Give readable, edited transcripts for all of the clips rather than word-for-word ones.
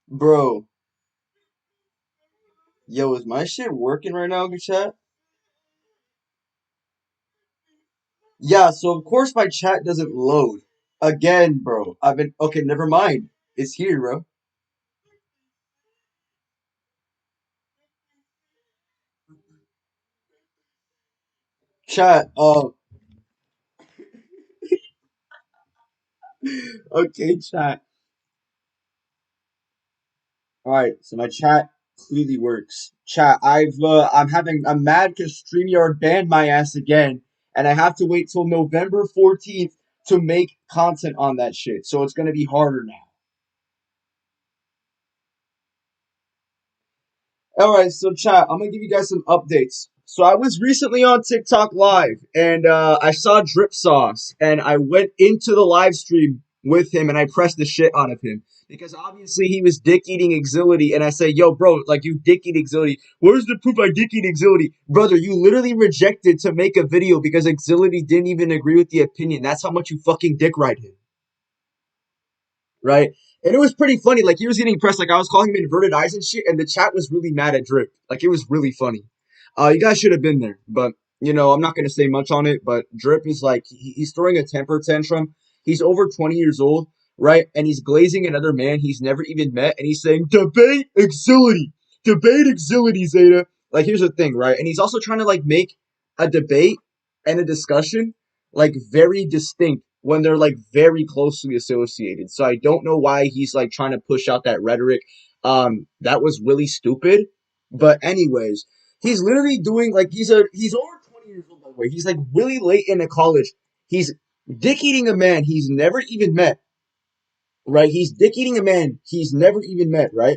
Bro, yo, is my shit working right now, good chat? Yeah, so of course my chat doesn't load. Again, bro. I've been okay, never mind. It's here, bro. Chat, okay, chat. Alright, so my chat clearly works. Chat, I'm mad because StreamYard banned my ass again, and I have to wait till November 14th to make content on that shit. So it's gonna be harder now. All right, so chat, I'm gonna give you guys some updates. So I was recently on TikTok live and I saw Drip Sauce and I went into the live stream with him and I pressed the shit out of him because obviously he was dick eating Exility and I say, yo, bro, like you dick eat Exility. Where's the proof I dick eat Exility? Brother, you literally rejected to make a video because Exility didn't even agree with the opinion. That's how much you fucking dick ride him, right? And it was pretty funny. Like he was getting pressed. Like I was calling him inverted eyes and shit, and the chat was really mad at Drip. Like it was really funny. You guys should have been there, but I'm not gonna say much on it. But Drip is like he's throwing a temper tantrum. He's over 20 years old, right? And he's glazing another man he's never even met, and he's saying debate Exility, Zeta. Like here's the thing, right? And he's also trying to like make a debate and a discussion like very distinct when they're like very closely associated. So I don't know why he's like trying to push out that rhetoric. That was really stupid. But anyways, he's literally doing like he's over 20 years old by the way. He's like really late into college. He's dick eating a man he's never even met, right? He's dick eating a man he's never even met, right?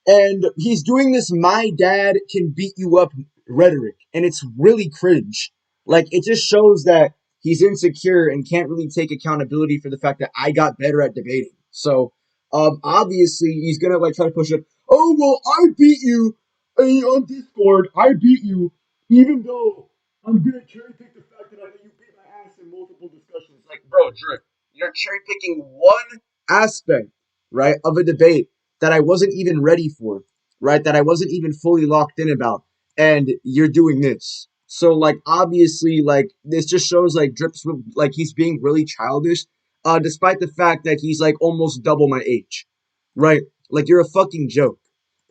And he's doing this my dad can beat you up rhetoric, and it's really cringe. Like it just shows that he's insecure and can't really take accountability for the fact that I got better at debating. So obviously he's gonna like try to push it. Oh well, I beat you on Discord. I beat you, even though I'm gonna cherry pick the fact that I know you beat my ass in multiple discussions. Like, bro, Drip, you're cherry picking one aspect, right, of a debate that I wasn't even ready for, right, that I wasn't even fully locked in about, and you're doing this. So, like, obviously, like, this just shows, like, Drips, like, he's being really childish, despite the fact that he's, like, almost double my age, right? Like, you're a fucking joke.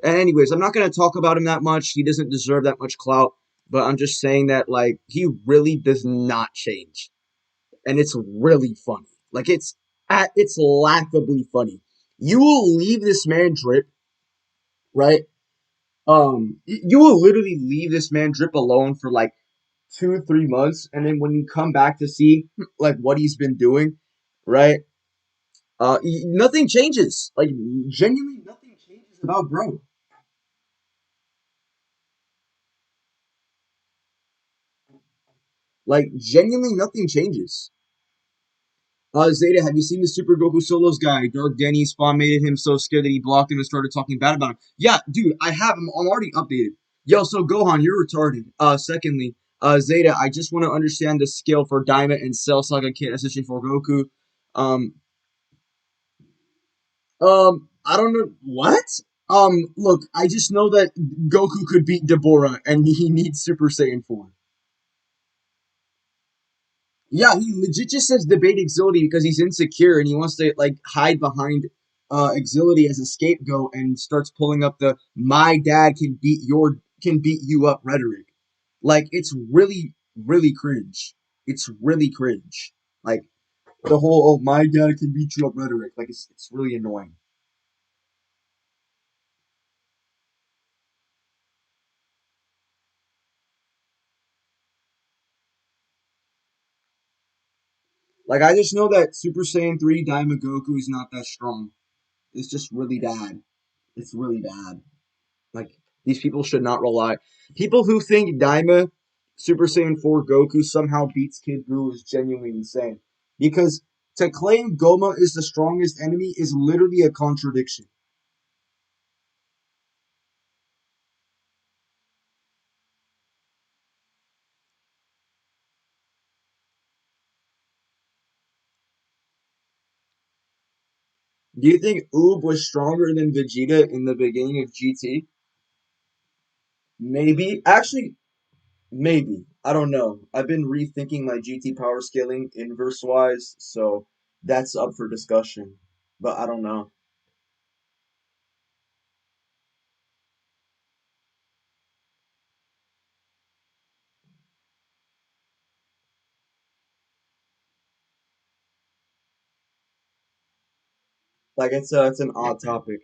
And anyways, I'm not gonna talk about him that much. He doesn't deserve that much clout, but I'm just saying that, like, he really does not change and it's really funny. Like it's laughably funny. You will leave this man Drip, right? You will literally leave this man Drip alone for like 2 3 months, and then when you come back to see like what he's been doing, right? Nothing changes. Like genuinely, nothing changes about bro. Like genuinely, nothing changes. Zeta, have you seen the Super Goku Solos guy? Dark Danny Spawn made him so scared that he blocked him and started talking bad about him. Yeah, dude, I have him. I'm already updated. Yo, so Gohan, you're retarded. Secondly, Zeta, I just want to understand the skill for Diamond and Cell Saga Kid, especially for Goku. Um, I don't know what. Look, I just know that Goku could beat Deborah, and he needs Super Saiyan 4. Yeah, he legit just says debate Exility because he's insecure and he wants to like hide behind Exility as a scapegoat and starts pulling up the my dad can beat you up rhetoric. Like it's really really cringe. It's really cringe. Like the whole oh my dad can beat you up rhetoric. Like it's really annoying. Like I just know that Super Saiyan 3 Daima Goku is not that strong. It's just really bad. It's really bad. Like these people should not rely. People who think Daima Super Saiyan 4 Goku somehow beats Kid Buu is genuinely insane. Because to claim Goma is the strongest enemy is literally a contradiction. Do you think Oob was stronger than Vegeta in the beginning of GT? Maybe. Actually, maybe. I don't know. I've been rethinking my GT power scaling inverse wise, so that's up for discussion. But I don't know. Like it's an odd topic.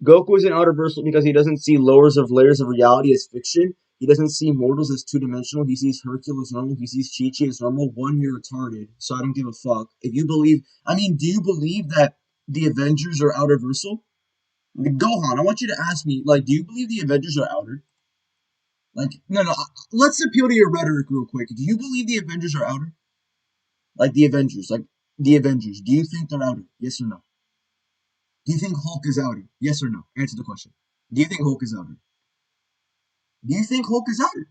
Goku is an outer versal because he doesn't see layers of reality as fiction. He doesn't see mortals as two-dimensional. He sees Hercule as normal. He sees Chi-Chi as normal. One, you're retarded, so I don't give a fuck. If you believe, I mean, do you believe that the Avengers are outer versal? Gohan, I want you to ask me, like, do you believe the Avengers are outer? Like, no, no, let's appeal to your rhetoric real quick. Do you believe the Avengers are outer? Like the Avengers. Do you think they're outer? Yes or no? Do you think Hulk is outer? Yes or no? Answer the question. Do you think Hulk is outer? Do you think Hulk is outer?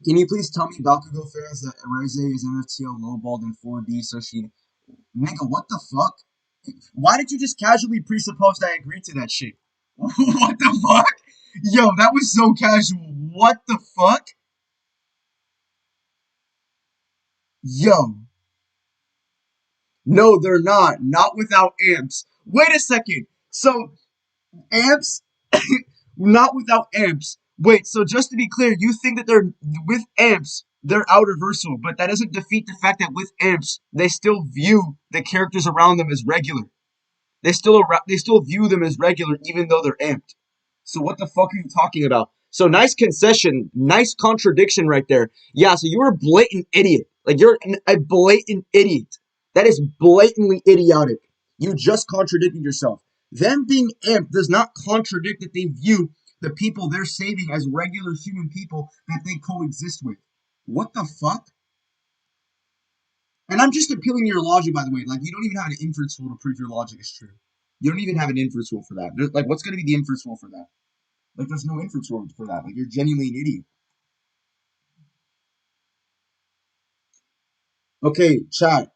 Can you please tell me, Bakugo fans, that Erase is MFTO lowballed in 4D, so she. Nigga, what the fuck? Why did you just casually presuppose that I agreed to that shit? What the fuck? Yo, that was so casual. What the fuck? Yo. No, they're not. Not without amps. Wait a second. So, amps? Not without amps. Wait, so just to be clear, you think that they're with amps, they're outer versal, but that doesn't defeat the fact that with amps, they still view the characters around them as regular. They still view them as regular even though they're amped. So what the fuck are you talking about? So nice concession, nice contradiction right there. Yeah, so you're a blatant idiot. Like you're a blatant idiot. That is blatantly idiotic. You just contradicted yourself. Them being amped does not contradict that they view the people they're saving as regular human people that they coexist with. What the fuck? And I'm just appealing to your logic, by the way. Like, you don't even have an inference rule to prove your logic is true. You don't even have an inference rule for that. Like, what's going to be the inference rule for that? Like, there's no inference rule for that. Like, you're genuinely an idiot. Okay, chat.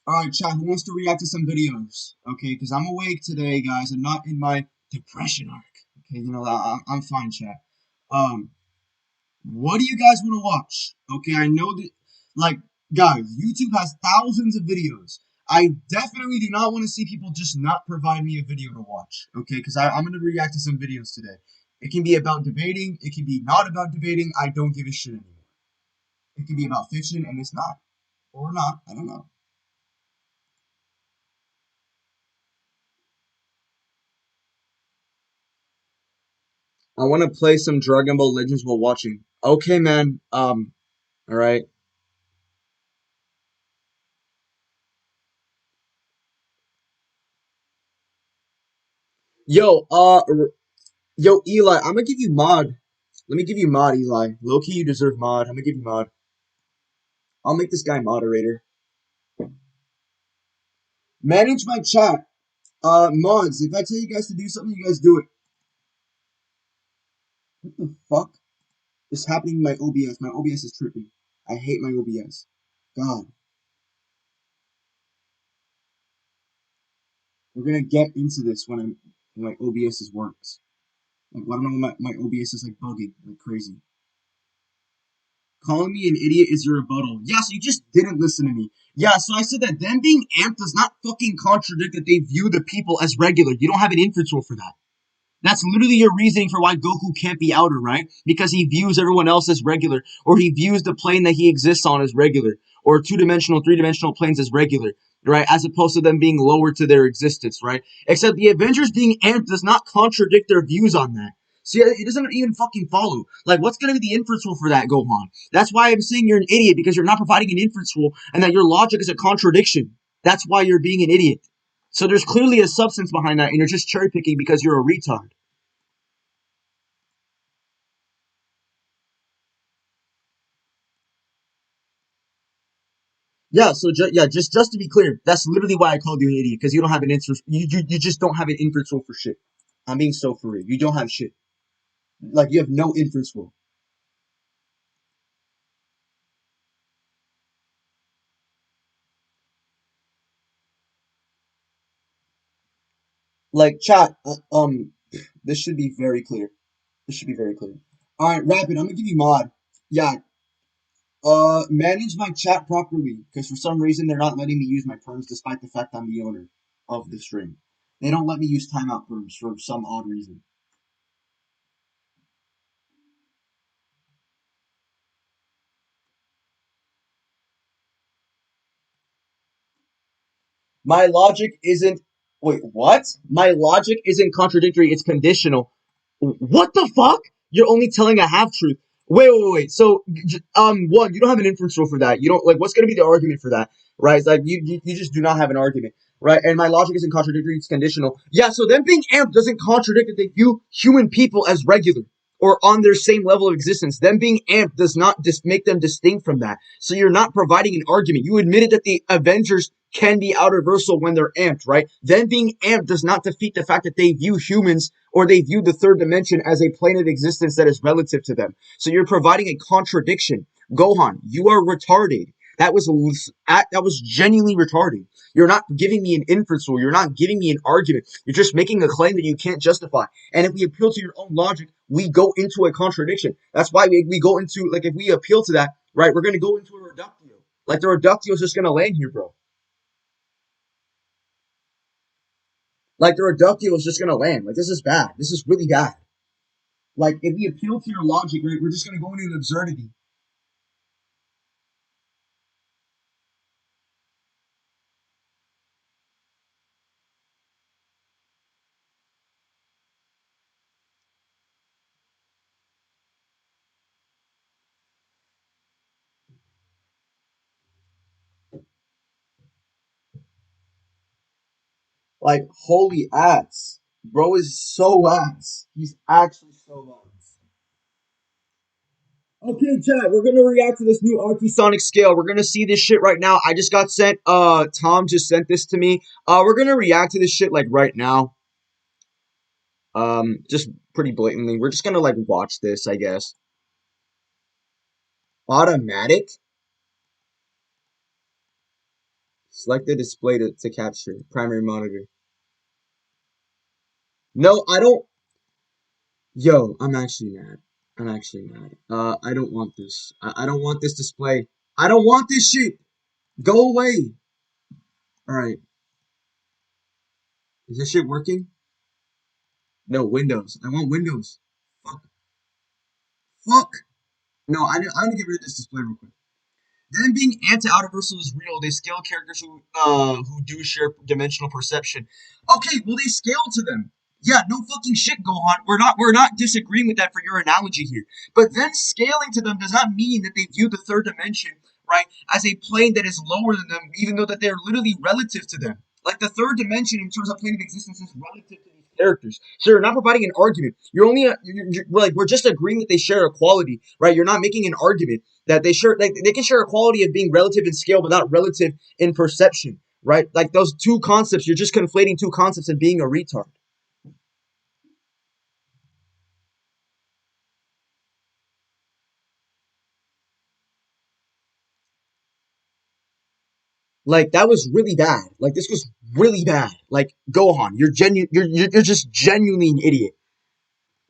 All right, chat. Who wants to react to some videos? Okay, because I'm awake today, guys. I'm not in my depression arc. Okay, I'm fine, chat. Um, What do you guys want to watch? Okay, I know that, like, guys, YouTube has thousands of videos. I definitely do not want to see people just not provide me a video to watch. Okay, because I'm going to react to some videos today. It can be about debating, it can be not about debating. I don't give a shit anymore. It can be about fiction, and it's not. Or not. I don't know. I want to play some Dragon Ball Legends while watching. Okay, man. All right. Yo, yo, Eli, I'm gonna give you mod. Let me give you mod, Eli. Low key, you deserve mod. I'm gonna give you mod. I'll make this guy moderator. Manage my chat. Mods, if I tell you guys to do something, you guys do it. What the fuck is happening in my OBS? My OBS is tripping. I hate my OBS. God. We're gonna get into this when my OBS works. Like, I don't know, my OBS is like bugging like crazy. Calling me an idiot is your rebuttal. Yeah, so you just didn't listen to me. Yeah, so I said that them being amped does not fucking contradict that they view the people as regular. You don't have an inference rule for that. That's literally your reasoning for why Goku can't be outer, right? Because he views everyone else as regular, or he views the plane that he exists on as regular, or two-dimensional, three-dimensional planes as regular, right? As opposed to them being lower to their existence, right? Except the Avengers being amped does not contradict their views on that. See, it doesn't even fucking follow. Like, what's going to be the inference rule for that, Gohan? That's why I'm saying you're an idiot, because you're not providing an inference rule, and that your logic is a contradiction. That's why you're being an idiot. So there's clearly a substance behind that, and you're just cherry picking because you're a retard. Yeah, so just to be clear, that's literally why I called you an idiot, because you don't have an inference. You just don't have an inference rule for shit. I'm being so for real. You don't have shit. Like you have no inference rule. Like chat, this should be very clear. This should be very clear. All right, Rapid, I'm gonna give you mod. Yeah, manage my chat properly, because for some reason they're not letting me use my perms despite the fact I'm the owner of the stream. They don't let me use timeout perms for some odd reason. My logic isn't. Wait, what? My logic isn't contradictory. It's conditional. What the fuck? You're only telling a half truth. Wait. So, one, you don't have an inference rule for that. You don't like. What's going to be the argument for that? Right? It's like you just do not have an argument. Right? And my logic isn't contradictory. It's conditional. Yeah. So them being amped doesn't contradict that they view human people as regular or on their same level of existence. Them being amped does not just make them distinct from that. So you're not providing an argument. You admitted that the Avengers can be out reversal when they're amped, right? Them being amped does not defeat the fact that they view humans or they view the third dimension as a plane of existence that is relative to them. So you're providing a contradiction. Gohan, you are retarded. That was genuinely retarded. You're not giving me an inference rule. You're not giving me an argument. You're just making a claim that you can't justify. And if we appeal to your own logic, we go into a contradiction. That's why we go into, like, if we appeal to that, right, we're going to go into a reductio. Like, the reductio is just going to land here, bro. Like, the reductio is just going to land. Like, this is bad. This is really bad. Like, if we appeal to your logic, right, we're just going to go into an absurdity. Like, holy ass. Bro is so ass. He's actually so ass. Okay, chat, we're gonna react to this new Archisonic scale. We're gonna see this shit right now. I just got sent, Tom just sent this to me. We're gonna react to this shit, like, right now. Just pretty blatantly. We're just gonna, like, watch this, I guess. Automatic? Select the display to capture. Primary monitor. No, I don't. Yo, I'm actually mad. I'm actually mad. I don't want this. I don't want this display. I don't want this shit. Go away. Alright. Is this shit working? No, Windows. I want Windows. Fuck. Fuck. No, I need to get rid of this display real quick. Them being anti-universal is real. They scale characters who do share dimensional perception. Okay, well they scale to them. Yeah, no fucking shit, Gohan. We're not disagreeing with that for your analogy here. But then scaling to them does not mean that they view the third dimension, right, as a plane that is lower than them, even though that they're literally relative to them. Like the third dimension in terms of plane of existence is relative to these characters. So you're not providing an argument. You're only like we're just agreeing that they share a quality, right? You're not making an argument that they share, like they can share a quality of being relative in scale but not relative in perception, right? Like those two concepts, you're just conflating two concepts and being a retard. Like that was really bad. Like this was really bad. Like Gohan, you're just genuinely an idiot.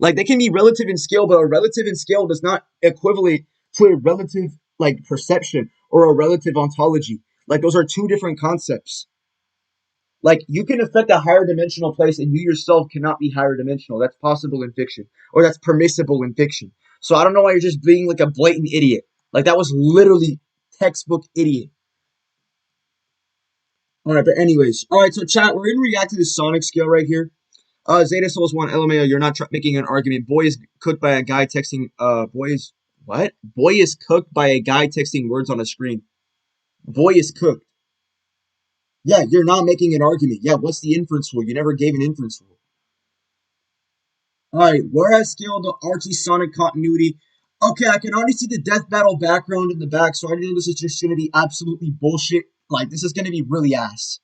Like they can be relative in scale, but a relative in scale does not equivalent to a relative like perception or a relative ontology. Like those are two different concepts. Like you can affect a higher dimensional place and you yourself cannot be higher dimensional. That's possible in fiction. Or that's permissible in fiction. So I don't know why you're just being like a blatant idiot. Like that was literally textbook idiot. Alright, but anyways. Alright, so chat, we're gonna react to this Sonic scale right here. Zeta Souls 1, LMAO, you're not making an argument. Boy is cooked by a guy texting, boy is, what? Boy is cooked by a guy texting words on a screen. Boy is cooked. Yeah, you're not making an argument. Yeah, what's the inference rule? You never gave an inference rule. Alright, whereas scale the Archie Sonic continuity. Okay, I can already see the death battle background in the back, so I know this is just gonna be absolutely bullshit. Like, this is gonna be really ass.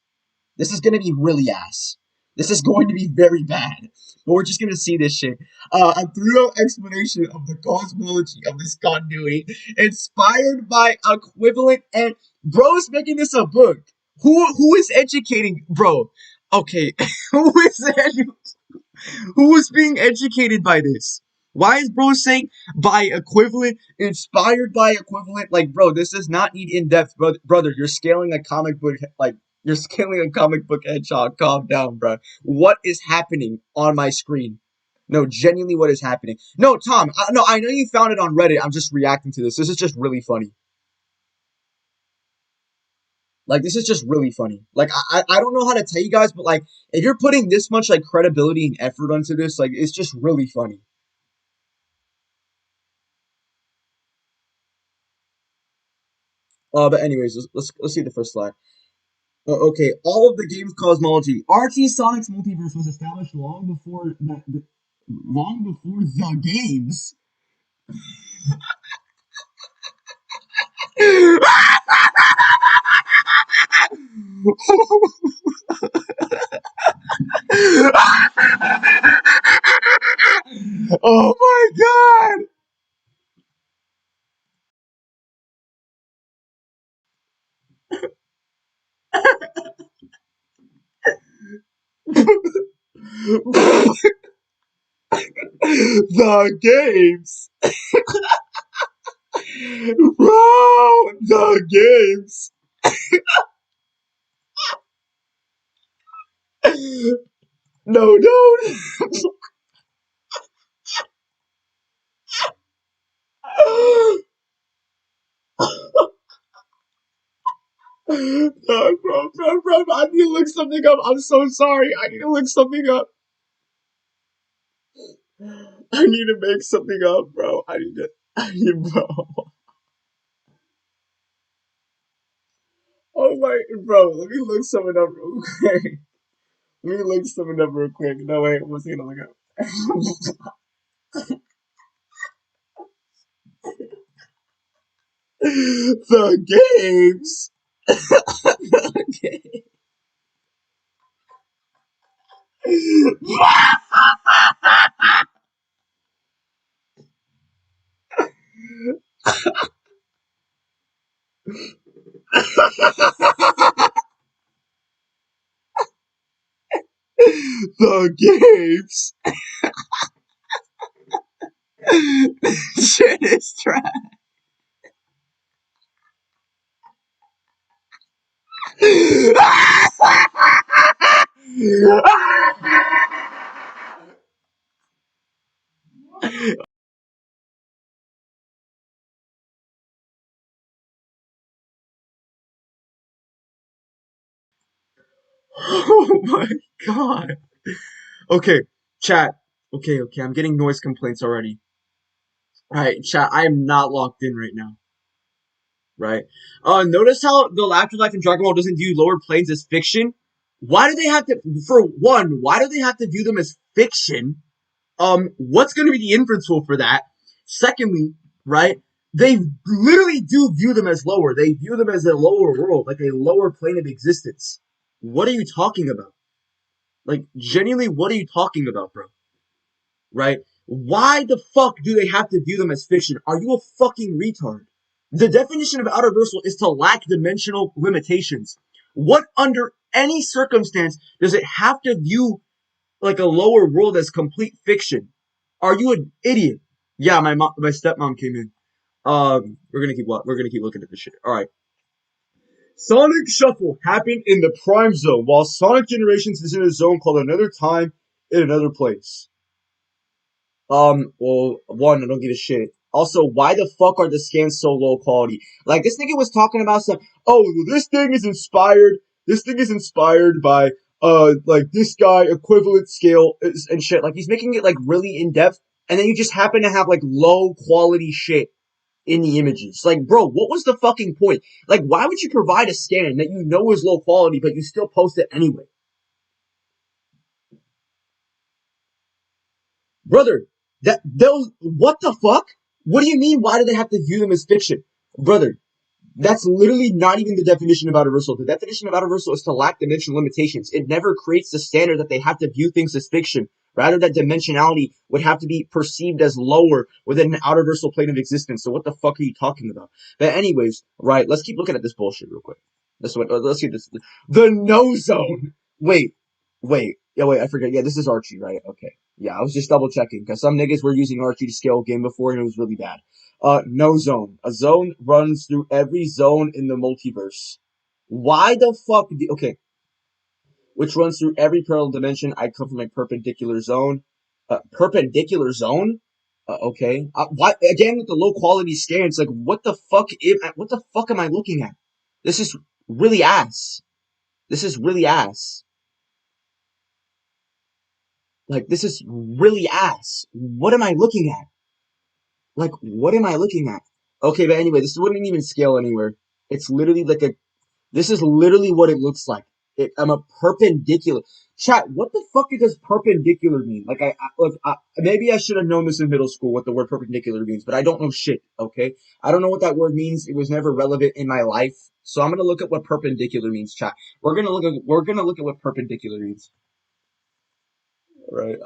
This is gonna be really ass. This is going to be very bad. But we're just gonna see this shit. A thorough explanation of the cosmology of this continuity, inspired by equivalent and bro's making this a book. Who is educating bro? Okay, who is that? Who is being educated by this? Why is bro saying by equivalent, inspired by equivalent? Like, bro, this does not need in-depth, brother. You're scaling a comic book, like, you're scaling a comic book hedgehog. Calm down, bro. What is happening on my screen? No, genuinely, what is happening? No, Tom, no, I know you found it on Reddit. I'm just reacting to this. This is just really funny. Like, this is just really funny. Like, I don't know how to tell you guys, but like, if you're putting this much like credibility and effort onto this, like, it's just really funny. But anyways, let's see the first slide. Okay, all of the game's cosmology. RT Sonic's multiverse was established long before the games. Oh my god! The games, bro. The games. No, no. No, bro. I need to look something up. I'm so sorry. I need to look something up. I need to make something up, bro. Bro. Oh my, bro. Let me look something up real quick. Let me look something up real quick. No, wait. What's he gonna look up? The games. Okay. The games. Shit is trash. Oh my god. Okay, chat. Okay. I'm getting noise complaints already. Alright, chat. I am not locked in right now. Right? Notice how the Afterlife in Dragon Ball doesn't view lower planes as fiction? Why do they have to, for one, why do they have to view them as fiction? What's going to be the inference tool for that? Secondly, right, they literally do view them as lower. They view them as a lower world, like a lower plane of existence. What are you talking about? Like, genuinely, what are you talking about, bro? Right? Why the fuck do they have to view them as fiction? Are you a fucking retard? The definition of outerversal is to lack dimensional limitations. What under any circumstance does it have to view like a lower world as complete fiction? Are you an idiot? Yeah, my stepmom came in. We're gonna keep looking at this shit. All right. Sonic Shuffle happened in the Prime Zone, while Sonic Generations is in a zone called Another Time in Another Place. Well, one, I don't give a shit. Also, why the fuck are the scans so low quality? Like, this nigga was talking about some, oh, well, this thing is inspired by, like, this guy, equivalent scale, and shit. Like, he's making it, like, really in-depth, and then you just happen to have, like, low quality shit in the images. Like, bro, what was the fucking point? Like, why would you provide a scan that you know is low quality, but you still post it anyway? Brother, those, what the fuck? What do you mean? Why do they have to view them as fiction? Brother, that's literally not even the definition of outerversal. The definition of outerversal is to lack dimensional limitations. It never creates the standard that they have to view things as fiction. Rather, that dimensionality would have to be perceived as lower within an outerversal plane of existence. So what the fuck are you talking about? But anyways, right, let's keep looking at this bullshit real quick. Let's see this. The no zone. Wait. Wait, yeah, wait, I forget. Yeah, this is Archie, right? Okay. Yeah, I was just double checking because some niggas were using Archie to scale a game before and it was really bad. No zone. A zone runs through every zone in the multiverse. Why the fuck? Okay, which runs through every parallel dimension. I come from a perpendicular zone. Perpendicular zone? Okay. Why again with the low quality scans? Like, what the fuck am I looking at? This is really ass. This is really ass. Like, this is really ass. What am I looking at? Like, what am I looking at? Okay, but anyway, this wouldn't even scale anywhere. It's literally like a This is literally what it looks like. I'm a perpendicular. Chat, what the fuck does perpendicular mean? Like, maybe I should have known this in middle school, what the word perpendicular means, but I don't know shit, okay? I don't know what that word means. It was never relevant in my life. So I'm gonna look at what perpendicular means, chat. We're gonna look at what perpendicular means. Right.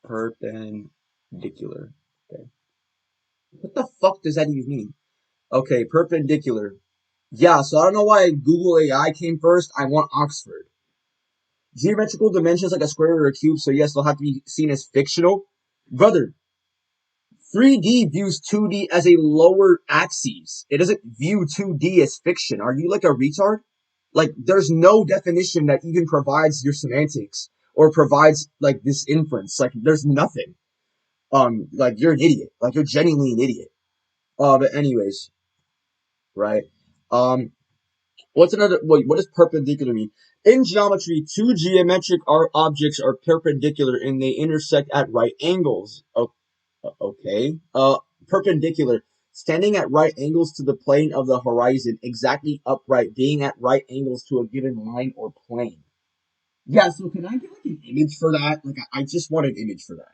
Perpendicular. Okay. What the fuck does that even mean? Okay, perpendicular. Yeah, so I don't know why Google AI came first. I want Oxford. Geometrical dimensions like a square or a cube, so yes, they'll have to be seen as fictional. Brother, 3D views 2D as a lower axis. It doesn't view 2D as fiction. Are you like a retard? Like, there's no definition that even provides your semantics or provides like this inference. Like, there's nothing. Like you're an idiot. Like you're genuinely an idiot. But anyways, right? Um, what does perpendicular mean? In geometry, two geometric objects are perpendicular and they intersect at right angles. Okay. Perpendicular. Standing at right angles to the plane of the horizon, exactly upright, being at right angles to a given line or plane. Yeah, so can I get like an image for that? Like, I just want an image for that.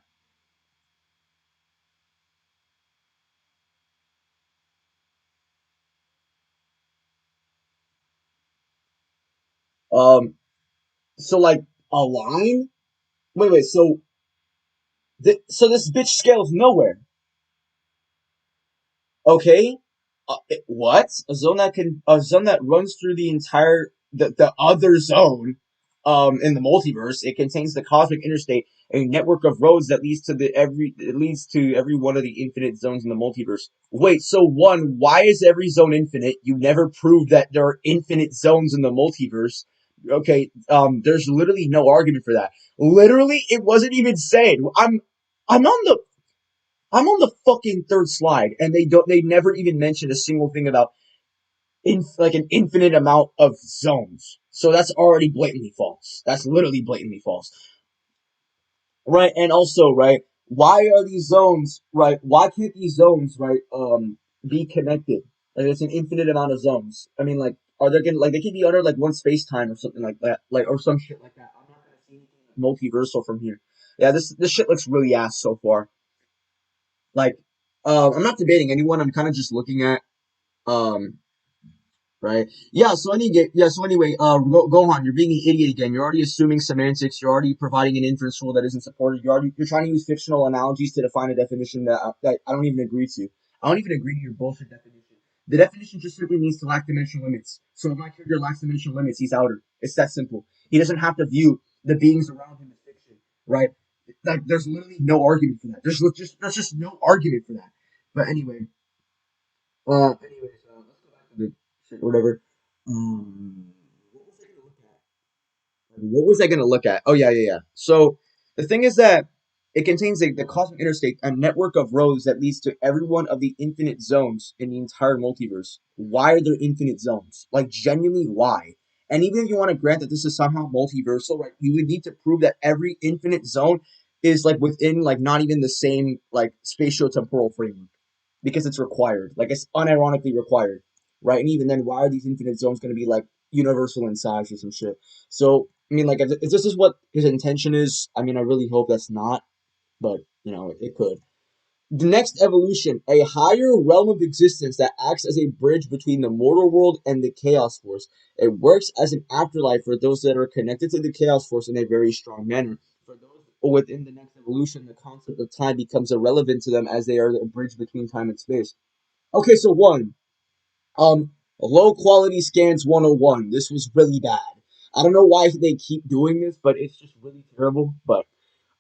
Um, so like a line? Wait, so this bitch scales nowhere. Okay. What? A zone that runs through the other zone, in the multiverse. It contains the cosmic interstate, a network of roads that leads to every one of the infinite zones in the multiverse. Wait, so one, why is every zone infinite? You never proved that there are infinite zones in the multiverse. Okay, there's literally no argument for that. Literally, it wasn't even said. I'm on the I'm on the fucking third slide, and they never even mention a single thing about like an infinite amount of zones. So that's already blatantly false. That's literally blatantly false. Right, and also, right, why are these zones, right, why can't these zones, right, be connected? Like, it's an infinite amount of zones. I mean, like, are they gonna, like, they could be under, like, one space time or something like that, like, or some shit like that. I'm not gonna see anything multiversal from here. Yeah, this shit looks really ass so far. Like, I'm not debating anyone. I'm kind of just looking at, um, right? So anyway, go on. You're being an idiot again. You're already assuming semantics. You're already providing an inference rule that isn't supported. You're trying to use fictional analogies to define a definition that I don't even agree to. I don't even agree to your bullshit definition. The definition just simply means to lack dimensional limits. So if my character lacks dimensional limits, he's outer. It's that simple. He doesn't have to view the beings around him as fiction, right? Like, there's literally no argument for that. There's just no argument for that. But anyway, let's go back to the shit, or whatever. Um, what was I gonna look at? What was I gonna look at? Oh yeah, yeah, yeah. So the thing is that it contains the cosmic interstate, a network of roads that leads to every one of the infinite zones in the entire multiverse. Why are there infinite zones? Like, genuinely, why? And even if you want to grant that this is somehow multiversal, right, you would need to prove that every infinite zone is like within like not even the same like spatio-temporal framework because it's required. Like, it's unironically required, right? And even then, why are these infinite zones going to be like universal in size or some shit? So I mean, like, if this is what his intention is, I mean, I really hope that's not, but it could. The next evolution, a higher realm of existence that acts as a bridge between the mortal world and the Chaos Force. It works as an afterlife for those that are connected to the Chaos Force in a very strong manner. For those within the next evolution, the concept of time becomes irrelevant to them as they are a bridge between time and space. Okay, so one, low quality scans 101. This was really bad. I don't know why they keep doing this, but it's just really terrible. But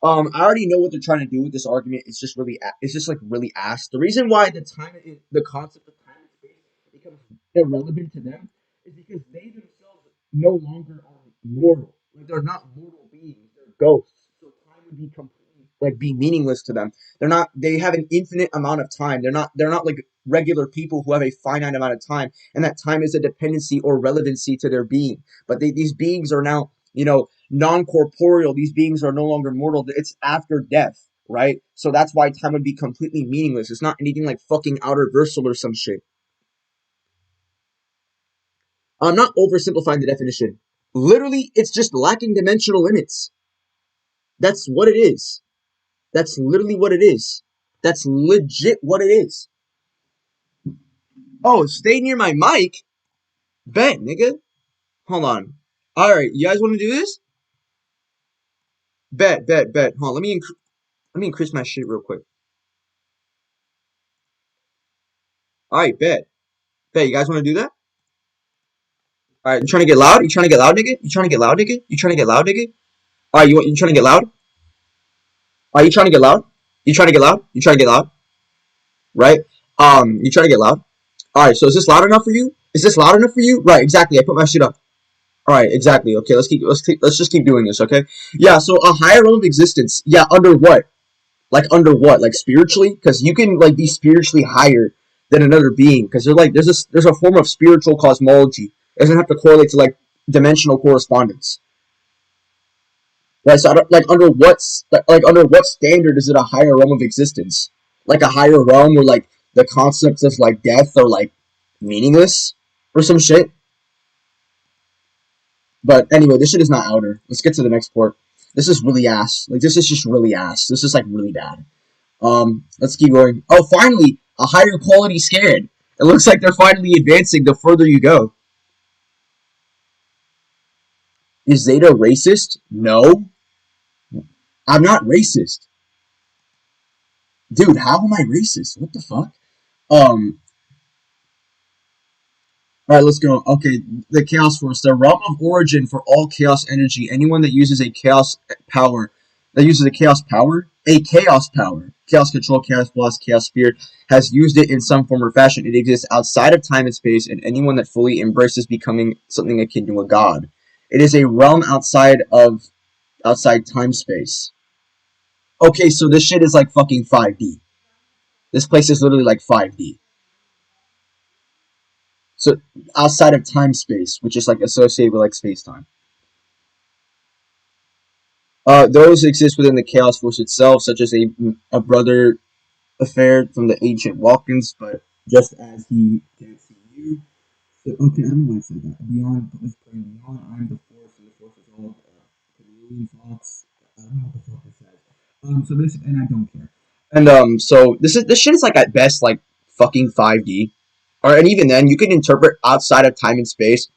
I already know what they're trying to do with this argument. It's just really, it's just like really ass. The reason why the concept of time and space becomes irrelevant to them is because they themselves no longer are mortal. Like they're not mortal beings. They're ghosts. So time would be completely like be meaningless to them. They're not. They have an infinite amount of time. They're not like regular people who have a finite amount of time, and that time is a dependency or relevancy to their being. But these beings are now, non-corporeal. These beings are no longer mortal. It's after death, right? So that's why time would be completely meaningless. It's not anything like fucking outer versal or some shit. I'm not oversimplifying the definition. Literally, it's just lacking dimensional limits. That's what it is. That's literally what it is. That's legit what it is. Oh, stay near my mic? Bet, nigga. Hold on. Alright, you guys want to do this? Bet. Hold on, let me increase my shit real quick. Alright, bet. Bet, you guys want to do that? Alright, you trying to get loud? You trying to get loud, nigga? You trying to get loud, nigga? You trying to get loud, nigga? Alright, you trying to get loud? Are you trying to get loud? You trying to get loud? You trying to get loud? Right? You trying to get loud? Alright, so is this loud enough for you? Is this loud enough for you? Right, exactly. I put my shit up. Alright, exactly. Okay, let's just keep doing this, okay? Yeah, so a higher realm of existence. Yeah, under what? Like under what? Like spiritually? Because you can like be spiritually higher than another being. Because there's a form of spiritual cosmology. It doesn't have to correlate to like dimensional correspondence. Right? So I don't, like under what standard is it a higher realm of existence? Like a higher realm where like the concepts of like death are like meaningless or some shit. But anyway, this shit is not outer. Let's get to the next part. This is really ass. Like this is just really ass. This is like really bad. Let's keep going. Oh, finally, a higher quality scan. It looks like they're finally advancing the further you go. Is Zeta racist? No. I'm not racist. Dude, how am I racist? What the fuck? Um, alright, let's go. Okay, the Chaos Force. The realm of origin for all chaos energy. Anyone that uses a chaos power, chaos power, chaos control, chaos blast, chaos spirit, has used it in some form or fashion. It exists outside of time and space, and anyone that fully embraces becoming something akin to a god. It is a realm outside time space. Okay, so this shit is like fucking 5D. This place is literally like 5D. So outside of time space, which is like associated with like space time. Those exist within the Chaos Force itself, such as a brother affair from the ancient Vulcans, but just as he can't see you. So, okay, I don't know why I said that. Beyond, let's play Beyond, I'm the Force, and the Force is all Chameleon Fox. I don't know what the fuck this says. So this, and I don't care. And so this shit is like at best like fucking 5D, or and even then you can interpret outside of time and space,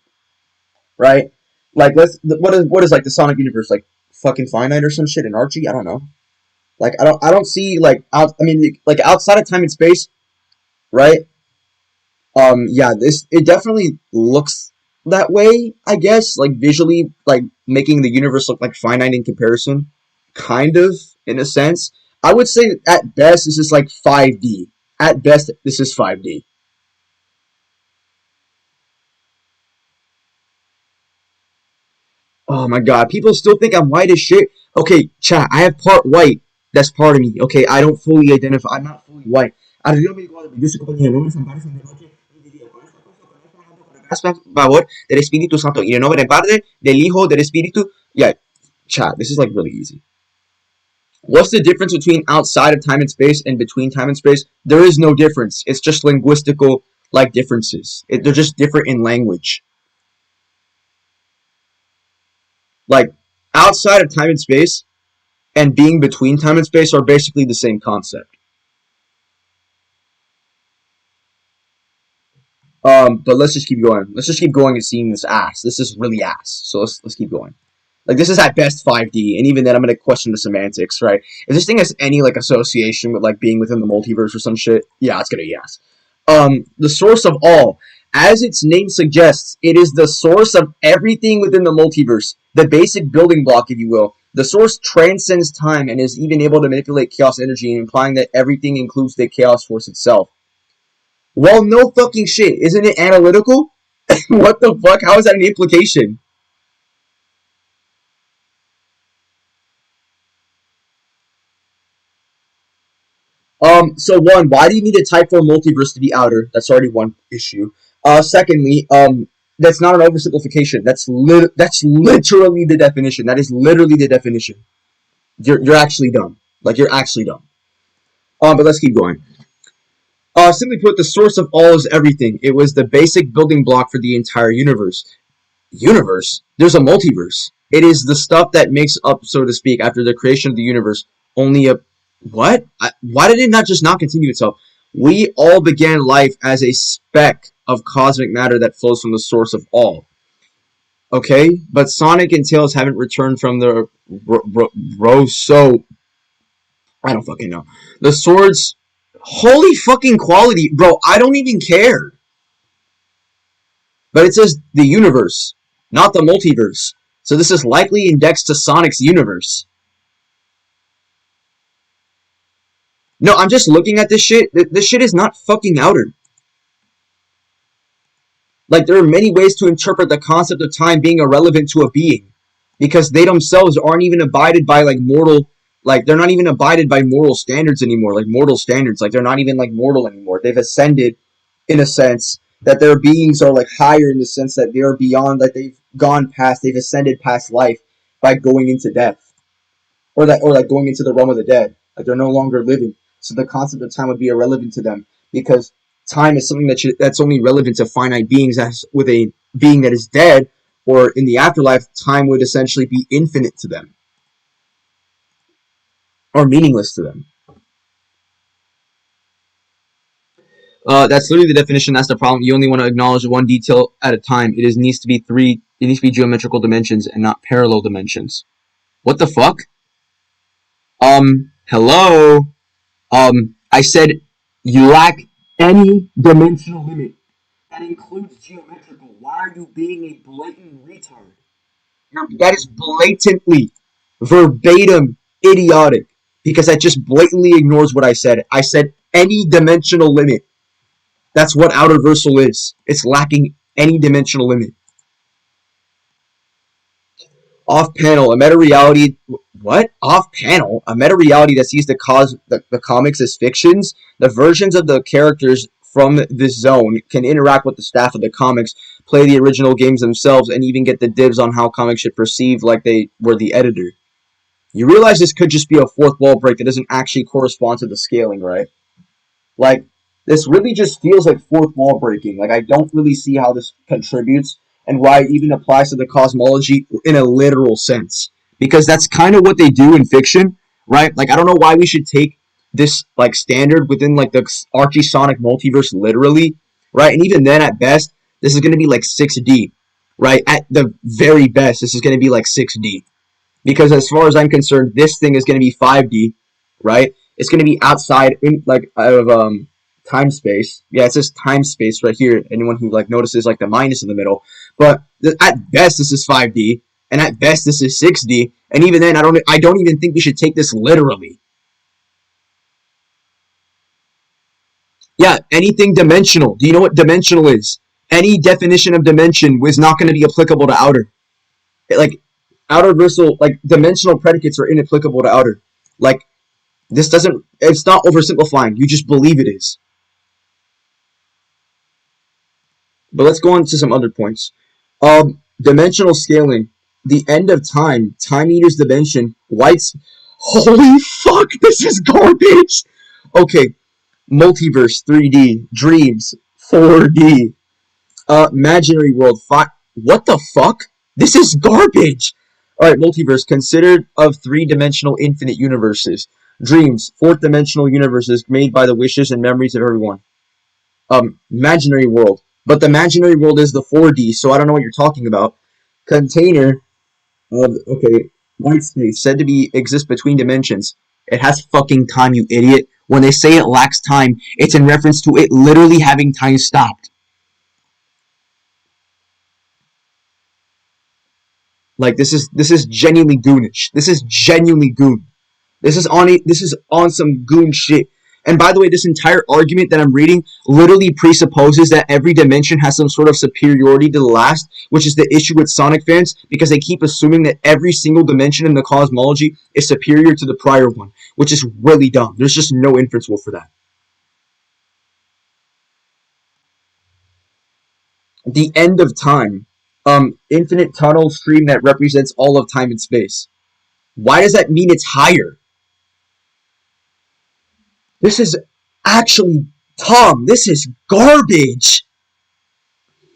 right? Like what is like the Sonic universe like fucking finite or some shit in Archie? I don't know. Like I don't see like I mean like outside of time and space, right? Yeah, this it definitely looks that way, I guess, like visually like making the universe look like finite in comparison, kind of in a sense. I would say at best this is like 5D. At best this is 5D. Oh my god, people still think I'm white as shit. Okay, chat, I have part white. That's part of me. Okay, I don't fully identify. I'm not fully white. Favor del Espíritu Santo y en nombre del Padre, del Hijo, del Espíritu. Yeah, chat, this is like really easy. What's the difference between outside of time and space and between time and space? There is no difference. It's just linguistical like differences. They're just different in language. Like outside of time and space and being between time and space are basically the same concept. But let's just keep going. Let's just keep going and seeing this ass. This is really ass. So let's keep going. Like this is at best 5D, and even then I'm gonna question the semantics, right? If this thing has any like association with like being within the multiverse or some shit, yeah, it's gonna be ass. The source of all. As its name suggests, it is the source of everything within the multiverse, the basic building block, if you will. The source transcends time and is even able to manipulate chaos energy, implying that everything includes the chaos force itself. Well, no fucking shit. Isn't it analytical? What the fuck? How is that an implication? So one, why do you need a Type 4 multiverse to be outer? That's already one issue. Secondly, that's not an oversimplification. That's literally the definition. That is literally the definition. You're actually dumb. Like, you're actually dumb. But let's keep going. Simply put, the source of all is everything. It was the basic building block for the entire universe. Universe? There's a multiverse. It is the stuff that makes up, so to speak, after the creation of the universe. Only a what? Why did it not just not continue itself? We all began life as a speck of cosmic matter that flows from the source of all. Okay, but Sonic and Tails haven't returned from the so I don't fucking know. The swords, holy fucking quality, bro. I don't even care. But it says the universe, not the multiverse. So this is likely indexed to Sonic's universe. No, I'm just looking at this shit. This shit is not fucking outer. Like, there are many ways to interpret the concept of time being irrelevant to a being. Because they themselves aren't even abided by, like, mortal... Like, they're not even abided by moral standards anymore. Like, mortal standards. Like, they're not even, like, mortal anymore. They've ascended, in a sense, that their beings are, like, higher in the sense that they're beyond... Like, they've gone past... They've ascended past life by going into death. Or, like, going into the realm of the dead. Like, they're no longer living. So the concept of time would be irrelevant to them. Because time is something that's only relevant to finite beings. As with a being that is dead, or in the afterlife, time would essentially be infinite to them. Or meaningless to them. That's literally the definition. That's the problem. You only want to acknowledge one detail at a time. It needs to be three. It needs to be geometrical dimensions and not parallel dimensions. What the fuck? Hello? I said you lack any dimensional limit. That includes geometrical. Why are you being a blatant retard? That is blatantly, verbatim, idiotic. Because that just blatantly ignores what I said. I said any dimensional limit. That's what Outerversal is. It's lacking any dimensional limit. Off-panel, a meta-reality... What? Off-panel? A meta-reality that sees the comics as fictions? The versions of the characters from this zone can interact with the staff of the comics, play the original games themselves, and even get the dibs on how comics should perceive like they were the editor. You realize this could just be a fourth wall break that doesn't actually correspond to the scaling, right? Like, this really just feels like fourth wall breaking. Like, I don't really see how this contributes and why it even applies to the cosmology in a literal sense. Because that's kind of what they do in fiction, right? Like, I don't know why we should take this, like, standard within, like, the Archie Sonic multiverse literally, right? And even then, at best, this is going to be, like, 6D, right? At the very best, this is going to be, like, 6D. Because as far as I'm concerned, this thing is going to be 5D, right? It's going to be outside, of time space. Yeah, it says time space right here. Anyone who like notices like the minus in the middle, but at best this is 5D, and at best this is 6D. And even then, I don't even think we should take this literally. Yeah, anything dimensional. Do you know what dimensional is? Any definition of dimension was not going to be applicable to outer. Like, outerversal, like, dimensional predicates are inapplicable to outer. Like, this doesn't, it's not oversimplifying. You just believe it is. But let's go on to some other points. Dimensional scaling. The end of time. Time eaters dimension. White's. Holy fuck, this is garbage! Okay. Multiverse 3D. Dreams 4D. Imaginary world 5. What the fuck? This is garbage! Alright, multiverse. Considered of three-dimensional infinite universes. Dreams. Fourth-dimensional universes made by the wishes and memories of everyone. Imaginary world. But the imaginary world is the 4D, so I don't know what you're talking about. Container. Okay. White space. Said to be exist between dimensions. It has fucking time, you idiot. When they say it lacks time, it's in reference to it literally having time stopped. Like this is genuinely goonish. This is genuinely goon. This is on some goon shit. And by the way, this entire argument that I'm reading literally presupposes that every dimension has some sort of superiority to the last, which is the issue with Sonic fans, because they keep assuming that every single dimension in the cosmology is superior to the prior one, which is really dumb. There's just no inference rule for that. The end of time. Infinite tunnel stream that represents all of time and space. Why does that mean it's higher? This is actually Tom. This is garbage.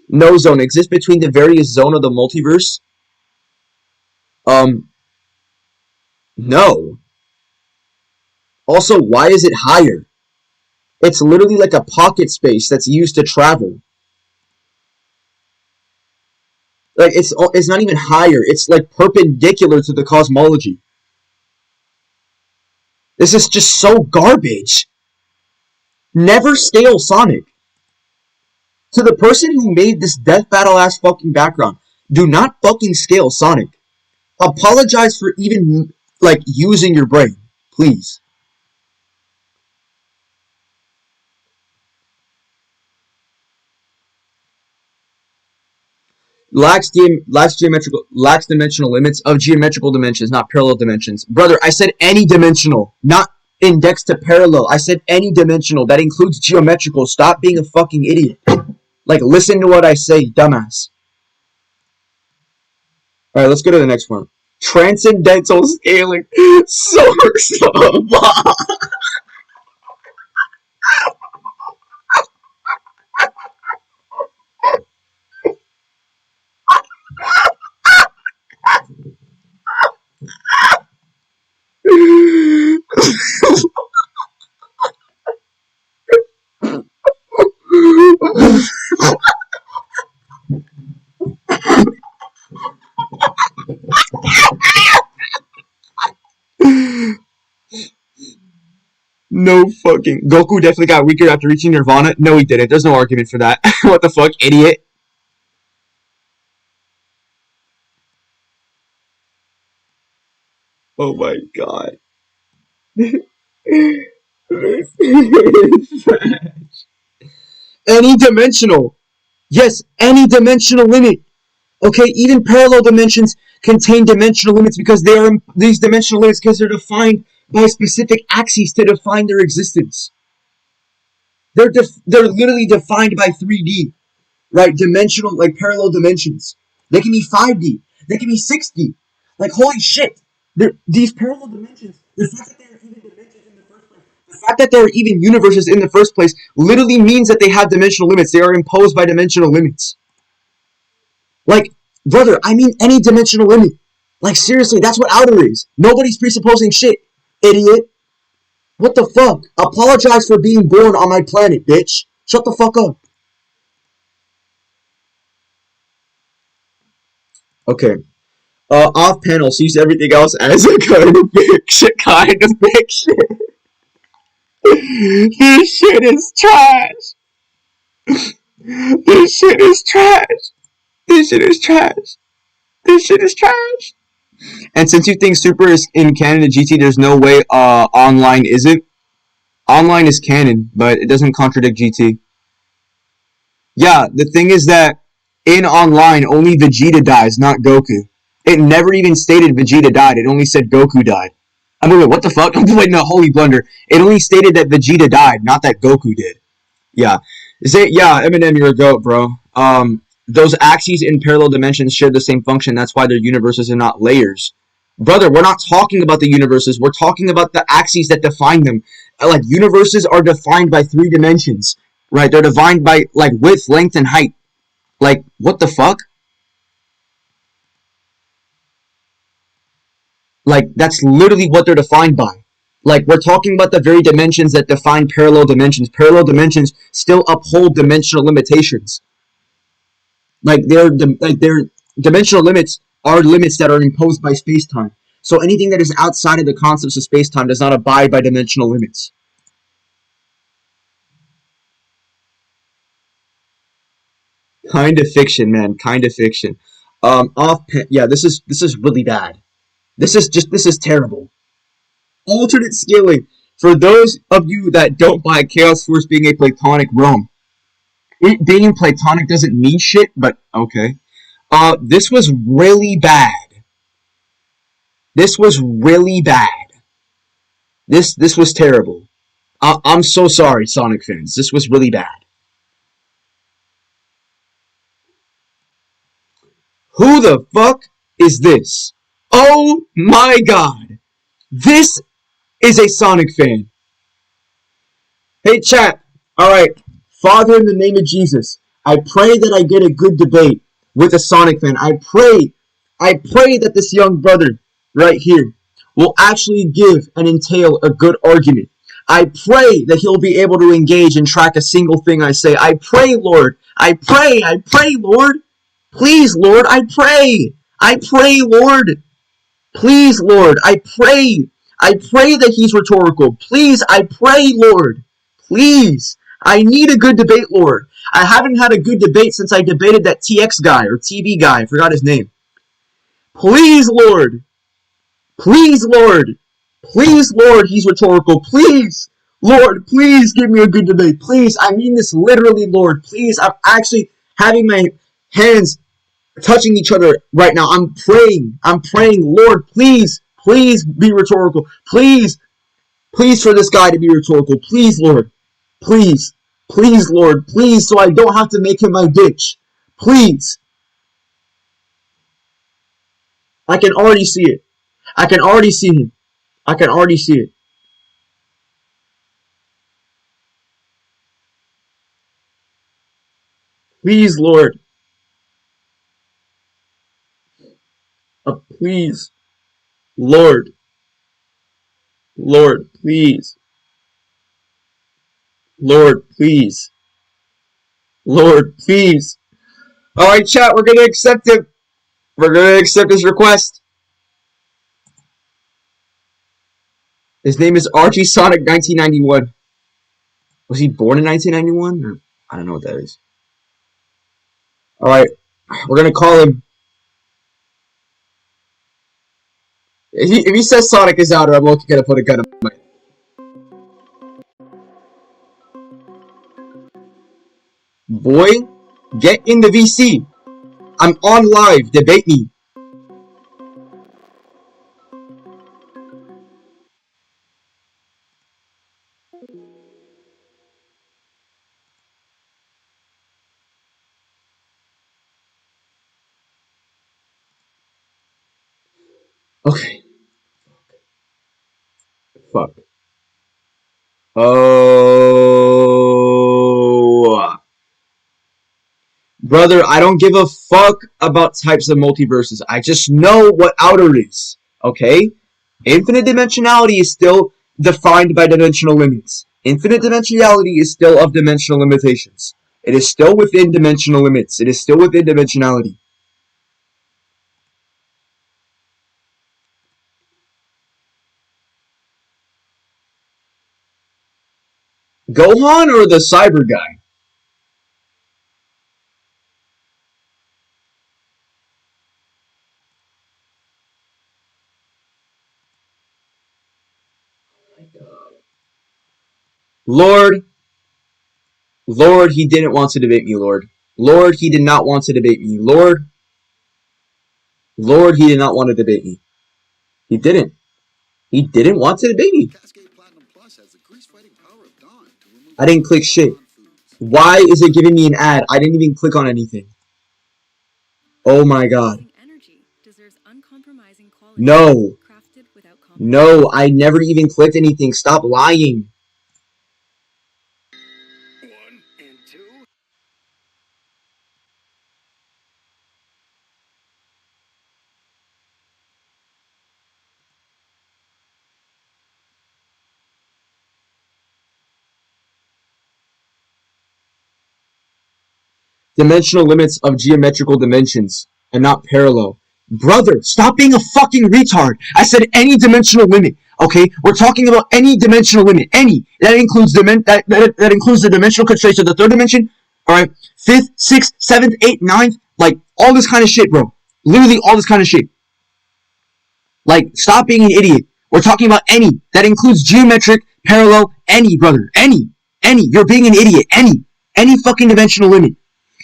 No zone exists between the various zone of the multiverse. Um, no. Also, why is it higher? It's literally like a pocket space that's used to travel. Like it's not even higher. It's like perpendicular to the cosmology. This is just so garbage. Never scale Sonic. To the person who made this death battle ass fucking background, do not fucking scale Sonic. Apologize for even like using your brain, please. Lacks dimensional limits of geometrical dimensions, not parallel dimensions. Brother, I said any dimensional, not indexed to parallel. I said any dimensional. That includes geometrical. Stop being a fucking idiot. Like, listen to what I say, dumbass. Alright, let's go to the next one. Transcendental scaling. Source of No fucking. Goku definitely got weaker after reaching Nirvana. No, he didn't. There's no argument for that. What the fuck, idiot? Oh my god. Any dimensional. Yes, any dimensional limit. Okay, even parallel dimensions contain dimensional limits because they are these dimensional limits because they're defined by specific axes to define their existence. They're literally defined by 3D, right? Dimensional, like parallel dimensions. They can be 5D. They can be 6D. Like holy shit, these parallel dimensions. The fact that they're even dimensions in the first place. The fact that there are even universes in the first place literally means that they have dimensional limits. They are imposed by dimensional limits. Like, brother, I mean any dimensional limit. Like, seriously, that's what outer is. Nobody's presupposing shit, idiot. What the fuck? Apologize for being born on my planet, bitch. Shut the fuck up. Okay. Off panel sees everything else as a kind of fiction. Kind of fiction. This shit is trash. This shit is trash. This shit is trash. This shit is trash. And since you think Super is in canon to GT, there's no way online isn't. Online is canon, but it doesn't contradict GT. Yeah, the thing is that in online, only Vegeta dies, not Goku. It never even stated Vegeta died. It only said Goku died. I mean, wait, what the fuck? Wait, no, holy blunder. It only stated that Vegeta died, not that Goku did. Yeah. Yeah, Eminem, you're a goat, bro. Those axes in parallel dimensions share the same function. That's why they're universes and not layers. Brother, we're not talking about the universes. We're talking about the axes that define them. Like, universes are defined by 3 dimensions, right? They're defined by, like, width, length, and height. Like, what the fuck? Like, that's literally what they're defined by. Like, we're talking about the very dimensions that define parallel dimensions. Parallel dimensions still uphold dimensional limitations. Like, their dimensional limits are limits that are imposed by space-time. So anything that is outside of the concepts of space-time does not abide by dimensional limits. Kind of fiction, man. Kind of fiction. Yeah, this is really bad. This is terrible. Alternate scaling. For those of you that don't buy Chaos Force being a Platonic realm, it being Platonic doesn't mean shit, but okay. This was really bad. This was really bad. This was terrible. I'm so sorry, Sonic fans. This was really bad. Who the fuck is this? Oh my god. This is a Sonic fan. Hey chat. Alright. Father, in the name of Jesus, I pray that I get a good debate with a Sonic fan. I pray that this young brother right here will actually give and entail a good argument. I pray that he'll be able to engage and track a single thing I say. I pray, Lord. I pray, Lord. Please, Lord, I pray. I pray, Lord. Please, Lord, I pray. I pray that he's rhetorical. Please, I pray, Lord. Please. I need a good debate, Lord. I haven't had a good debate since I debated that TX guy or TV guy. I forgot his name. Please, Lord. Please, Lord. Please, Lord, he's rhetorical. Please. Lord, please give me a good debate. Please, I mean this literally, Lord. Please, I'm actually having my hands touching each other right now. I'm praying. Lord, please be rhetorical. Please for this guy to be rhetorical. Please, Lord. Please, Lord. Please, so I don't have to make him my bitch. Please. I can already see it. I can already see him. I can already see it. Please, Lord. Please. Lord. Lord, please. Lord, please. Lord, please. Alright, chat, we're gonna accept him. We're gonna accept his request. His name is Archie Sonic 1991. Was he born in 1991? Or, I don't know what that is. Alright, we're gonna call him. If he says Sonic is out, I'm looking gonna put a gun in my. Boy, get in the VC. I'm on live. Debate me. Okay. Fuck. Oh. Brother, I don't give a fuck about types of multiverses. I just know what outer is. Okay? Infinite dimensionality is still defined by dimensional limits. Infinite dimensionality is still of dimensional limitations. It is still within dimensional limits. It is still within dimensionality. Gohan or the cyber guy? Lord, he didn't want to debate me, Lord. Lord, he did not want to debate me. Lord, he did not want to debate me. He didn't. He didn't want to debate me. I didn't click shit. Why is it giving me an ad? I didn't even click on anything. Oh my god. No. No, I never even clicked anything. Stop lying. Dimensional limits of geometrical dimensions and not parallel. Brother, stop being a fucking retard. I said any dimensional limit. Okay, we're talking about any dimensional limit. Any that includes that includes the dimensional constraints of the third dimension. All right, fifth, sixth, seventh, eighth, ninth, like all this kind of shit, bro. Literally all this kind of shit. Like, stop being an idiot. We're talking about any. That includes geometric, parallel, any, brother. Any. You're being an idiot. Any fucking dimensional limit.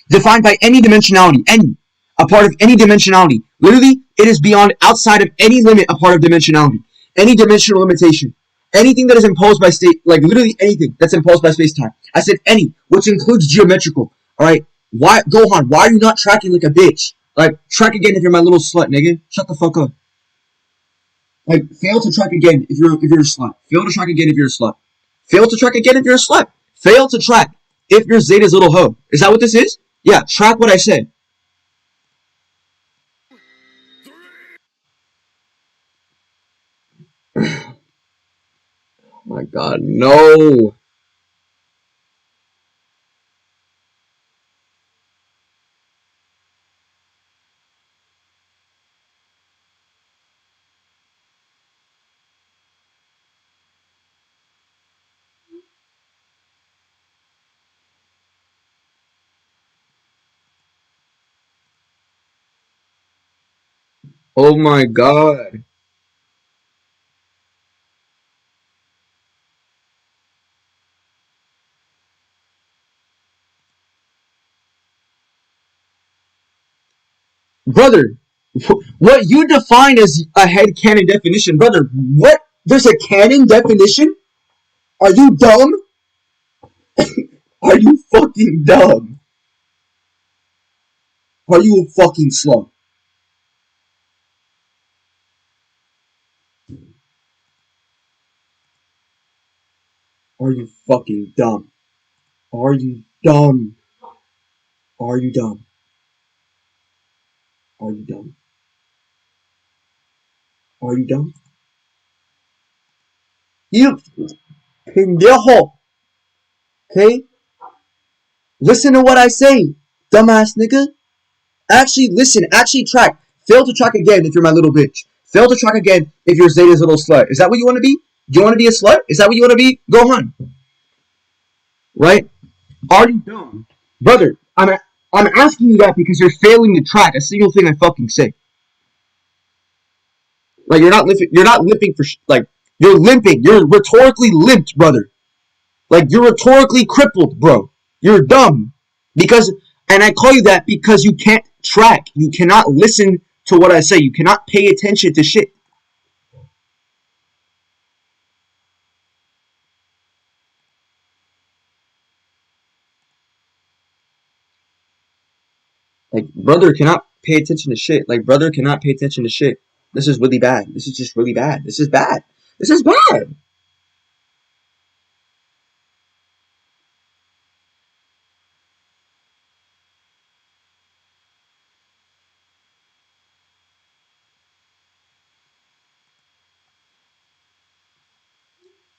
Defined by any dimensionality. Any. A part of any dimensionality. Literally, it is beyond, outside of any limit, a part of dimensionality. Any dimensional limitation. Anything that is imposed by state, like literally anything that's imposed by space-time. I said any, which includes geometrical. Alright? Why, Gohan, why are you not tracking like a bitch? Like, track again if you're my little slut, nigga. Shut the fuck up. Like, fail to track again if you're a slut. Fail to track again if you're a slut. Fail to track again if you're a slut. Fail to track if you're Zeta's little hoe. Is that what this is? Yeah, track what I said. Oh my god, no. Oh my god. Brother, what you define as a head canon definition, brother, what? There's a canon definition? Are you dumb? Are you fucking dumb? Are you a fucking slut? Are you fucking dumb? Are you dumb? Are you dumb? Are you dumb? Are you dumb? You pendejo. Okay? Listen to what I say, dumbass nigga. Actually listen. Actually track. Fail to track again if you're my little bitch. Fail to track again if you're Zeta's little slut. Is that what you want to be? Do you want to be a slut? Is that what you want to be? Go on. Right? Are you dumb? Brother, I'm asking you that because you're failing to track a single thing I fucking say. Like, you're not limping for, like, you're limping. You're rhetorically limped, brother. Like, you're rhetorically crippled, bro. You're dumb. Because, and I call you that because you can't track. You cannot listen to what I say. You cannot pay attention to shit. Like, brother cannot pay attention to shit. Like, brother cannot pay attention to shit. This is really bad. This is just really bad. This is bad. This is bad.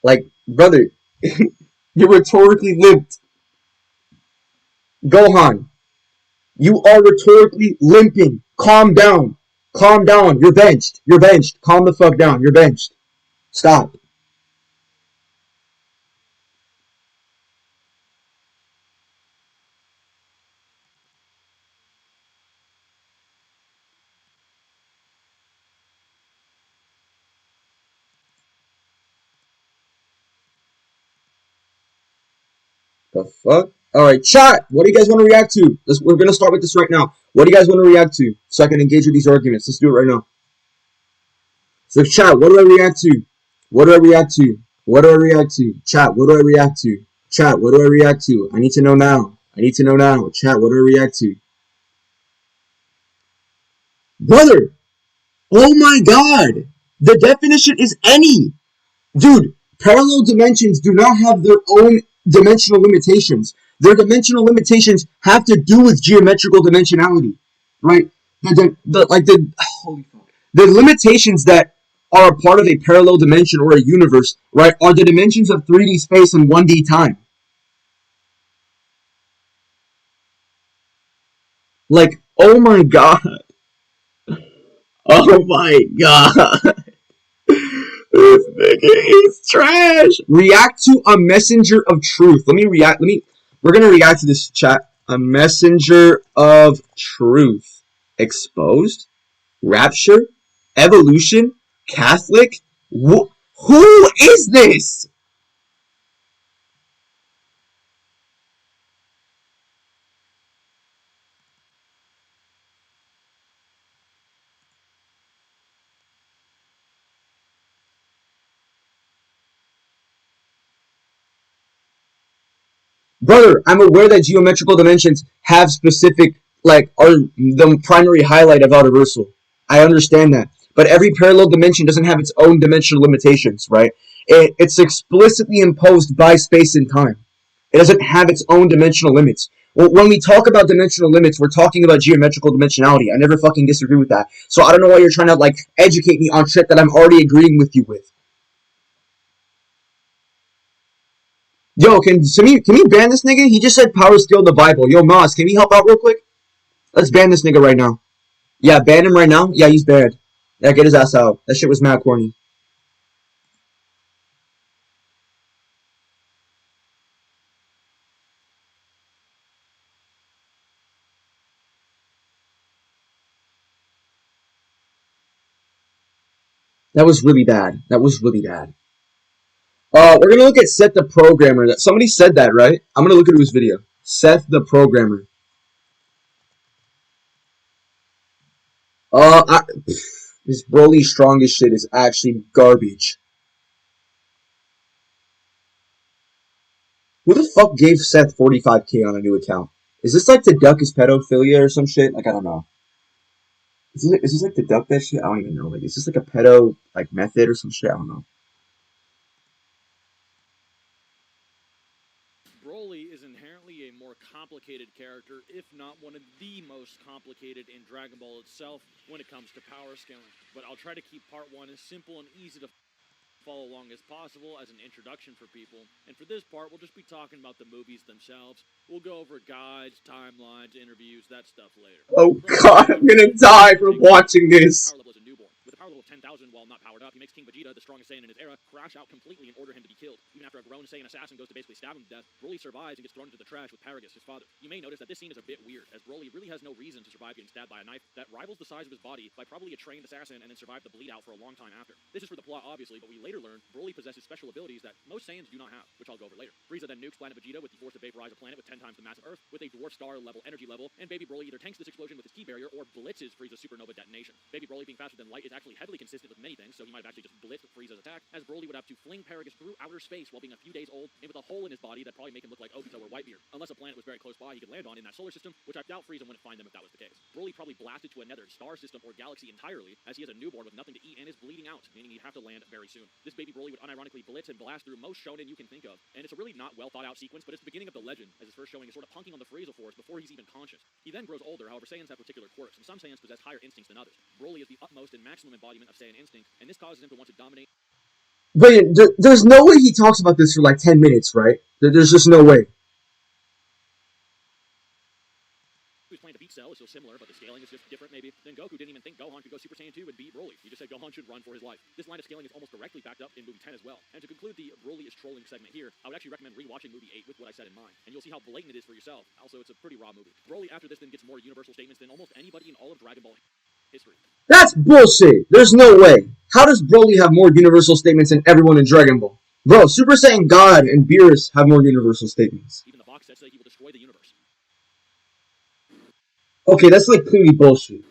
Like, brother, you're rhetorically limped. Gohan, you are rhetorically limping. Calm down. Calm down. You're benched. You're benched. Calm the fuck down. You're benched. Stop. The fuck? Alright, chat. What do you guys want to react to? We're going to start with this right now. What do you guys want to react to? So I can engage with these arguments. Let's do it right now. So, chat, what do I react to? What do I react to? What do I react to? Chat, what do I react to? Chat, what do I react to? I need to know now. I need to know now. Chat, what do I react to? Brother! Oh my god! The definition is any! Dude, parallel dimensions do not have their own dimensional limitations. Their dimensional limitations have to do with geometrical dimensionality, right? Holy fuck. The limitations that are a part of a parallel dimension or a universe, right, are the dimensions of 3D space and 1D time. Like, oh my god. Oh my god. This nigga is trash. React to a messenger of truth. We're gonna react to this, chat. A messenger of truth. Exposed? Rapture? Evolution? Catholic? Who is this? Brother, I'm aware that geometrical dimensions have specific, like, are the primary highlight of Outerversal. I understand that. But every parallel dimension doesn't have its own dimensional limitations, right? It's explicitly imposed by space and time. It doesn't have its own dimensional limits. When we talk about dimensional limits, we're talking about geometrical dimensionality. I never fucking disagree with that. So I don't know why you're trying to, like, educate me on shit that I'm already agreeing with you with. Yo, can we ban this nigga? He just said power skill in the Bible. Yo, Moz, can we help out real quick? Let's ban this nigga right now. Yeah, ban him right now. Yeah, he's banned. Yeah, get his ass out. That shit was mad corny. That was really bad. That was really bad. We're gonna look at Seth the Programmer. Somebody said that, right? I'm gonna look at his video. Seth the Programmer. This Broly strongest shit is actually garbage. Who the fuck gave Seth 45k on a new account? Is this like to duck his pedophilia or some shit? Like, I don't know. Is this like to duck that shit? I don't even know. Like, is this like a pedo like method or some shit? I don't know. Broly is inherently a more complicated character, if not one of the most complicated in Dragon Ball itself when it comes to power scaling. But I'll try to keep part 1 as simple and easy to follow along as possible as an introduction for people. And for this part, we'll just be talking about the movies themselves. We'll go over guides, timelines, interviews, that stuff later. Oh god, I'm gonna die from watching this. Power level as a newborn. With a power level of 10,000 while not powered up, he makes King Vegeta, the strongest Saiyan in his era, crash out completely and order him to be killed. Even after a grown Saiyan assassin goes to basically stab him to death, Broly survives and gets thrown into the trash with Paragus, his father. You may notice that this scene is a bit weird, as Broly really has no reason to survive getting stabbed by a knife that rivals the size of his body by probably a trained assassin and then survive the bleed out for a long time after. This is for the plot, obviously, but we later learn Broly possesses special abilities that most Saiyans do not have, which I'll go over later. Frieza then nukes planet Vegeta with the force to vaporize a planet with 10 times the mass of Earth with a dwarf star level energy level, and Baby Broly either tanks this explosion with his ki barrier or blitzes Frieza's supernova detonation. Baby Broly being faster than light is actually heavily consistent with many things, so he might have actually just blitzed Frieza's attack, as Broly would have to fling Paragus through outer space while being a few days old and with a hole in his body that probably make him look like Obito or Whitebeard, unless a planet was very close by he could land on in that solar system, which I doubt Frieza wouldn't find them if that was the case. Broly probably blasted to another star system or galaxy entirely, as he is a newborn with nothing to eat and is bleeding out, meaning he'd have to land very soon. This Baby Broly would unironically blitz and blast through most shonen you can think of, and it's a really not well thought out sequence, but it's the beginning of the legend, as his first showing is sort of punking on the Frieza Force before he's even conscious. He then grows older, however Saiyans have particular quirks, and some Saiyans possess higher instincts than others. Broly is the utmost and maximum embodiment of Saiyan instinct, and this causes him to want to dominate. Wait, there's no way he talks about this for like 10 minutes, right? There's just no way. Who's playing to beat Cell is so similar, but the scaling is just different maybe. Then Goku didn't even think Gohan could go Super Saiyan 2 and beat Broly. He just said Gohan should run for his life. This line of scaling is almost directly backed up in movie 10 as well. And to conclude the Broly is trolling segment here, I would actually recommend rewatching movie 8 with what I said in mind. And you'll see how blatant it is for yourself. Also, it's a pretty raw movie. Broly after this then gets more universal statements than almost anybody in all of Dragon Ball history. That's bullshit. There's no way. How does Broly have more universal statements than everyone in Dragon Ball? Bro, Super Saiyan God and Beerus have more universal statements. Even the box sets say he will destroy the universe. Okay, that's like clearly bullshit.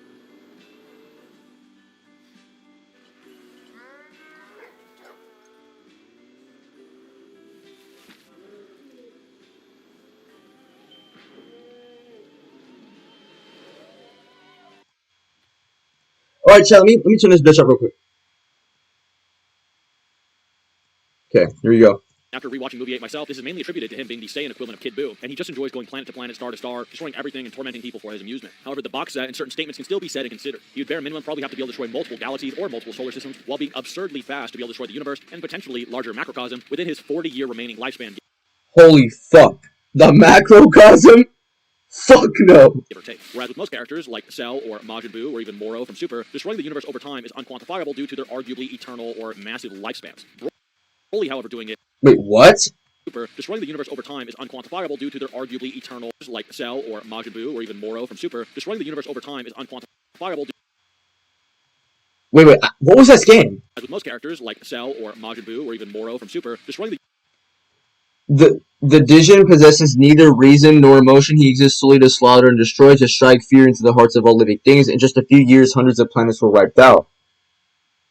Alright, chat, let me turn this bitch up real quick. Okay, here we go. After rewatching movie 8 myself, this is mainly attributed to him being the Saiyan equivalent of Kid Buu, and he just enjoys going planet to planet, star to star, destroying everything and tormenting people for his amusement. However, the box set and certain statements can still be said and considered. He would bare minimum probably have to be able to destroy multiple galaxies or multiple solar systems, while being absurdly fast to be able to destroy the universe and potentially larger macrocosm within his 40-year remaining lifespan. Holy fuck. The macrocosm? Fuck no. Give or take. Whereas with most characters, like Cell or Majin Buu or even Moro from Super, destroying the universe over time is unquantifiable due to their arguably eternal or massive lifespans. Broly, however, doing it... Wait, what? Super, destroying the universe over time is unquantifiable due to their arguably eternal, like Cell or Majin Buu or even Moro from Super. Destroying the universe over time is unquantifiable Wait, what was that scan? As with most characters, like Cell or Majin Buu or even Moro from Super, destroying the The Dijin possesses neither reason nor emotion. He exists solely to slaughter and destroy, to strike fear into the hearts of all living things. In just a few years, hundreds of planets were wiped out.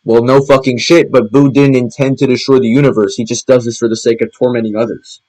Well, no fucking shit, but Buu didn't intend to destroy the universe. He just does this for the sake of tormenting others.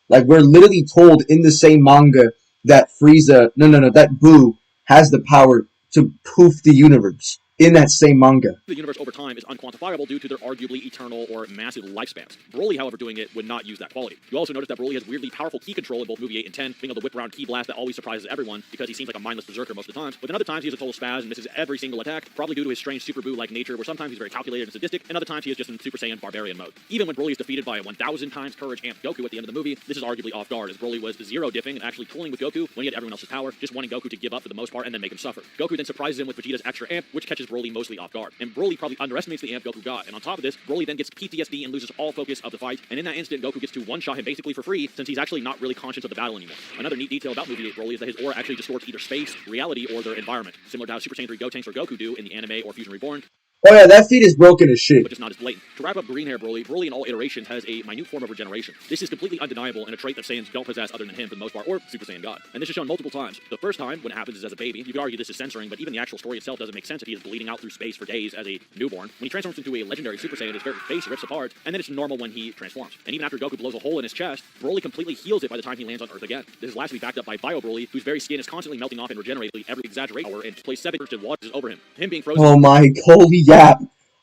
Like, we're literally told in the same manga that Frieza, that Buu has the power to poof the universe. In that same manga. The universe over time is unquantifiable due to their arguably eternal or massive lifespans. Broly, however, doing it would not use that quality. You also notice that Broly has weirdly powerful ki control in both movie 8 and 10, being able to whip around ki blast that always surprises everyone because he seems like a mindless berserker most of the times. But then other times he has a total spaz and misses every single attack, probably due to his strange Super Buu-like nature, where sometimes he's very calculated and sadistic, and other times he is just in Super Saiyan barbarian mode. Even when Broly is defeated by a 1,000 times courage amped Goku at the end of the movie, this is arguably off guard, as Broly was zero diffing and actually pulling with Goku when he had everyone else's power, just wanting Goku to give up for the most part and then make him suffer. Goku then surprises him with Vegeta's extra amp, which catches Broly mostly off guard. And Broly probably underestimates the amp Goku got, and on top of this, Broly then gets PTSD and loses all focus of the fight, and in that instant, Goku gets to one-shot him basically for free, since he's actually not really conscious of the battle anymore. Another neat detail about Movie 8 Broly is that his aura actually distorts either space, reality, or their environment, similar to how Super Saiyan 3 Gotenks or Goku do in the anime or Fusion Reborn. Oh yeah, that feat is broken as shit. But just not as blatant. To wrap up green hair Broly, Broly in all iterations has a minute form of regeneration. This is completely undeniable and a trait that Saiyans don't possess other than him for the most part, or Super Saiyan God. And this is shown multiple times. The first time, when it happens, is as a baby. You could argue this is censoring, but even the actual story itself doesn't make sense if he is bleeding out through space for days as a newborn. When he transforms into a legendary Super Saiyan, his very face rips apart, and then it's normal when he transforms. And even after Goku blows a hole in his chest, Broly completely heals it by the time he lands on Earth again. This is lastly backed up by Bio Broly, whose very skin is constantly melting off and regenerating every exaggeration hour and plays 7 waters over him. Him being frozen. Oh my, holy yap.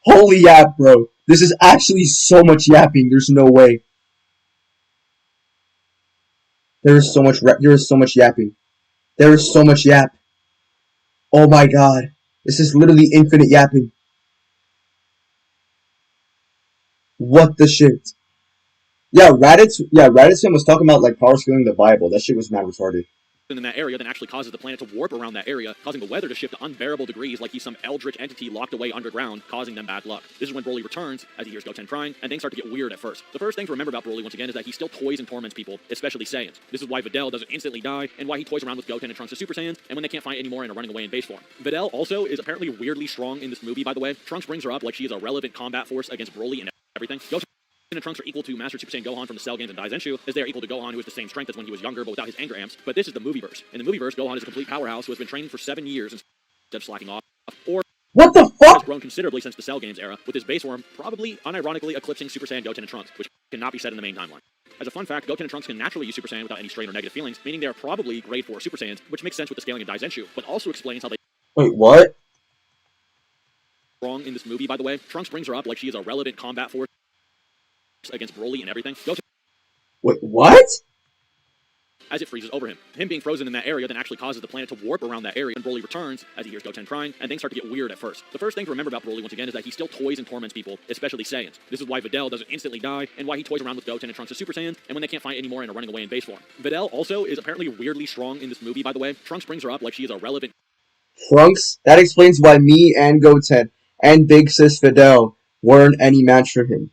Holy yap, bro. This is actually so much yapping. There's no way. There is so much yapping. There is so much yap. Oh my god. This is literally infinite yapping. What the shit? Yeah, Raditz was talking about like power scaling the Bible. That shit was mad retarded. In that area then actually causes the planet to warp around that area, causing the weather to shift to unbearable degrees like he's some eldritch entity locked away underground, causing them bad luck. This is when Broly returns, as he hears Goten crying, and things start to get weird at first. The first thing to remember about Broly, once again, is that he still toys and torments people, especially Saiyans. This is why Videl doesn't instantly die, and why he toys around with Goten and Trunks as Super Saiyans, and when they can't fight anymore and are running away in base form. Videl also is apparently weirdly strong in this movie, by the way. Trunks brings her up like she is a relevant combat force against Broly and everything. Goten and Trunks are equal to Master Super Saiyan Gohan from the Cell games and Daizenshu, as they are equal to Gohan, who has the same strength as when he was younger, but without his anger amps. But this is the movieverse. In the movieverse, Gohan is a complete powerhouse who has been training for 7 years instead of slacking off, or what the fuck? Has grown considerably since the Cell games era, with his base form probably unironically eclipsing Super Saiyan Goten and Trunks, which cannot be said in the main timeline. As a fun fact, Goten and Trunks can naturally use Super Saiyan without any strain or negative feelings, meaning they are probably grade 4 Super Saiyans, which makes sense with the scaling of Daizenshu, but also explains how they... Wait, what? Wrong in this movie, by the way. Trunks brings her up like she is a relevant combat force against Broly and everything. Wait, what? As it freezes over him. Him being frozen in that area then actually causes the planet to warp around that area, and Broly returns, as he hears Goten crying, and things start to get weird at first. The first thing to remember about Broly, once again, is that he still toys and torments people, especially Saiyans. This is why Videl doesn't instantly die, and why he toys around with Goten and Trunks as Super Saiyans, and when they can't fight anymore and are running away in base form. Videl also is apparently weirdly strong in this movie, by the way. Trunks brings her up like she is a relevant... Trunks? That explains why me and Goten and Big Sis Videl weren't any match for him.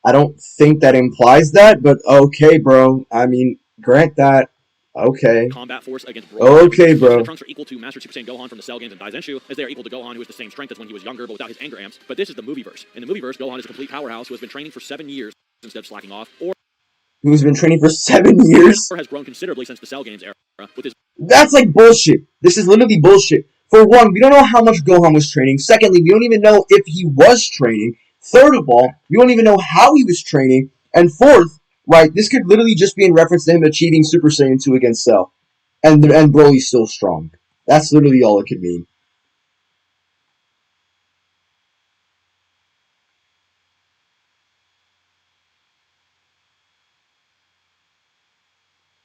I don't think that implies that, but okay, bro. I mean, grant that. Okay. Combat force against Broly. Okay, bro. Trunks are equal to Master Super Saiyan Gohan from the Cell games and Daizenshu, as they are equal to Gohan, who has the same strength as when he was younger, but without his anger amps. But this is the movieverse. In the movieverse, Gohan is a complete powerhouse who has been training for 7 years instead of slacking off, or who's been training for 7 years? Or has grown considerably since the Cell games era, with his... That's like bullshit. This is literally bullshit. For one, we don't know how much Gohan was training. Secondly, we don't even know if he was training. Third of all, we don't even know how he was training. And fourth, right, this could literally just be in reference to him achieving Super Saiyan 2 against Cell. And Broly's still strong. That's literally all it could mean.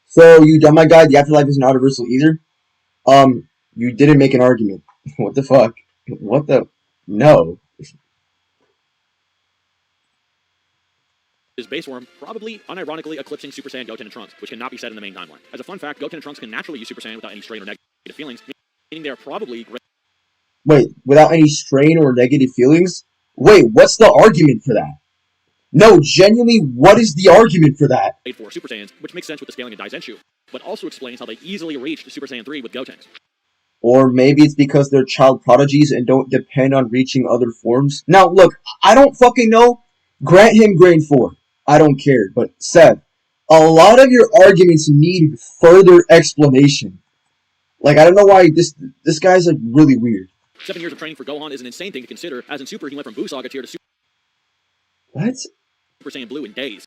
So, you dumb my guy, the afterlife isn't universal either? You didn't make an argument. What the fuck? What the... No. His base form, probably unironically eclipsing Super Saiyan Goten and Trunks, which cannot be said in the main timeline. As a fun fact, Goten and Trunks can naturally use Super Saiyan without any strain or negative feelings, meaning they are probably... Wait, without any strain or negative feelings? Wait, what's the argument for that? No, genuinely, what is the argument for that? ...for Super Saiyans, which makes sense with the scaling of Daizenshu, but also explains how they easily reached Super Saiyan 3 with Gotenks. Or maybe it's because they're child prodigies and don't depend on reaching other forms. Now, look, I don't fucking know. Grant him grade 4. I don't care. But, Seth, a lot of your arguments need further explanation. Like, I don't know why this guy's, like, really weird. 7 years of training for Gohan is an insane thing to consider, as in Super, he went from Buu Saga tier to What? Super Saiyan Blue in days.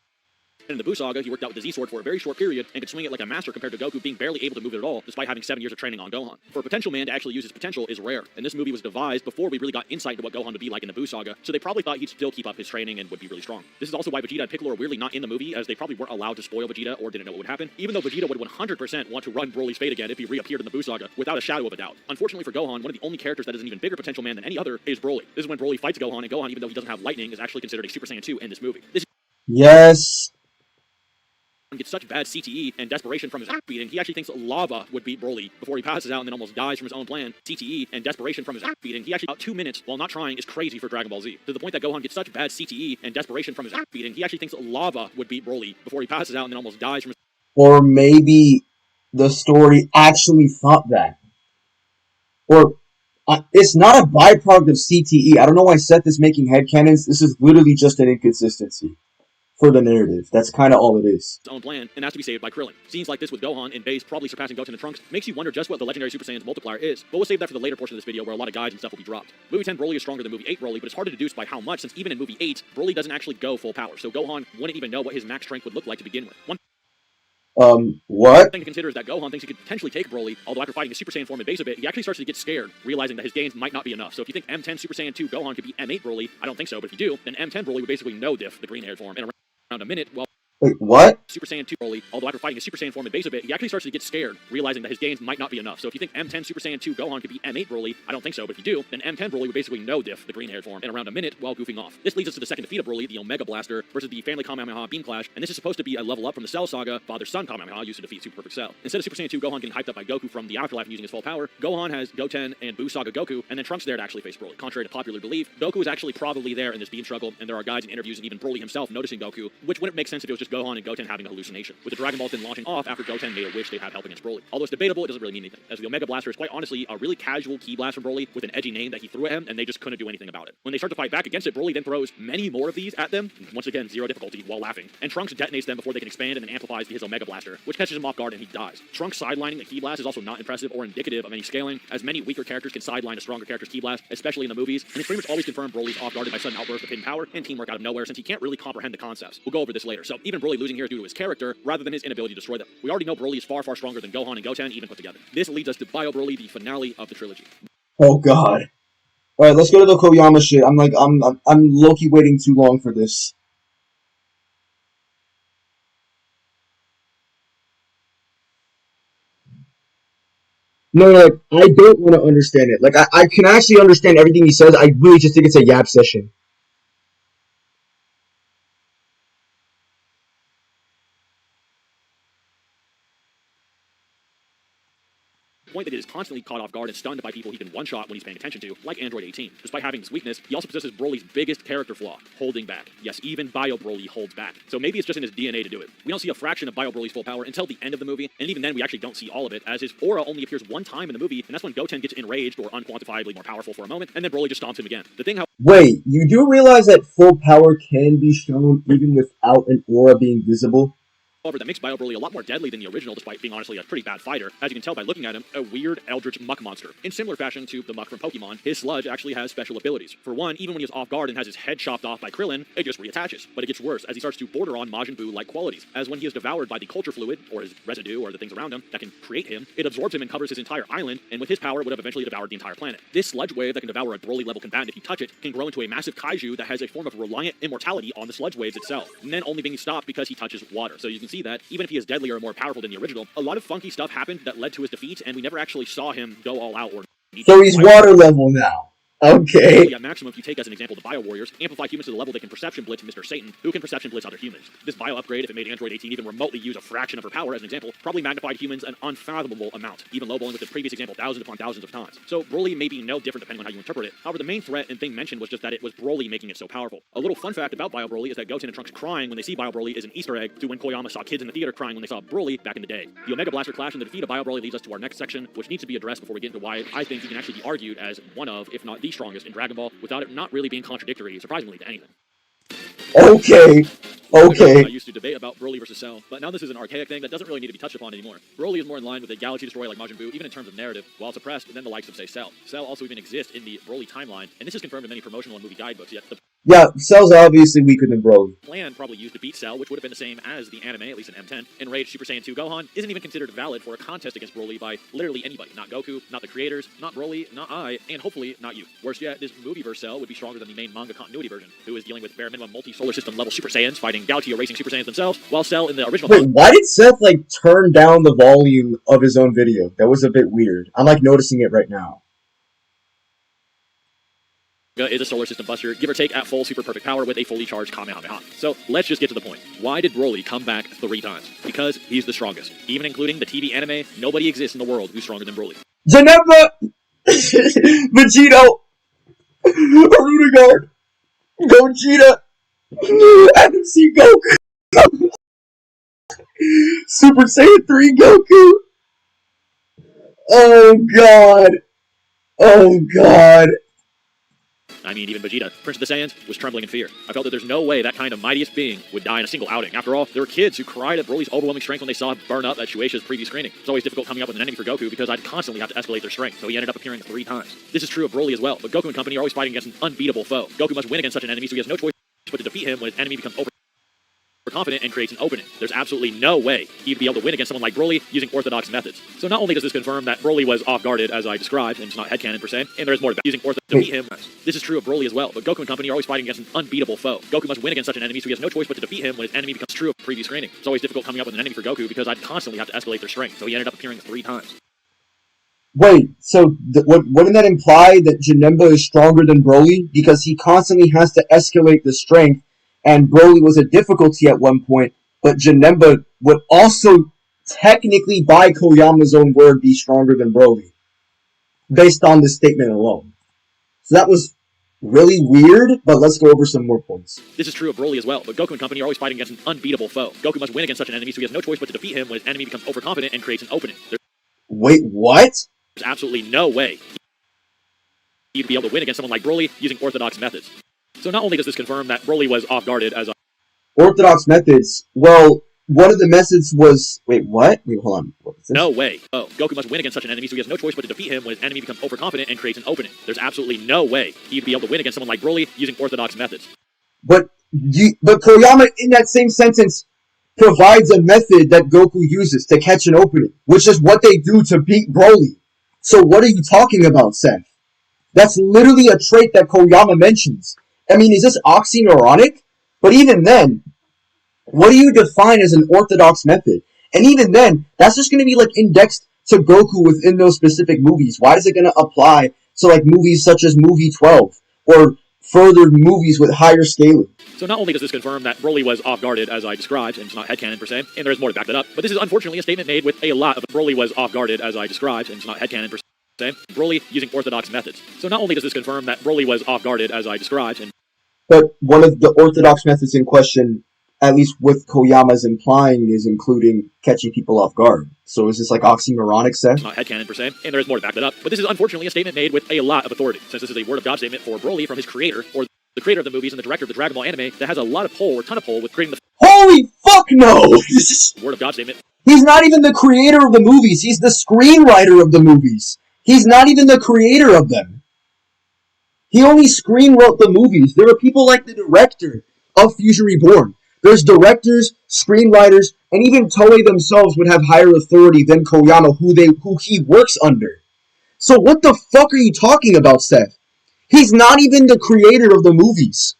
And in the Buu Saga, he worked out with the Z-Sword for a very short period and could swing it like a master compared to Goku being barely able to move it at all, despite having 7 years of training on Gohan. For a potential man to actually use his potential is rare, and this movie was devised before we really got insight into what Gohan would be like in the Buu Saga, so they probably thought he'd still keep up his training and would be really strong. This is also why Vegeta and Piccolo are weirdly not in the movie, as they probably weren't allowed to spoil Vegeta or didn't know what would happen, even though Vegeta would 100% want to run Broly's fate again if he reappeared in the Buu Saga, without a shadow of a doubt. Unfortunately for Gohan, one of the only characters that is an even bigger potential man than any other is Broly. This is when Broly fights Gohan, and Gohan, even though he doesn't have lightning, is actually considered a Super Saiyan 2 in this movie. This Yes. gets such bad CTE and desperation from his ass beating, he actually thinks lava would beat Broly before he passes out and then almost dies from his own plan. CTE and desperation from his ass beating, he actually about 2 minutes while not trying is crazy for Dragon Ball Z. To the point that Gohan gets such bad CTE and desperation from his ass beating, he actually thinks lava would beat Broly before he passes out and then almost dies from his... Or maybe the story actually thought that. Or it's not a byproduct of CTE. I don't know why Seth is making headcanons. This is literally just an inconsistency for the narrative. That's kind of all it is. own plan and has to be saved by Krillin. Scenes like this with Gohan and Base probably surpassing Goten and Trunks makes you wonder just what the legendary Super Saiyan's multiplier is, but we'll save that for the later portion of this video where a lot of guides and stuff will be dropped. Movie 10 Broly is stronger than movie 8 Broly, but it's hard to deduce by how much, since even in movie 8, Broly doesn't actually go full power, so Gohan wouldn't even know what his max strength would look like to begin with. One What? thing to consider is that Gohan thinks he could potentially take Broly, although after fighting his Super Saiyan form in Base a bit, he actually starts to get scared, realizing that his gains might not be enough. So if you think M10 Super Saiyan 2 Gohan could beat M8 Broly, I don't think so, but if you do, then M10 Broly would basically no-diff the green-haired form in around a minute, well... Wait, what? Super Saiyan 2 Broly, although after fighting his Super Saiyan form in Base a bit, he actually starts to get scared, realizing that his gains might not be enough. So if you think M10 Super Saiyan 2 Gohan could beat M8 Broly, I don't think so, but if you do, then M10 Broly would basically no-diff the green-haired form in around a minute while goofing off. This leads us to the second defeat of Broly, the Omega Blaster, versus the Family Kamehameha Beam Clash, and this is supposed to be a level up from the Cell Saga, Father-Son Kamehameha used to defeat Super Perfect Cell. Instead of Super Saiyan 2 Gohan getting hyped up by Goku from the afterlife and using his full power, Gohan has Goten and Buu Saga Goku, and then Trunks there to actually face Broly. Contrary to popular belief, Goku is actually probably there in this beam struggle, and there are guides and interviews and even Broly himself noticing Goku, which wouldn't make sense if it was just Gohan and Goten having a hallucination, with the Dragon Balls then launching off after Goten made a wish they'd have help against Broly. Although it's debatable, it doesn't really mean anything, as the Omega Blaster is quite honestly a really casual ki blast from Broly with an edgy name that he threw at him, and they just couldn't do anything about it. When they start to fight back against it, Broly then throws many more of these at them, once again, zero difficulty, while laughing, and Trunks detonates them before they can expand and then amplifies his Omega Blaster, which catches him off guard and he dies. Trunks sidelining the ki blast is also not impressive or indicative of any scaling, as many weaker characters can sideline a stronger character's ki blast, especially in the movies, and it's pretty much always confirmed Broly's off-guarded by sudden outbursts of hidden power and teamwork out of nowhere, since he can't really comprehend the concepts. We'll go over this later, so even Broly losing here is due to his character, rather than his inability to destroy them. We already know Broly is far, far stronger than Gohan and Goten even put together. This leads us to Bio Broly, the finale of the trilogy. Oh god. Alright, let's go to the Koyama shit. I'm low-key waiting too long for this. No, like, I don't want to understand it. Like, I can actually understand everything he says. I really just think it's a yap session. Point that it is constantly caught off guard and stunned by people he can one-shot when he's paying attention to, like Android 18. Despite having this weakness, he also possesses Broly's biggest character flaw, holding back. Yes, even Bio Broly holds back. So maybe it's just in his DNA to do it. We don't see a fraction of Bio Broly's full power until the end of the movie, and even then we actually don't see all of it, as his aura only appears one time in the movie, and that's when Goten gets enraged or unquantifiably more powerful for a moment, and then Broly just stomps him again. The thing how... Wait, you do realize that full power can be shown even without an aura being visible? However, that makes Bio Broly a lot more deadly than the original, despite being honestly a pretty bad fighter. As you can tell by looking at him, a weird eldritch muck monster. In similar fashion to the muck from Pokemon, his sludge actually has special abilities. For one, even when he is off guard and has his head chopped off by Krillin, it just reattaches. But it gets worse as he starts to border on Majin Buu-like qualities. As when he is devoured by the culture fluid, or his residue, or the things around him that can create him, it absorbs him and covers his entire island, and with his power it would have eventually devoured the entire planet. This sludge wave that can devour a Broly-level combatant if you touch it, can grow into a massive kaiju that has a form of reliant immortality on the sludge waves itself, and then only being stopped because he touches water. So you can see that, even if he is deadlier or more powerful than the original, a lot of funky stuff happened that led to his defeat, and we never actually saw him go all out or... So he's water level now. Okay. Broly at maximum, if you take as an example the Bio Warriors, amplify humans to the level they can perception blitz Mr. Satan, who can perception blitz other humans. This Bio upgrade, if it made Android 18 even remotely use a fraction of her power as an example, probably magnified humans an unfathomable amount, even low bowling with the previous example thousands upon thousands of times. So Broly may be no different depending on how you interpret it. However, the main threat and thing mentioned was just that it was Broly making it so powerful. A little fun fact about Bio Broly is that Goten and Trunks crying when they see Bio Broly is an Easter egg to when Koyama saw kids in the theater crying when they saw Broly back in the day. The Omega Blaster clash and the defeat of Bio Broly leads us to our next section, which needs to be addressed before we get into why I think he can actually be argued as one of, if not the strongest in Dragon Ball, without it not really being contradictory, surprisingly, to anything. Okay. I used to debate about Broly versus Cell, but now this is an archaic thing that doesn't really need to be touched upon anymore. Broly is more in line with a galaxy destroyer like Majin Buu, even in terms of narrative, while suppressed than the likes of, say, Cell. Cell also even exists in the Broly timeline, and this is confirmed in many promotional and movie guidebooks, yet the Cell's obviously weaker than Broly. plan probably used to beat Cell, which would have been the same as the anime, at least in M10, Enraged Super Saiyan 2 Gohan, isn't even considered valid for a contest against Broly by literally anybody. Not Goku, not the creators, not Broly, not I, and hopefully not you. Worse yet, this movie-verse Cell would be stronger than the main manga continuity version, who is dealing with bare minimum multi-solar system level Super Saiyans fighting galaxy erasing Super Saiyans themselves, while Cell in the original Wait, why did Seth, turn down the volume of his own video? That was a bit weird. I'm, noticing it right now. is a solar system buster, give or take at full super perfect power with a fully charged Kamehameha. So let's just get to the point. Why did Broly come back 3 times? Because he's the strongest. Even including the TV anime, nobody exists in the world who's stronger than Broly. Janemba! Vegito! Rudegard! Gogeta! MC Goku! Super Saiyan 3 Goku! Oh god! Oh god! I mean, even Vegeta, Prince of the Saiyans, was trembling in fear. I felt that there's no way that kind of mightiest being would die in a single outing. After all, there were kids who cried at Broly's overwhelming strength when they saw it burn up at Shueisha's preview screening. It's always difficult coming up with an enemy for Goku because I'd constantly have to escalate their strength, so he ended up appearing 3 times. This is true of Broly as well, but Goku and company are always fighting against an unbeatable foe. Goku must win against such an enemy, so he has no choice but to defeat him when his enemy becomes overconfident and creates an opening. There's absolutely no way he'd be able to win against someone like Broly using orthodox methods. So not only does this confirm that Broly was off-guarded, as I described, and it's not headcanon per se, and there is more to using orthodox to beat him. This is true of Broly as well, but Goku and company are always fighting against an unbeatable foe. Goku must win against such an enemy, so he has no choice but to defeat him when his enemy becomes true of previous screening. It's always difficult coming up with an enemy for Goku because I'd constantly have to escalate their strength, so he ended up appearing 3 times. Wait, so wouldn't that imply that Janemba is stronger than Broly? Because he constantly has to escalate the strength, and Broly was a difficulty at one point, but Janemba would also, technically by Koyama's own word, be stronger than Broly. Based on this statement alone. So that was really weird, but let's go over some more points. This is true of Broly as well, but Goku and company are always fighting against an unbeatable foe. Goku must win against such an enemy, so he has no choice but to defeat him when his enemy becomes overconfident and creates an opening. Wait, what? There's absolutely no way he'd be able to win against someone like Broly using orthodox methods. So not only does this confirm that Broly was off-guarded as orthodox methods. Well, one of the methods was... Wait, what? Wait, hold on. What is this? No way. Oh, Goku must win against such an enemy, so he has no choice but to defeat him when his enemy becomes overconfident and creates an opening. There's absolutely no way he'd be able to win against someone like Broly using orthodox methods. But Koyama, in that same sentence, provides a method that Goku uses to catch an opening, which is what they do to beat Broly. So what are you talking about, Seth? That's literally a trait that Koyama mentions. I mean, is this oxymoronic? But even then, what do you define as an orthodox method? And even then, that's just going to be indexed to Goku within those specific movies. Why is it going to apply to movies such as Movie 12 or further movies with higher scaling? So not only does this confirm that Broly was off-guarded, as I described, and it's not headcanon per se, and there is more to back that up, but this is unfortunately a statement made with a lot of Broly was off-guarded, as I described, and it's not headcanon per se, Broly using orthodox methods. So not only does this confirm that Broly was off-guarded, as I described, but one of the orthodox methods in question, at least with Koyama's implying, is including catching people off guard. So is this oxymoronic, Seth? Not headcanon per se, and there is more to back that up, but this is unfortunately a statement made with a lot of authority, since this is a word of God statement for Broly from his creator, or the creator of the movies and the director of the Dragon Ball anime, that has a lot of pull, or ton of pull, with creating the Holy fuck no! word of God statement. He's not even the creator of the movies, he's the screenwriter of the movies. He's not even the creator of them. He only screenwrote the movies. There are people like the director of Fusion Reborn. There's directors, screenwriters, and even Toei themselves would have higher authority than Koyama, who he works under. So what the fuck are you talking about, Seth? He's not even the creator of the movies.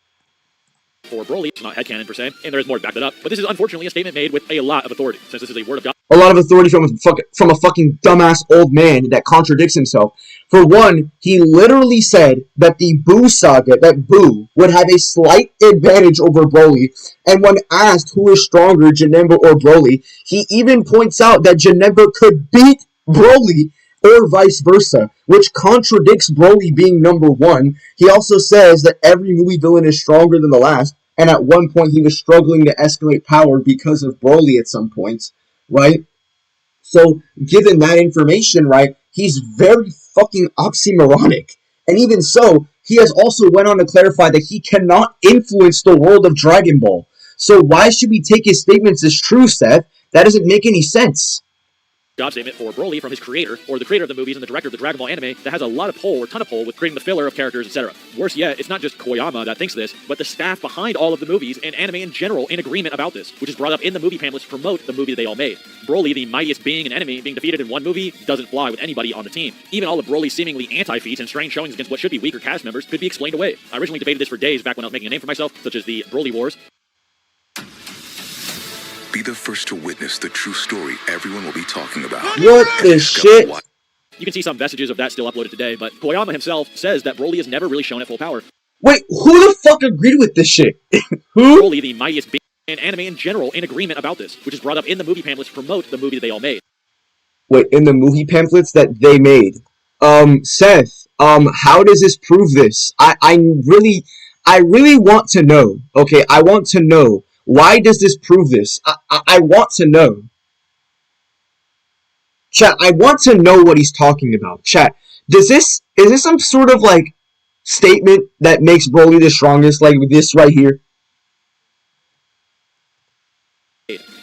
for Broly. It's not headcanon per se, and there is more to back that up. But this is unfortunately a statement made with a lot of authority, since this is a word of God. A lot of authority from a fucking dumbass old man that contradicts himself. For one, he literally said that the Buu saga, that Buu would have a slight advantage over Broly, and when asked who is stronger, Janemba or Broly, he even points out that Janemba could beat Broly or vice versa, which contradicts Broly being number one. He also says that every movie villain is stronger than the last, and at one point he was struggling to escalate power because of Broly at some points, right? So, given that information, right, he's very fucking oxymoronic. And even so, he has also went on to clarify that he cannot influence the world of Dragon Ball. So why should we take his statements as true, Seth? That doesn't make any sense. God statement for Broly from his creator, or the creator of the movies and the director of the Dragon Ball anime, that has a lot of pull, or ton of pull, with creating the filler of characters, etc. Worse yet, it's not just Koyama that thinks this, but the staff behind all of the movies and anime in general in agreement about this, which is brought up in the movie pamphlets to promote the movie that they all made. Broly, the mightiest being and enemy, being defeated in one movie doesn't fly with anybody on the team. Even all of Broly's seemingly anti-feats and strange showings against what should be weaker cast members could be explained away. I originally debated this for days back when I was making a name for myself, such as the Broly Wars. Be the first to witness the true story everyone will be talking about. What the shit? You can see some vestiges of that still uploaded today, but Koyama himself says that Broly is never really shown at full power. Wait, who the fuck agreed with this shit? Who? Broly, the mightiest being and anime in general in agreement about this, which is brought up in the movie pamphlets to promote the movie that they all made. Wait, in the movie pamphlets that they made. Seth, how does this prove this? I really want to know. Okay, I want to know. Why does this prove this? I want to know. Chat, I want to know what he's talking about. Chat, is this some sort of, like, statement that makes Broly the strongest, like this right here?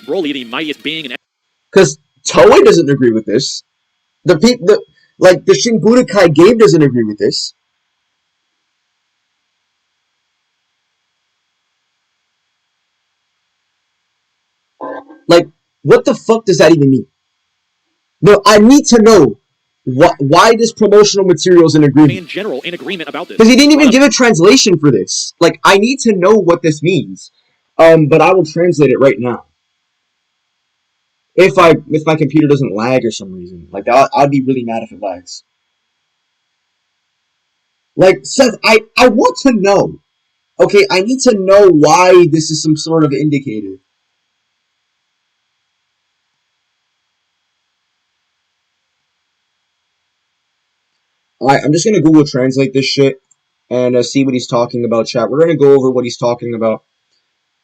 Broly, the mightiest being and... Because Toei doesn't agree with this. The Shin Budokai game doesn't agree with this. Like, what the fuck does that even mean? No, I need to know why this promotional material is in agreement. In general, in agreement about this. Because he didn't even give a translation for this. Like, I need to know what this means. But I will translate it right now. If my computer doesn't lag or some reason. Like, I'd be really mad if it lags. Like, Seth, I want to know. Okay, I need to know why this is some sort of indicator. Alright, I'm just gonna Google Translate this shit and see what he's talking about, chat. We're gonna go over what he's talking about.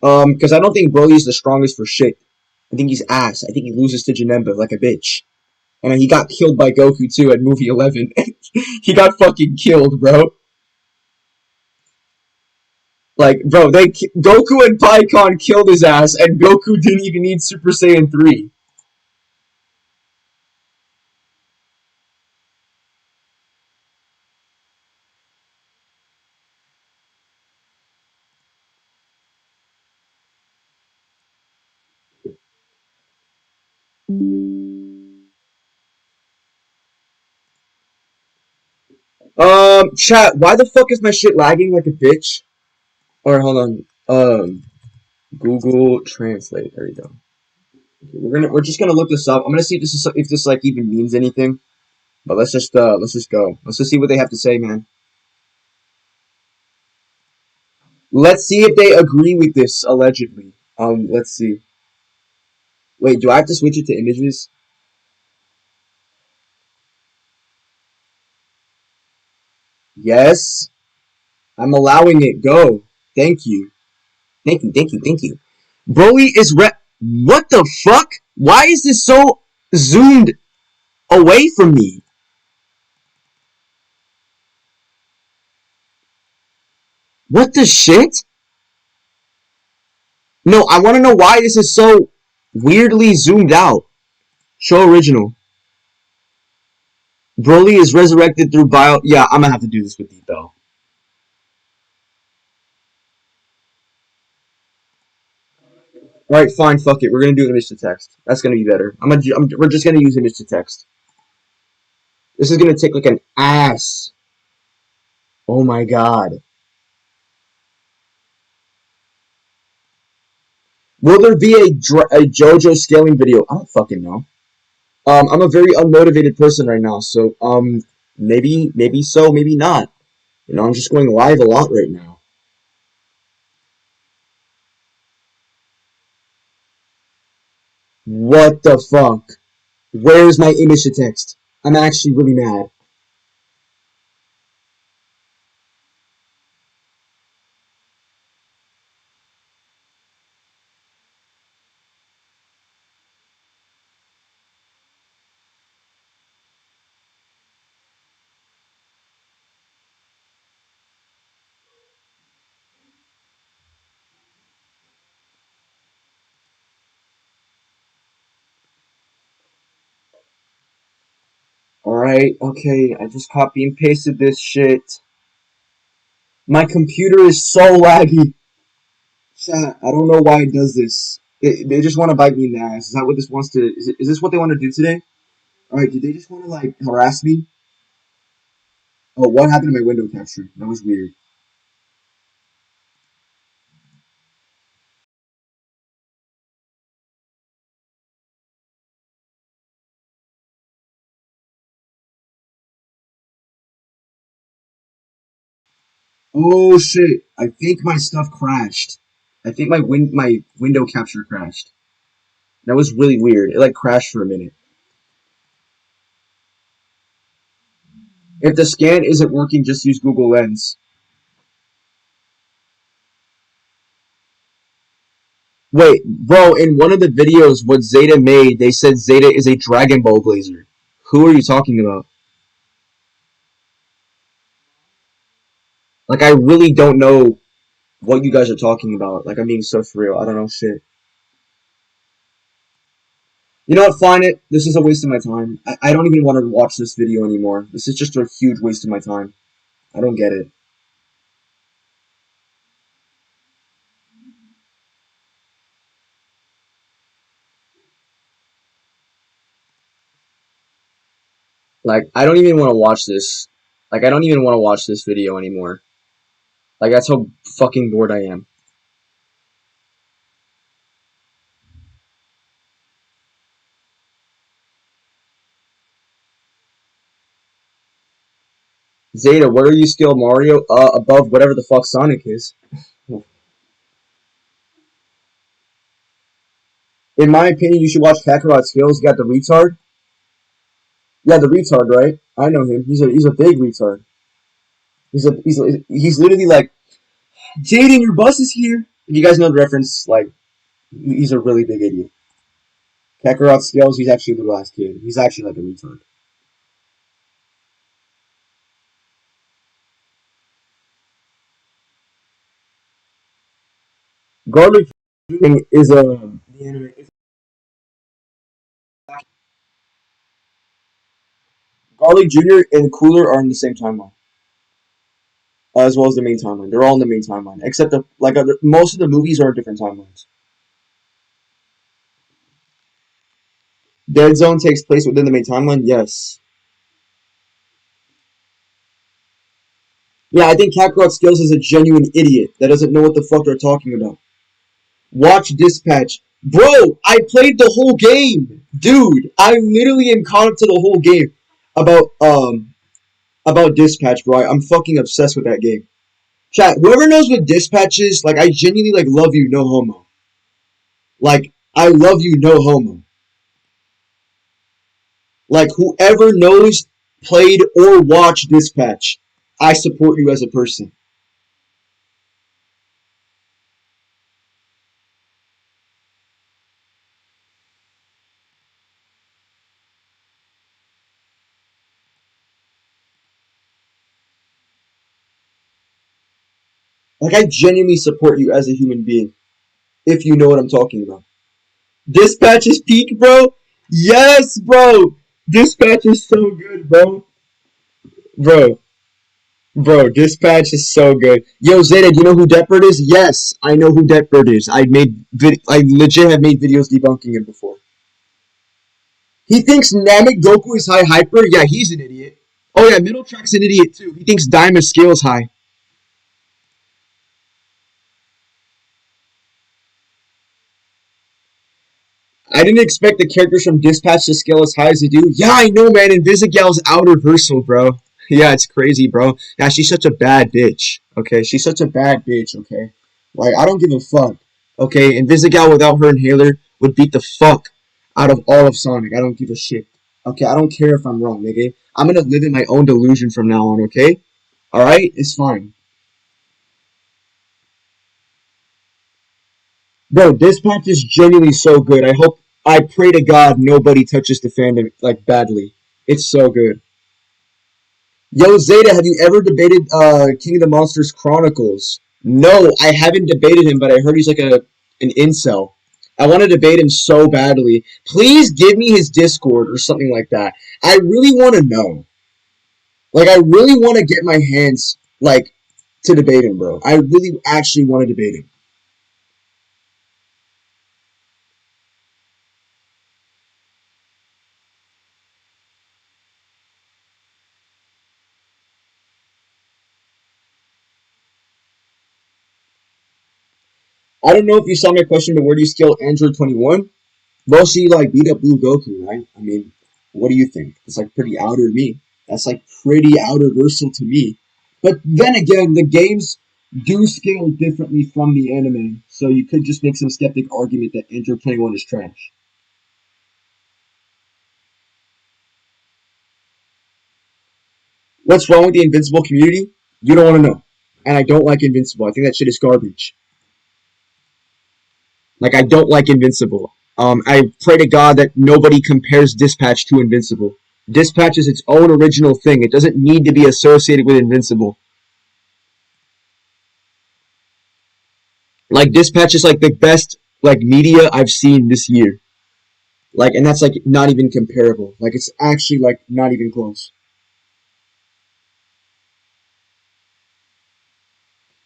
Because I don't think Broly's the strongest for shit. I think he's ass. I think he loses to Janemba like a bitch. And he got killed by Goku, too, at movie 11. He got fucking killed, bro. Like, bro, Goku and Pikkon killed his ass, and Goku didn't even need Super Saiyan 3. Chat, why the fuck is my shit lagging like a bitch? Or, hold on, Google Translate, there we go. We're just gonna look this up. I'm gonna see if this like even means anything. But let's just go. Let's just see what they have to say, man. Let's see if they agree with this, allegedly. Let's see. Wait, do I have to switch it to images? Yes. I'm allowing it. Go. Thank you. Thank you. Broly is what the fuck? Why is this so zoomed away from me? What the shit? No, I want to know why this is so weirdly zoomed out. Show original. Broly is resurrected through bio... Yeah, I'm gonna have to do this with Deep Bell. Alright, fine, fuck it. We're gonna do image to text. That's gonna be better. We're just gonna use image to text. This is gonna take like an ass. Oh my god. Will there be a JoJo scaling video? I don't fucking know. I'm a very unmotivated person right now, so maybe so, maybe not. You know, I'm just going live a lot right now. What the fuck? Where's my image to text? I'm actually really mad. Alright, okay, I just copy and pasted this shit. My computer is so laggy. Chat, I don't know why it does this. They just want to bite me in the ass. Is that what this wants to? Is this what they want to do today? All right, did they just want to like harass me? Oh, what happened to my window capture? That was weird. Oh shit! I think my stuff crashed. I think my window capture crashed. That was really weird. It like crashed for a minute. If the scan isn't working, just use Google Lens. Wait, bro, in one of the videos what Zeta made, they said Zeta is a Dragon Ball Blazer. Who are you talking about? Like, I really don't know what you guys are talking about. Like, I'm being so for real. I don't know shit. You know what? Fine it. This is a waste of my time. I don't even want to watch this video anymore. This is just a huge waste of my time. I don't get it. Like, I don't even want to watch this. Like, I don't even want to watch this video anymore. Like, that's how fucking bored I am. Zeta, where are you skilled Mario? Above whatever the fuck Sonic is. In my opinion, you should watch Kakarot Skills. You got the retard. Yeah, the retard, right? I know him. He's a big retard. He's literally like, Jaden, your bus is here. If you guys know the reference, like, he's a really big idiot. Kakarot Skills, he's actually a little ass kid. He's actually like a retard. Garlic is the anime. Garlic Jr. and Cooler are in the same timeline, as well as the main timeline. They're all in the main timeline, except most of the movies are in different timelines. Dead Zone takes place within the main timeline. Yes. Yeah, I think Kakarot Skills is a genuine idiot that doesn't know what the fuck they're talking about. Watch Dispatch. Bro, I played the whole game. Dude, I literally am caught up to the whole game about about Dispatch, bro. I'm fucking obsessed with that game. Chat, whoever knows what Dispatch is, like I genuinely like love you, no homo. Like I love you, no homo. Like whoever knows, played or watched Dispatch, I support you as a person. Like I genuinely support you as a human being, if you know what I'm talking about. Dispatch is peak, bro. Yes, bro. Dispatch is so good, bro. Bro, bro, Dispatch is so good. Yo, Zeta, do you know who Deadbird is? Yes, I know who Deadbird is. I legit have made videos debunking him before. He thinks Namek Goku is high hyper. Yeah, he's an idiot. Oh yeah, Middle Track's an idiot too. He thinks Diamond Scale is high. didn't expect the characters from Dispatch to scale as high as they do. Yeah, I know, man. Invisigal's outer versal, bro. Yeah, it's crazy, bro. Now, she's such a bad bitch, okay? She's such a bad bitch, okay? Like, I don't give a fuck, okay? Invisigal without her inhaler would beat the fuck out of all of Sonic. I don't give a shit. Okay, I don't care if I'm wrong, nigga. I'm gonna live in my own delusion from now on, okay? Alright? It's fine. Bro, Dispatch is genuinely so good. I pray to God nobody touches the fandom, like, badly. It's so good. Yo, Zeta, have you ever debated King of the Monsters Chronicles? No, I haven't debated him, but I heard he's like an incel. I want to debate him so badly. Please give me his Discord or something like that. I really want to know. Like, I really want to get my hands, like, to debate him, bro. I really actually want to debate him. I don't know if you saw my question, but where do you scale Android 21? Well, she, like, beat up Blue Goku, right? I mean, what do you think? It's, like, pretty outer to me. That's, like, pretty outer versal to me. But then again, the games do scale differently from the anime, so you could just make some skeptic argument that Android 21 is trash. What's wrong with the Invincible community? You don't want to know. And I don't like Invincible. I think that shit is garbage. Like, I don't like Invincible. I pray to God that nobody compares Dispatch to Invincible. Dispatch is its own original thing. It doesn't need to be associated with Invincible. Like, Dispatch is, like, the best, like, media I've seen this year. Like, and that's, like, not even comparable. Like, it's actually, like, not even close.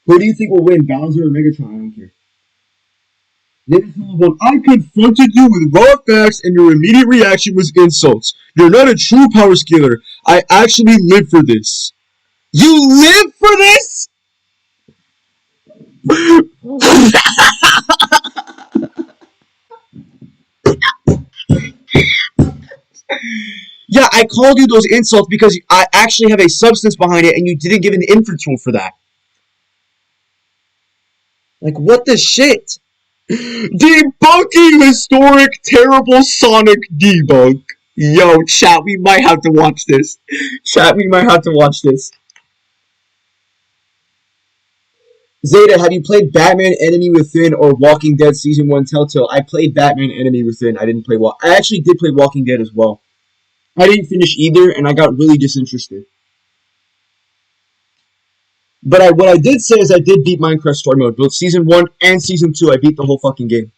Who do you think will win, Bowser or Megatron? I don't care. I confronted you with raw facts and your immediate reaction was insults. You're not a true power scaler. I actually live for this. You live for this? Yeah, I called you those insults because I actually have a substance behind it and you didn't give an inference rule for that. Like, what the shit? Debunking historic terrible Sonic debunk. Yo, chat, we might have to watch this. Chat, we might have to watch this. Zeta, have you played Batman Enemy Within or Walking Dead Season 1 Telltale? I played Batman Enemy Within. I didn't play I actually did play Walking Dead as well. I didn't finish either, and I got really disinterested. But what I did say is I did beat Minecraft Story Mode. Both Season 1 and Season 2, I beat the whole fucking game.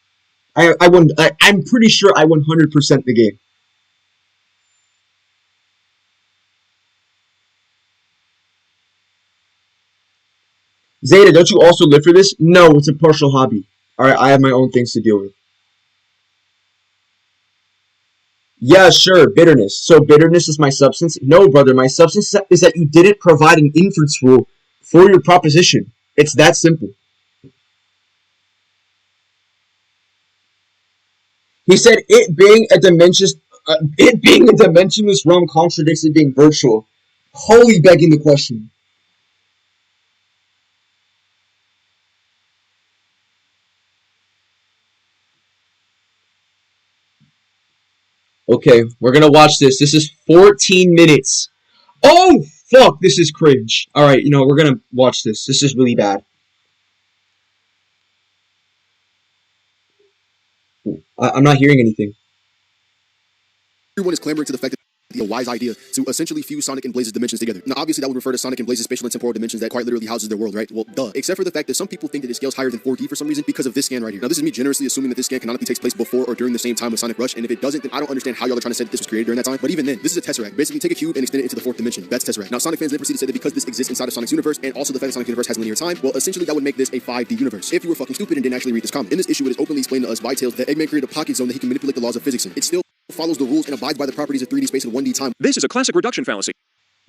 I'm pretty sure I 100% the game. Zeta, don't you also live for this? No, it's a partial hobby. Alright, I have my own things to deal with. Yeah, sure, bitterness. So bitterness is my substance? No, brother, my substance is that you didn't provide an inference rule for your proposition. It's that simple. He said it being a dimensionless realm contradicts it being virtual. Wholly begging the question. Okay, we're gonna watch this. This is 14 minutes. Oh, fuck, this is cringe. Alright, we're gonna watch this. This is really bad. I'm not hearing anything. Everyone is clamoring to the fact that a wise idea to essentially fuse Sonic and Blaze's dimensions together. Now, obviously, that would refer to Sonic and Blaze's spatial and temporal dimensions that quite literally houses their world, right? Well, duh. Except for the fact that some people think that it scales higher than 4D for some reason because of this scan right here. Now, this is me generously assuming that this scan canonically takes place before or during the same time with Sonic Rush, and if it doesn't, then I don't understand how y'all are trying to say that this was created during that time. But even then, this is a Tesseract. Basically, take a cube and extend it into the fourth dimension. That's Tesseract. Now, Sonic fans then proceed to say that because this exists inside of Sonic's universe, and also the fact that Sonic's universe has linear time, well, essentially that would make this a 5D universe. If you were fucking stupid and didn't actually read this comic. In this issue, it is openly explained to us by Tails that Eggman created a pocket zone that he can manipulate the laws of physics in. It still follows the rules and abides by the properties of 3D space and 1D time. This is a classic reduction fallacy.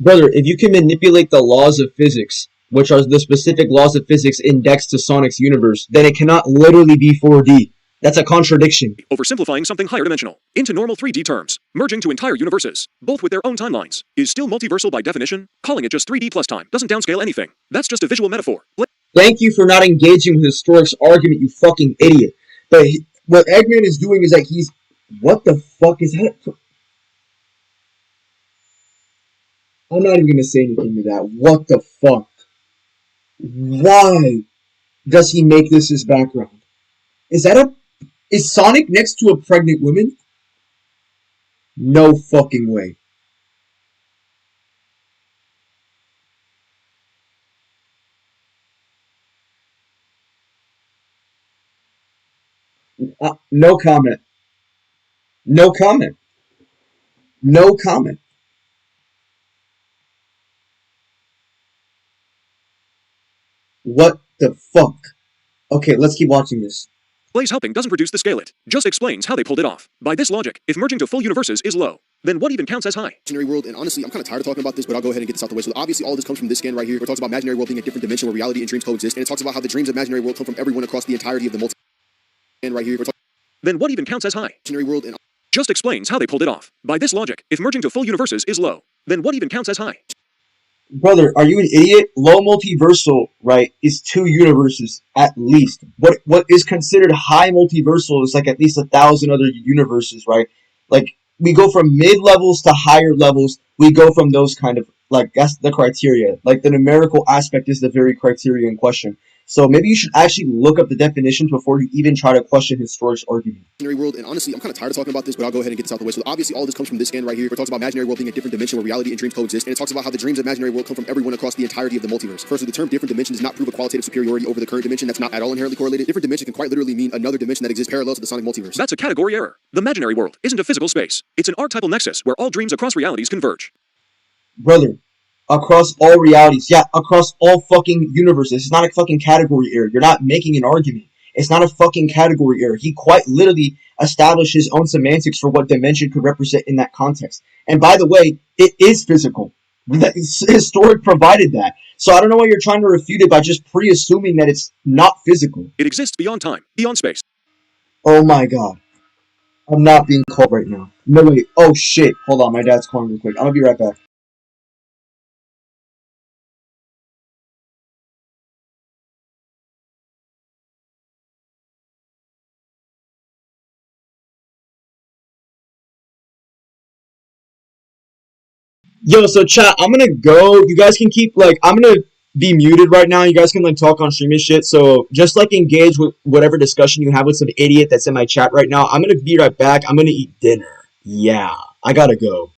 Brother, if you can manipulate the laws of physics, which are the specific laws of physics indexed to Sonic's universe, then it cannot literally be 4D. That's a contradiction. Oversimplifying something higher dimensional into normal 3D terms, merging to entire universes, both with their own timelines, is still multiversal by definition. Calling it just 3D plus time doesn't downscale anything. That's just a visual metaphor. Thank you for not engaging with Historic's argument, you fucking idiot. But what Eggman is doing is that he's... What the fuck is that? I'm not even gonna say anything to that. What the fuck? Why does he make this his background? Is Sonic next to a pregnant woman? No fucking way. No comment. No comment. No comment. What the fuck? Okay, let's keep watching this. Blaze helping doesn't produce the scale it, just explains how they pulled it off. By this logic, if merging to full universes is low, then what even counts as high? Imaginary world, and honestly, I'm kind of tired of talking about this, but I'll go ahead and get this out the way. So obviously, all this comes from this scan right here, where it talks about imaginary world being a different dimension where reality and dreams coexist, and it talks about how the dreams of imaginary world come from everyone across the entirety of the multi. And right here, then what even counts as high? Imaginary world, and just explains how they pulled it off. By this logic, if merging to full universes is low, then what even counts as high? Brother, are you an idiot? Low multiversal, right, is 2 universes at least. What is considered high multiversal is like at least 1,000 other universes, right? Like, we go from mid-levels to higher levels. We go from those kind of, like, that's the criteria. Like, the numerical aspect is the very criteria in question. So maybe you should actually look up the definitions before you even try to question Historic's argument. Imaginary world, and honestly, I'm kind of tired of talking about this, but I'll go ahead and get this out the way. So obviously, all this comes from this scan right here, where it talks about imaginary world being a different dimension where reality and dreams coexist, and it talks about how the dreams of imaginary world come from everyone across the entirety of the multiverse. Firstly, the term different dimension does not prove a qualitative superiority over the current dimension. That's not at all inherently correlated. Different dimension can quite literally mean another dimension that exists parallel to the Sonic multiverse. That's a category error. The imaginary world isn't a physical space. It's an archetypal nexus where all dreams across realities converge. Brother, across all realities. Yeah, across all fucking universes. It's not a fucking category error. You're not making an argument. It's not a fucking category error. He quite literally established his own semantics for what dimension could represent in that context. And by the way, it is physical. Historic provided that. So I don't know why you're trying to refute it by just pre-assuming that it's not physical. It exists beyond time, beyond space. Oh my god. I'm not being called right now. No, wait. Oh shit. Hold on. My dad's calling real quick. I'm gonna be right back. Yo, so chat, I'm gonna go. You guys can keep, like, I'm gonna be muted right now. You guys can, like, talk on stream and shit. So just, like, engage with whatever discussion you have with some idiot that's in my chat right now. I'm gonna be right back. I'm gonna eat dinner. Yeah, I gotta go.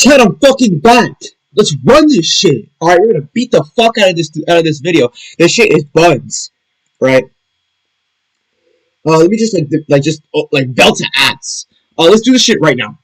Chad, I'm fucking back. Let's run this shit. Alright, we're gonna beat the fuck out of this video. This shit is buns. Right? Let me just like belt to ass. Let's do this shit right now.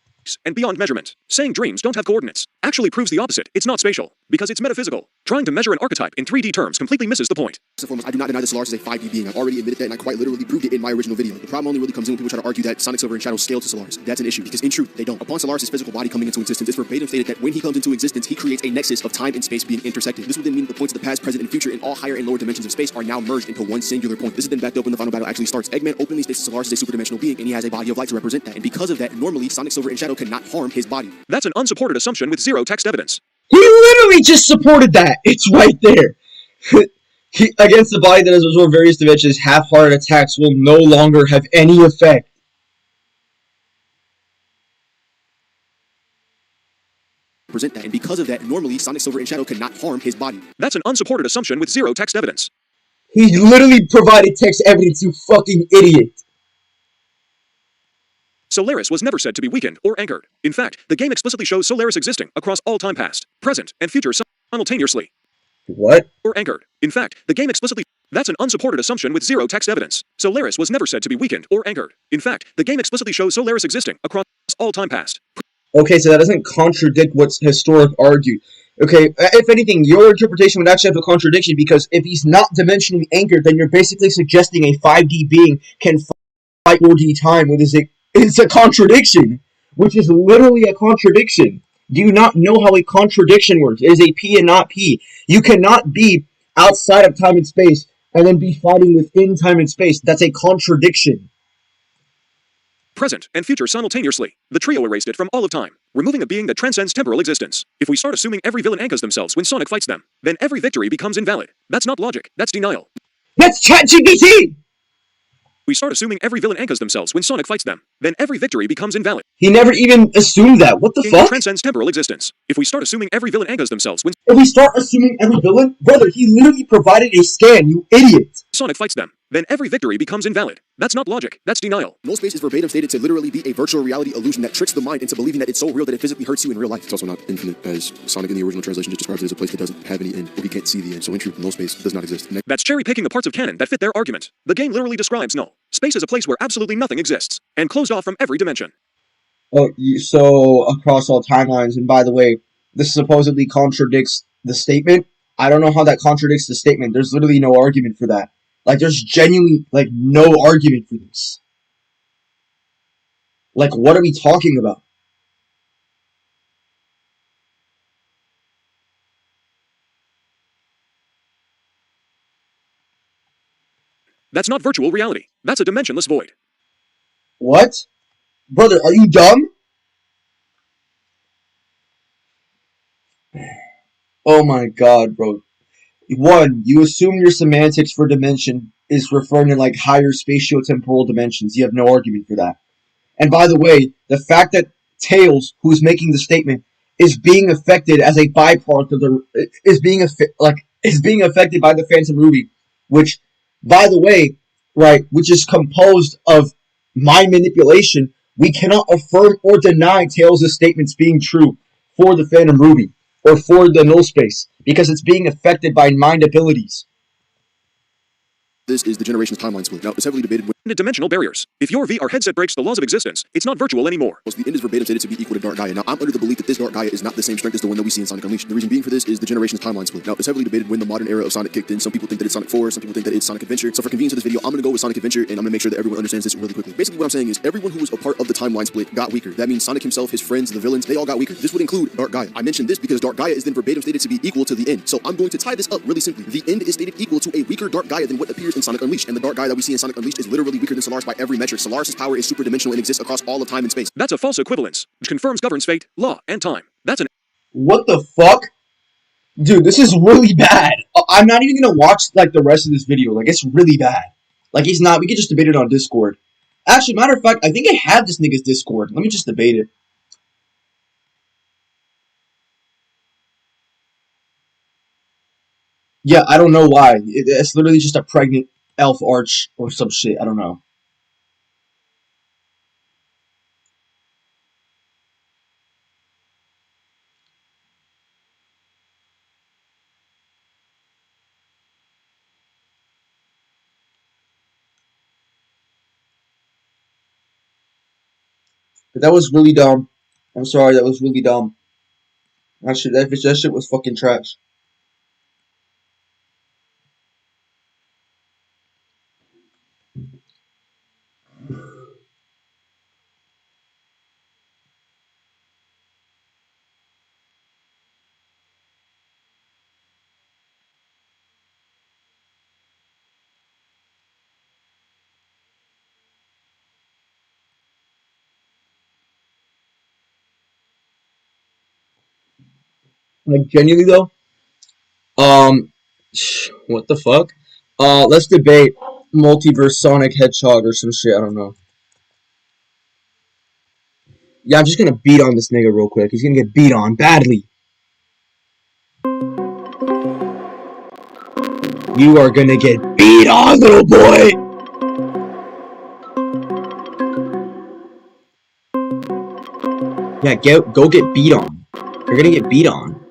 And beyond measurement. Saying dreams don't have coordinates actually proves the opposite. It's not spatial, because it's metaphysical. Trying to measure an archetype in 3D terms completely misses the point. First and foremost, I do not deny that Solaris is a 5D being. I've already admitted that, and I quite literally proved it in my original video. The problem only really comes in when people try to argue that Sonic Silver and Shadow scale to Solaris. That's an issue, because in truth, they don't. Upon Solaris' physical body coming into existence, it's verbatim stated that when he comes into existence, he creates a nexus of time and space being intersected. This would then mean that the points of the past, present, and future in all higher and lower dimensions of space are now merged into one singular point. This is then backed up when the final battle actually starts. Eggman openly states that Solaris is a superdimensional being, and he has a body of light to represent that. And because of that, normally, Sonic Silver and Shadow cannot harm his body. That's an unsupported assumption with zero text evidence. He literally just supported that. It's right there. Against the body that has absorbed various dimensions, half-hearted attacks will no longer have any effect. Present that, and because of that, normally Sonic Silver and Shadow cannot harm his body. That's an unsupported assumption with zero text evidence. He literally provided text evidence, you fucking idiot. Solaris was never said to be weakened or anchored. In fact, the game explicitly shows Solaris existing across all time past, present, and future simultaneously. What? Or anchored. In fact, the game explicitly... That's an unsupported assumption with zero text evidence. Solaris was never said to be weakened or anchored. In fact, the game explicitly shows Solaris existing across all time past. Okay, so that doesn't contradict what's historic argued. Okay, if anything, your interpretation would actually have a contradiction, because if he's not dimensionally anchored, then you're basically suggesting a 5D being can fight 4D time, which is it's a contradiction, which is literally a contradiction. Do you not know how a contradiction works? It is a P and not P. You cannot be outside of time and space and then be fighting within time and space. That's a contradiction. Present and future simultaneously. The trio erased it from all of time, removing a being that transcends temporal existence. If we start assuming every villain anchors themselves when Sonic fights them, then every victory becomes invalid. That's not logic, that's denial. That's ChatGPT! We start assuming every villain anchors themselves when Sonic fights them, then every victory becomes invalid. He never even assumed that. What the fuck? Transcends temporal existence. If we start assuming every villain anchors themselves when If we start assuming every villain, brother, he literally provided a scan, you idiot. Sonic fights them, then every victory becomes invalid. That's not logic, that's denial. Null space is verbatim stated to literally be a virtual reality illusion that tricks the mind into believing that it's so real that it physically hurts you in real life. It's also not infinite, as Sonic in the original translation just describes it as a place that doesn't have any end, or he can't see the end. So in truth, null space does not exist. That's cherry-picking the parts of canon that fit their argument. The game literally describes null space as a place where absolutely nothing exists, and closed off from every dimension. Oh, so across all timelines, and by the way, this supposedly contradicts the statement. I don't know how that contradicts the statement. There's literally no argument for that. Like, there's genuinely, like, no argument for this. Like, what are we talking about? That's not virtual reality. That's a dimensionless void. What? Brother, are you dumb? Oh my god, bro. One, you assume your semantics for dimension is referring to, like, higher spatio-temporal dimensions. You have no argument for that. And by the way, the fact that Tails, who's making the statement, is being affected as a byproduct of the... is being affected by the Phantom Ruby, which, by the way, right, which is composed of mind manipulation, we cannot affirm or deny Tails' statements being true for the Phantom Ruby, or for the null space, because it's being affected by mind abilities. This is the generation's timeline split. Now, it's heavily debated when Dimensional barriers. If your VR headset breaks the laws of existence, it's not virtual anymore. the end is verbatim stated to be equal to Dark Gaia. Now, I'm under the belief that this Dark Gaia is not the same strength as the one that we see in Sonic Unleashed. The reason being for this is the generation's timeline split. Now, it's heavily debated when the modern era of Sonic kicked in. Some people think that it's Sonic 4, some people think that it's Sonic Adventure. So for convenience of this video, I'm going to go with Sonic Adventure, and I'm going to make sure that everyone understands this really quickly. Basically, what I'm saying is everyone who was a part of the timeline split got weaker. That means Sonic himself, his friends, the villains, they all got weaker. This would include Dark Gaia. I mentioned this because Dark Gaia is then verbatim stated to be equal to the end. So I'm going to tie this up really simply. The end is stated equal to a weaker Dark Gaia than what appears in Sonic Unleashed, and the Dark Gaia that we see in Sonic Unleashed is literally weaker than Solaris by every metric. Solaris' power is superdimensional and exists across all of time and space. That's a false equivalence, which confirms governs fate, law, and time. That's an... What the fuck? Dude, this is really bad. I'm not even gonna watch, like, the rest of this video. Like, it's really bad. Like, he's not. We could just debate it on Discord. Actually, matter of fact, I think I have this nigga's Discord. Let me just debate it. Yeah, I don't know why. It's literally just a pregnant elf arch or some shit. I don't know. That was really dumb. I'm sorry, that was really dumb. That shit was fucking trash. Like genuinely though, um, what the fuck? Let's debate multiverse Sonic Hedgehog or some shit. I don't know. Yeah, I'm just gonna beat on this nigga real quick. He's gonna get beat on badly. You are gonna get beat on, little boy. Yeah, go get beat on. You're gonna get beat on,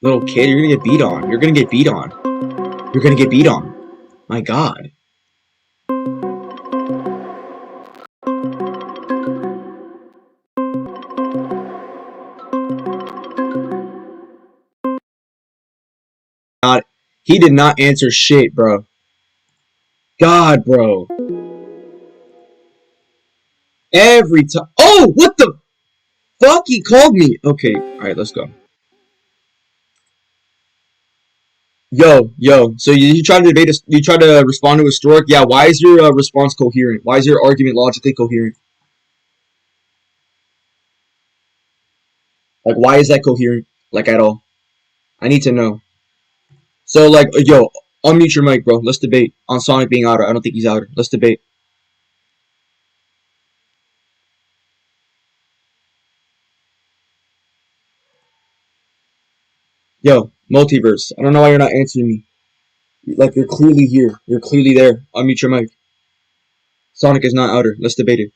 little kid. You're gonna get beat on. You're gonna get beat on. You're gonna get beat on. My God. He did not answer shit, bro. God, bro. Every time. Oh, what the fuck? He called me. Okay, alright, let's go. Yo. So you try to debate, you try to respond to Historic. Yeah, why is your response coherent? Why is your argument logically coherent? Like, why is that coherent? Like, at all? I need to know. So, like, yo, unmute your mic, bro. Let's debate on Sonic being outer. I don't think he's outer. Let's debate. Yo, multiverse. I don't know why you're not answering me. Like, you're clearly here. You're clearly there. Unmute your mic. Sonic is not outer. Let's debate it.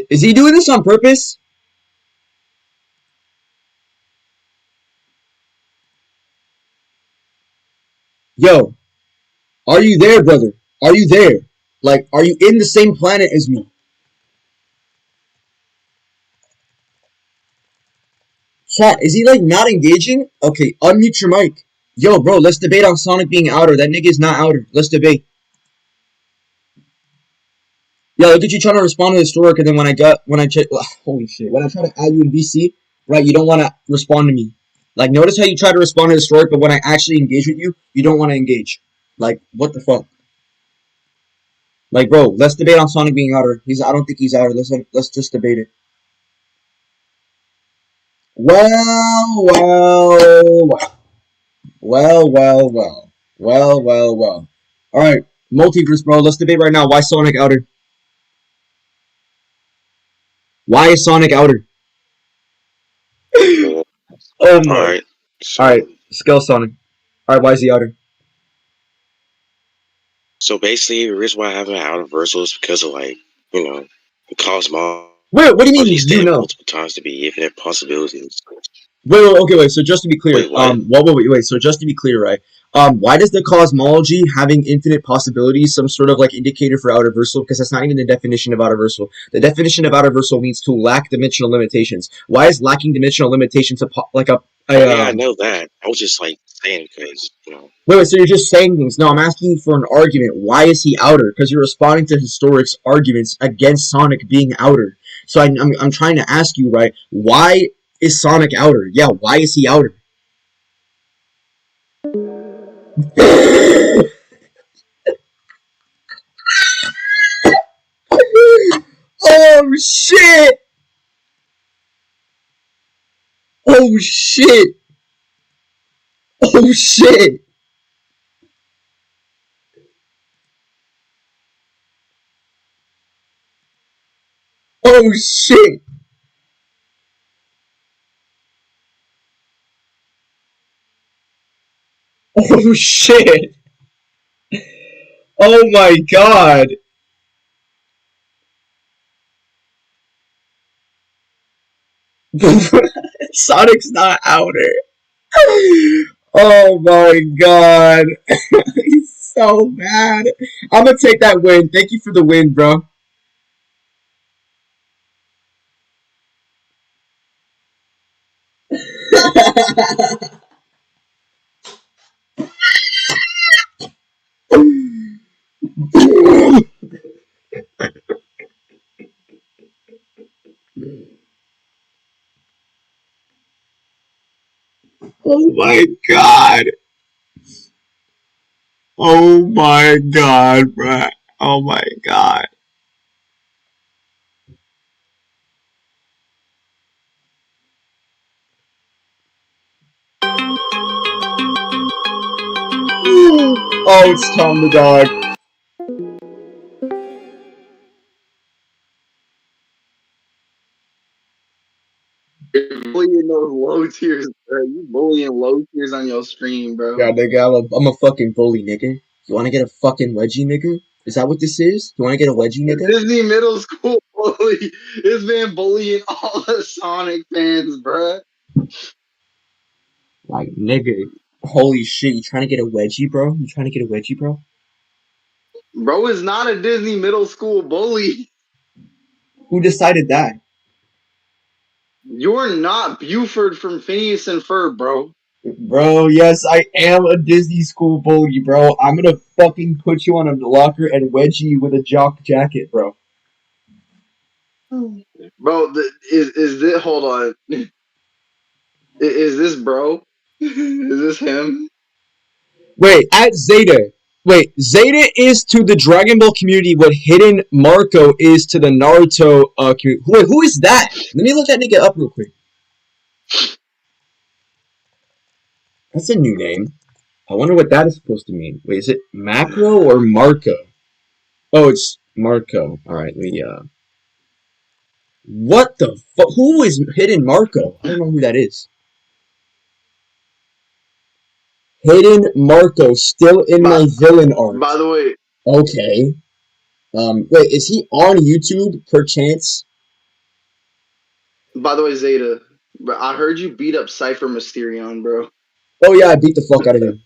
Is he doing this on purpose? Yo, are you there, brother? Are you there? Like, are you in the same planet as me? Chat, is he like not engaging? Okay, unmute your mic. Yo, bro, let's debate on Sonic being outer. That nigga's not outer. Let's debate. Yeah, look at you trying to respond to Historic, and then when I holy shit, when I try to add you in VC, right, you don't want to respond to me. Like, notice how you try to respond to Historic, but when I actually engage with you, you don't want to engage. Like, what the fuck? Like, bro, let's debate on Sonic being outer. I don't think he's outer. Let's just debate it. Well. Alright, multiverse, bro. Let's debate right now. Why Sonic outer? Why is Sonic outer? Oh my. Alright. Alright, scale Sonic. Alright, why is he outer? So basically, the reason why I haven't outer versal is because of, like, the cosmology. Wait, what do you mean you know? Multiple times to be infinite possibilities. Wait. So just to be clear, wait. So just to be clear, right? Why does the cosmology having infinite possibilities some sort of like indicator for outer versal? Because that's not even the definition of outer versal. The definition of outer versal means to lack dimensional limitations. Why is lacking dimensional limitations I know that. I was just like saying because Wait. So you're just saying things? No, I'm asking you for an argument. Why is he outer? Because you're responding to Historic's arguments against Sonic being outer. So I'm trying to ask you, right? Why is Sonic outer? Yeah, why is he outer? Oh shit! Oh shit! Oh shit! Oh shit! Oh shit! Oh my god! Sonic's not outer. Oh Oh my god. He's so mad. I'm gonna take that win. Thank you for the win, bro. Oh my god. Oh my god, bro. Oh my god. Oh, it's Tom the dog. You're bullying those low tiers, bro. You bullying low tiers on your stream, bro. Yeah, nigga, I'm a fucking bully, nigga. You wanna get a fucking wedgie, nigga? Is that what this is? You wanna get a wedgie, nigga? Disney middle school bully. This man bullying all the Sonic fans, bro. Like, nigga. Holy shit, you trying to get a wedgie, bro? You trying to get a wedgie, bro? Bro is not a Disney middle school bully. Who decided that? You're not Buford from Phineas and Ferb, bro. Bro, yes, I am a Disney school bully, bro. I'm gonna fucking put you on a locker and wedgie you with a jock jacket, bro. Bro, is this? Hold on. Is this bro? Is this him? Wait, at Zeta. Wait, Zeta is to the Dragon Ball community what Hidden Marco is to the Naruto community. Wait, who is that? Let me look that nigga up real quick. That's a new name. I wonder what that is supposed to mean. Wait, is it Macro or Marco? Oh, it's Marco. Alright, let me, What the fuck? Who is Hidden Marco? I don't know who that is. Hidden Marco, still in my villain art. By the way, Okay. Wait, is he on YouTube, perchance? Zeta, bro, I heard you beat up Cypher Mysterion, bro. Oh yeah, I beat the fuck out of him.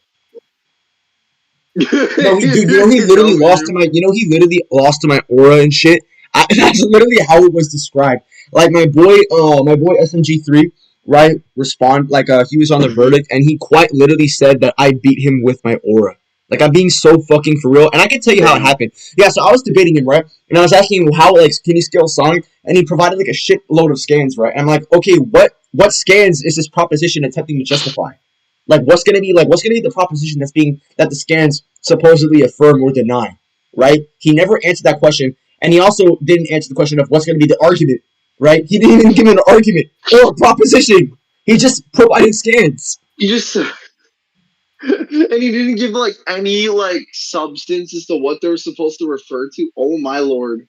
No, he, dude, you know he literally lost to my, he literally lost to my aura and shit. That's literally how it was described. Like my boy SMG3, right? He was on the verdict, and he quite literally said that I beat him with my aura. Like I'm being so fucking for real, and I can tell you how it happened. Yeah, so I was debating him, right? And I was asking him how can he scale Sonic, and he provided like a shitload of scans, right? And I'm like, okay, what scans is this proposition attempting to justify? What's gonna be the proposition that the scans supposedly affirm or deny, right? He never answered that question, and he also didn't answer the question of what's gonna be the argument, right? He didn't even give an argument or a proposition. He just provided scans. You just and he didn't give any substance as to what they were supposed to refer to. Oh my lord.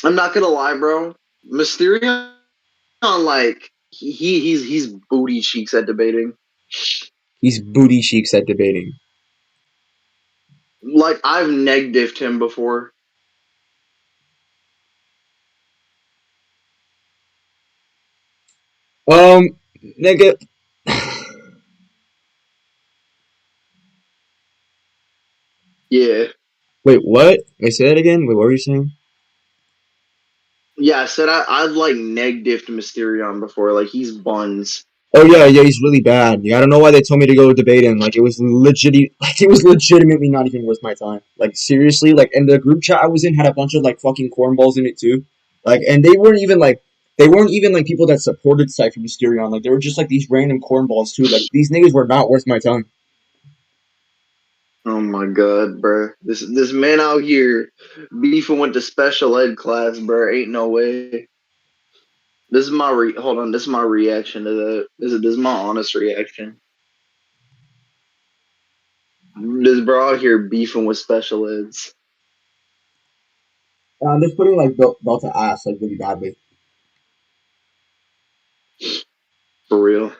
I'm not gonna lie, bro. Mysterion, he's booty cheeks at debating. He's booty cheeks at debating. Like I've neg diffed him before. Nigga. Yeah. Wait, what? Wait, say that again? Wait, what were you saying? Yeah, I said I've neg diffed Mysterion before. Like he's buns. Oh yeah, he's really bad. Yeah, I don't know why they told me to go debate him. It was legitimately not even worth my time. Seriously, and the group chat I was in had a bunch of fucking cornballs in it too. And they weren't even people that supported Cypher Mysterion. They were just these random cornballs too. These niggas were not worth my time. Oh my god, bro. This man out here beefing with the special ed class, bro. Ain't no way. This is my hold on. This is my reaction to that. This is my honest reaction. This bro out here beefing with special eds. I'm just putting belt to ass really badly. For real.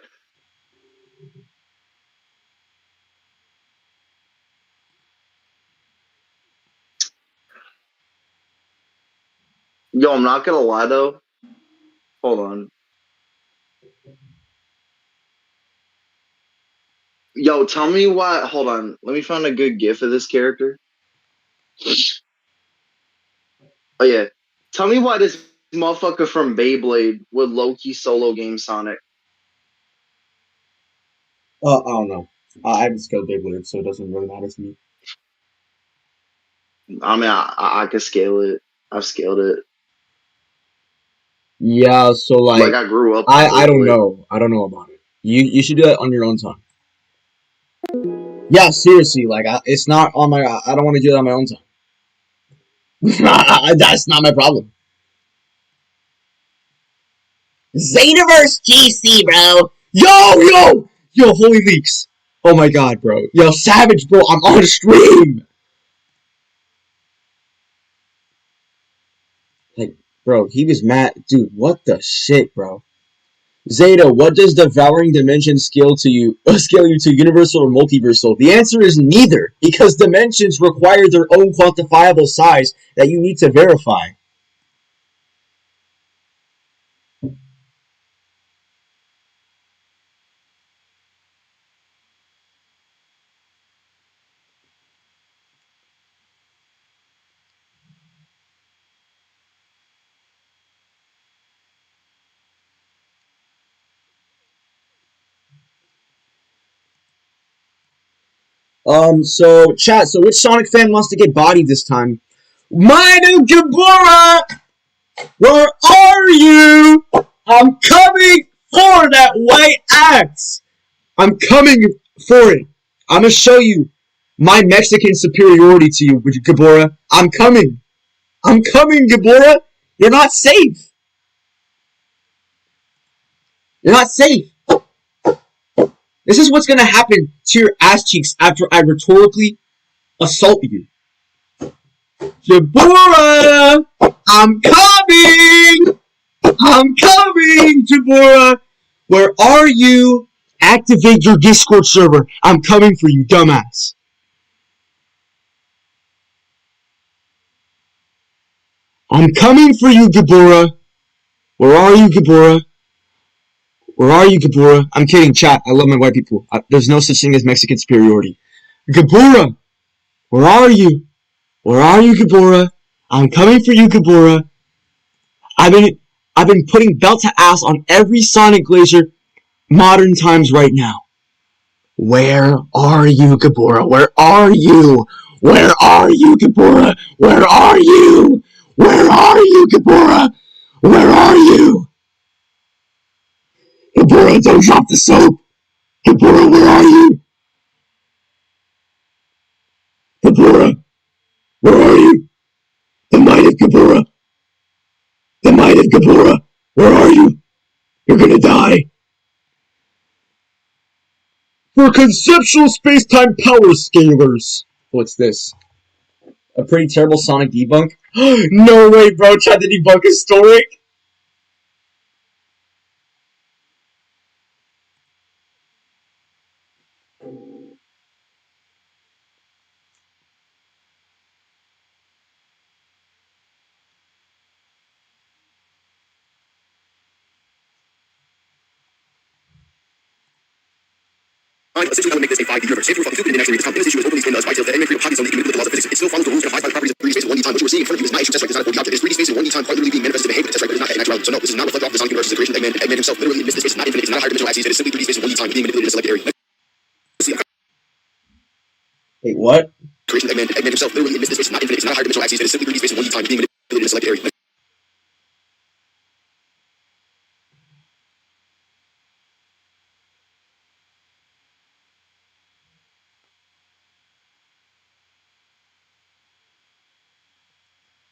Yo, I'm not gonna lie though. Hold on. Yo, tell me why. Hold on. Let me find a good gif of this character. Oh yeah. Tell me why this motherfucker from Beyblade would low-key solo game Sonic. I don't know. I haven't scaled Beyblade, so it doesn't really matter to me. I mean, I could scale it. I've scaled it. Yeah, so Like I grew up. On I don't Beyblade. know. I don't know about it. You should do that on your own time. Yeah, seriously, like it's not on my. I don't want to do that on my own time. That's not my problem. Zetaverse GC, bro. Yo, holy leaks. Oh my god, bro. Yo, Savage, bro. I'm on stream. Like, bro, he was mad. Dude, what the shit, bro? Zeta, what does devouring dimensions scale you to, universal or multiversal? The answer is neither, because dimensions require their own quantifiable size that you need to verify. So chat, so which Sonic fan wants to get bodied this time? Minor Gabora! Where are you? I'm coming for that white axe! I'm coming for it. I'm gonna show you my Mexican superiority to you, Gabora. I'm coming. I'm coming, Gabora. You're not safe. You're not safe. This is what's gonna happen to your ass cheeks after I rhetorically assault you. Jabora! I'm coming! I'm coming, Jabora! Where are you? Activate your Discord server. I'm coming for you, dumbass. I'm coming for you, Gabora. Where are you, Gabora? Where are you, Gabora? I'm kidding, chat. I love my white people. There's no such thing as Mexican superiority. Gabora! Where are you? Where are you, Gabora? I'm coming for you, Gabora. I've been putting belt to ass on every Sonic Glacier modern times right now. Where are you, Gabora? Where are you? Where are you, Gabora? Where are you? Where are you, Gabora? Where are you? Gabora, don't drop the soap! Gabora, where are you? Gabora, where are you? The might of Gabora! The might of Gabora! Where are you? You're gonna die! For conceptual space-time power scalars! What's this? A pretty terrible Sonic debunk? No way, bro! Tried to debunk Historic? Essentially, I would make this a 5D universe. If you were fucking stupid and actually this issue is openly explained by the Eggman created pockets on the human with the laws of physics. It still follows the rules and abides by the properties of 3D space in 1D time. What you were seeing in front of you is not a test right. It's not a 4D object. It's 3D space in 1D time, quite literally being manifested in behavior. Test right, but it's not an actuality. So no, this is not reflected off the Sonic universe. It's the creation of Eggman. Eggman himself literally admits this space is not infinite. It's not a higher dimensional axis. It is simply 3D space in 1D time being manipulated in a selected area. Wait, what? Creation of Eggman. Eggman himself literally admits this space is not infinite. It's not a higher dimensional axis. It is simply 3D space in 1D time being manipulated in a selected area.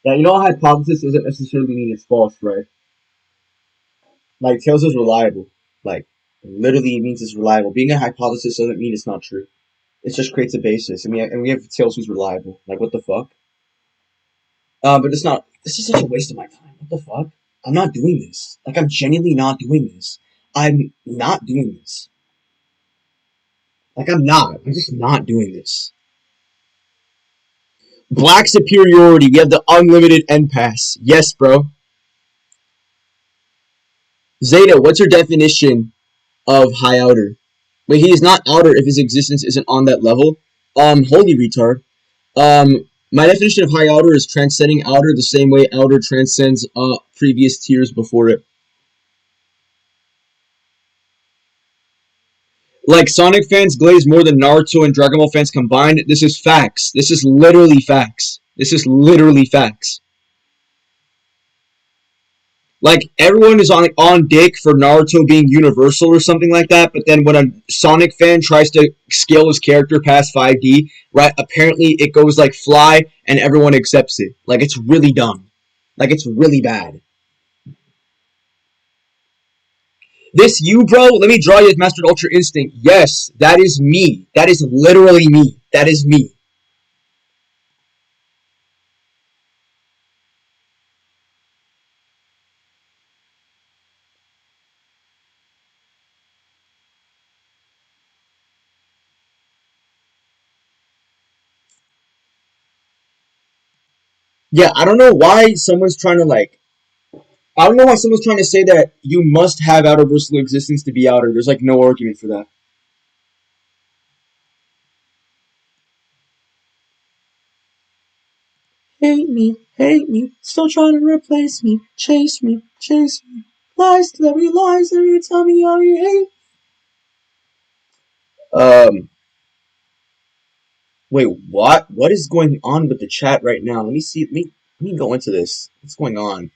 Yeah, you know, a hypothesis doesn't necessarily mean it's false, right? Like, Tails is reliable. Like, literally means it's reliable. Being a hypothesis doesn't mean it's not true. It just creates a basis. I mean, and we have Tails who's reliable. Like, what the fuck? But it's not. This is such a waste of my time. What the fuck? I'm not doing this. Like, I'm genuinely not doing this. I'm not doing this. Like, I'm not. I'm just not doing this. Black superiority. We have the unlimited end pass. Yes, bro. Zeta, what's your definition of high outer? But he is not outer if his existence isn't on that level. Holy retard. My definition of high outer is transcending outer the same way outer transcends previous tiers before it. Like Sonic fans glaze more than Naruto and Dragon Ball fans combined. This is facts. This is literally facts. This is literally facts. Like, everyone is on dick for Naruto being universal or something like that, but then when a Sonic fan tries to scale his character past 5D, right, apparently it goes like fly and everyone accepts it. Like, it's really dumb. Like, it's really bad. This you, bro, let me draw you as Mastered Ultra Instinct. Yes, that is me. That is literally me. That is me. Yeah, I don't know why someone's trying to, like, I don't know why someone's trying to say that you must have outer versatile existence to be outer. There's, like, no argument for that. Hate me, still trying to replace me, chase me, lies to every lies that you tell me how you hate. Wait, what? What is going on with the chat right now? Let me see, let me go into this. What's going on?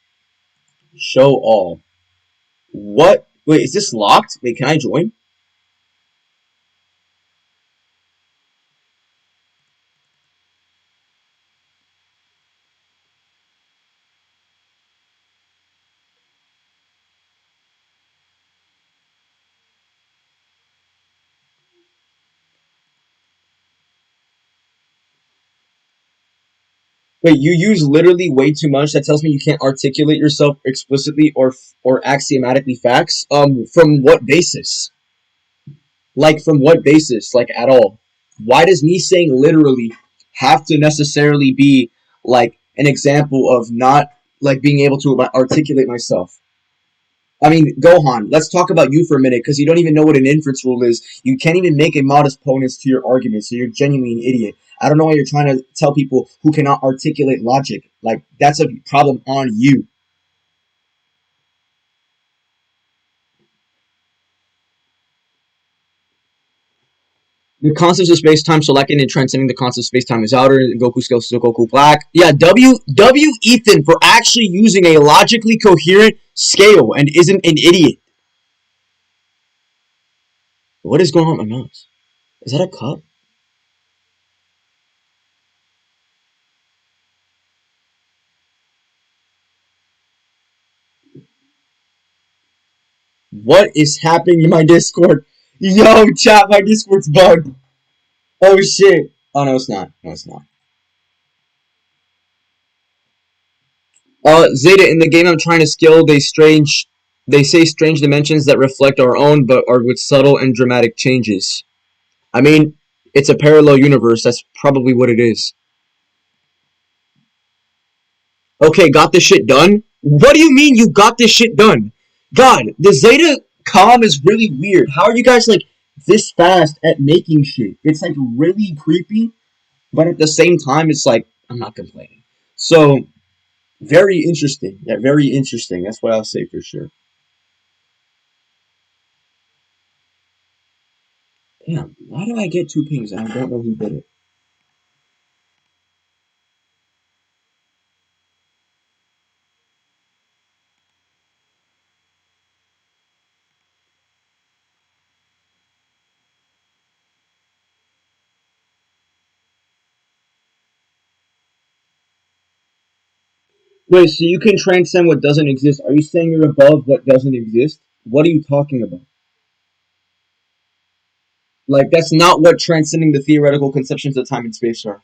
Show all. What? Wait, is this locked? Wait, can I join? Wait, you use literally way too much. That tells me you can't articulate yourself explicitly or axiomatically facts. From what basis? Like, from what basis? Like, at all? Why does me saying literally have to necessarily be, like, an example of not, like, being able to articulate myself? I mean, Gohan, let's talk about you for a minute, because you don't even know what an inference rule is. You can't even make a modest ponus to your argument, so you're genuinely an idiot. I don't know why you're trying to tell people who cannot articulate logic. Like, that's a problem on you. The concepts of space-time selecting and transcending the concept of space-time is outer, and Goku scales to Goku black. Yeah, W Ethan for actually using a logically coherent scale and isn't an idiot. What is going on with my mouse? Is that a cup? What is happening in my Discord? Yo, chat, my Discord's bugged. Oh shit. Oh no, it's not. No, it's not. Zeta, in the game I'm trying to skill, they say strange dimensions that reflect our own, but are with subtle and dramatic changes. I mean, it's a parallel universe. That's probably what it is. Okay, got this shit done? What do you mean you got this shit done? God, the Zeta comm is really weird. How are you guys, like, this fast at making shit? It's, like, really creepy, but at the same time, it's like, I'm not complaining. So, very interesting. Yeah, very interesting. That's what I'll say for sure. Damn, why do I get 2 pings and I don't know who did it? Wait, so you can transcend what doesn't exist. Are you saying you're above what doesn't exist? What are you talking about? Like, that's not what transcending the theoretical conceptions of time and space are.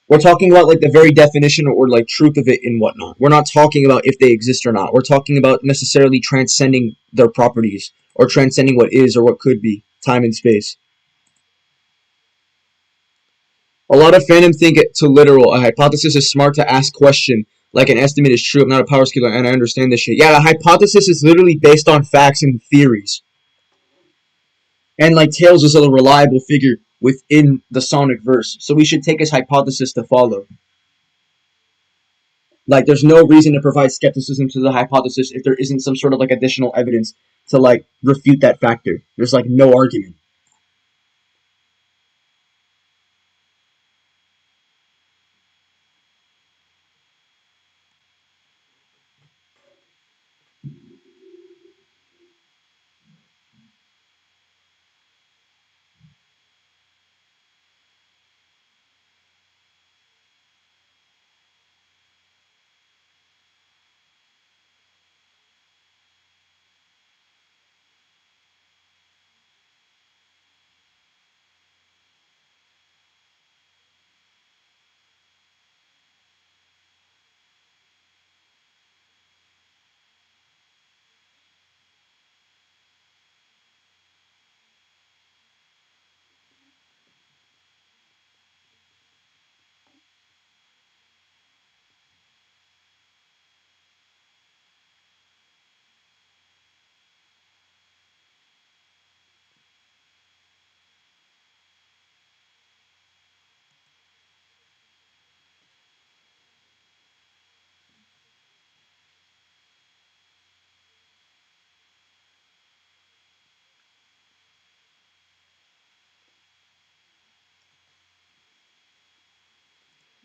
We're talking about, like, the very definition or, like, truth of it and whatnot. We're not talking about if they exist or not. We're talking about necessarily transcending their properties or transcending what is or what could be, time and space. A lot of fandom think it too literal. A hypothesis is smart to ask question, like an estimate is true. I'm not a power scaler, and I understand this shit. Yeah, a hypothesis is literally based on facts and theories. And like Tails is a reliable figure within the Sonic verse, so we should take his hypothesis to follow. Like, there's no reason to provide skepticism to the hypothesis if there isn't some sort of like additional evidence to like refute that factor. There's like no argument.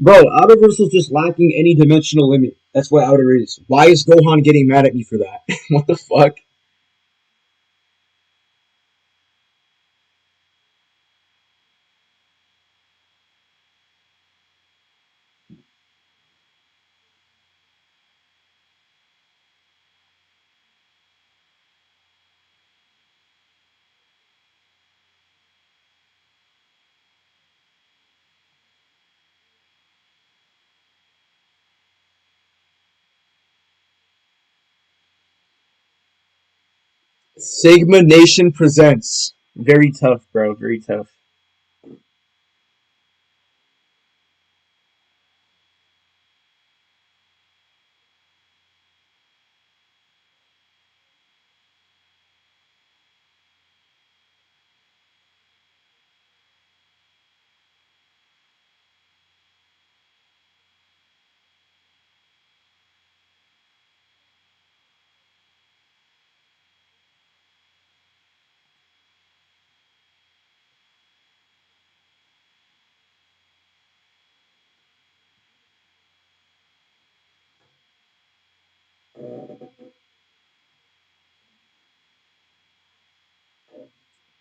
Bro, Outerverse is just lacking any dimensional limit. That's what Outer is. Why is Gohan getting mad at me for that? What the fuck? Sigma Nation presents. Very tough, bro. Very tough.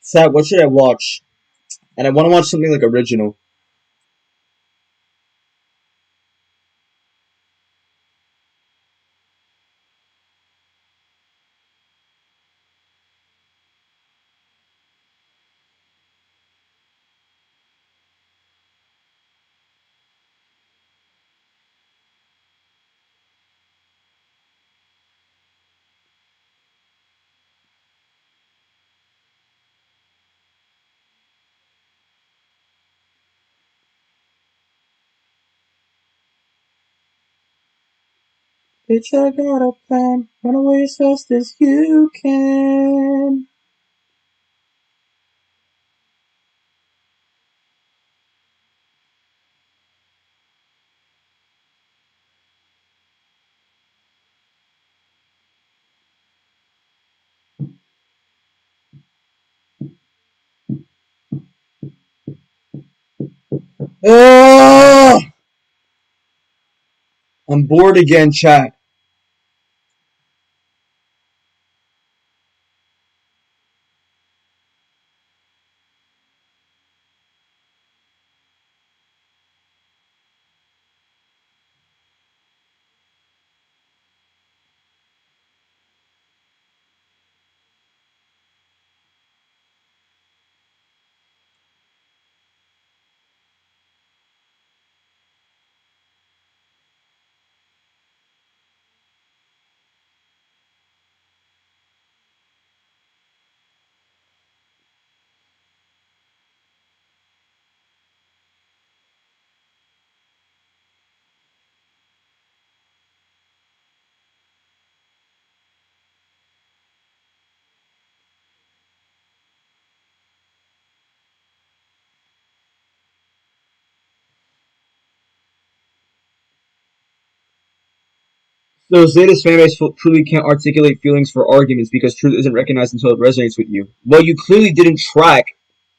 Sad, what should I watch? And I want to watch something like original. Bitch, I got a plan. Run away as fast as you can. Oh! I'm bored again, chat. So Zeta's fanbase truly can't articulate feelings for arguments because truth isn't recognized until it resonates with you. Well, you clearly didn't track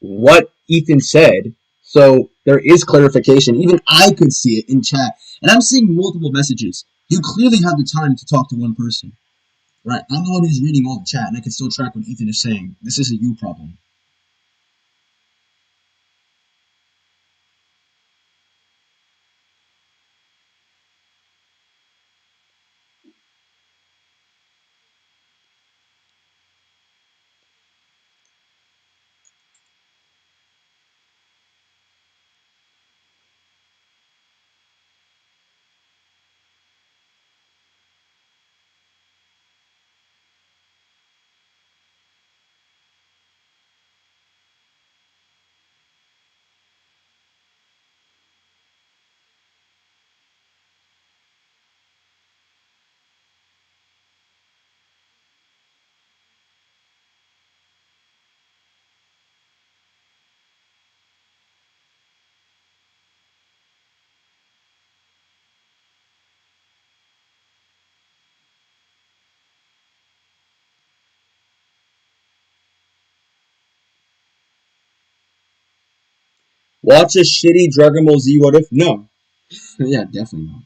what Ethan said, so there is clarification. Even I could see it in chat, and I'm seeing multiple messages. You clearly have the time to talk to one person, right? I'm the one who's reading all the chat, and I can still track what Ethan is saying. This is a you problem. Watch a shitty Dragon Ball Z What If? No. Yeah, definitely not.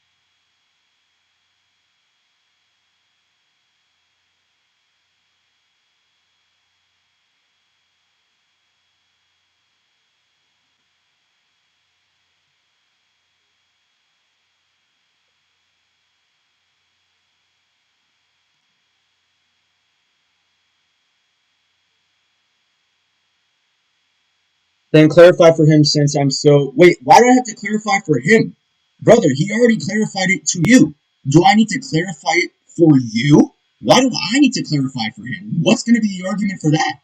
Then clarify for him since I'm so. Wait, why do I have to clarify for him? Brother, he already clarified it to you. Do I need to clarify it for you? Why do I need to clarify for him? What's going to be the argument for that?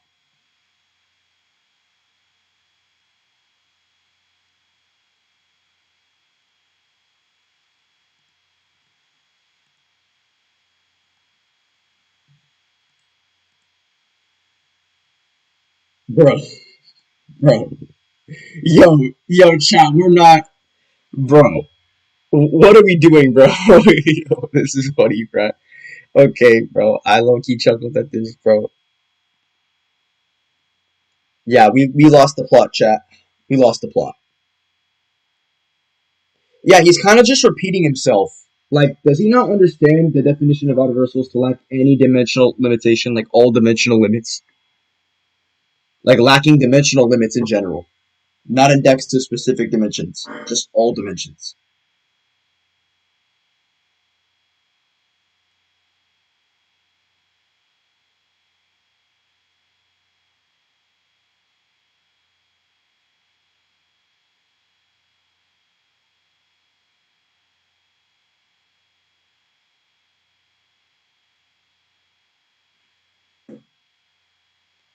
Bro, bro. Yo, chat, we're not. Bro, what are we doing, bro? Yo, this is funny, bro. Okay, bro. I low key chuckled at this, bro. Yeah, we lost the plot, chat. We lost the plot. Yeah, he's kind of just repeating himself. Like, does he not understand the definition of universal is to lack any dimensional limitation, like all dimensional limits? Like, lacking dimensional limits in general. Not indexed to specific dimensions, just all dimensions.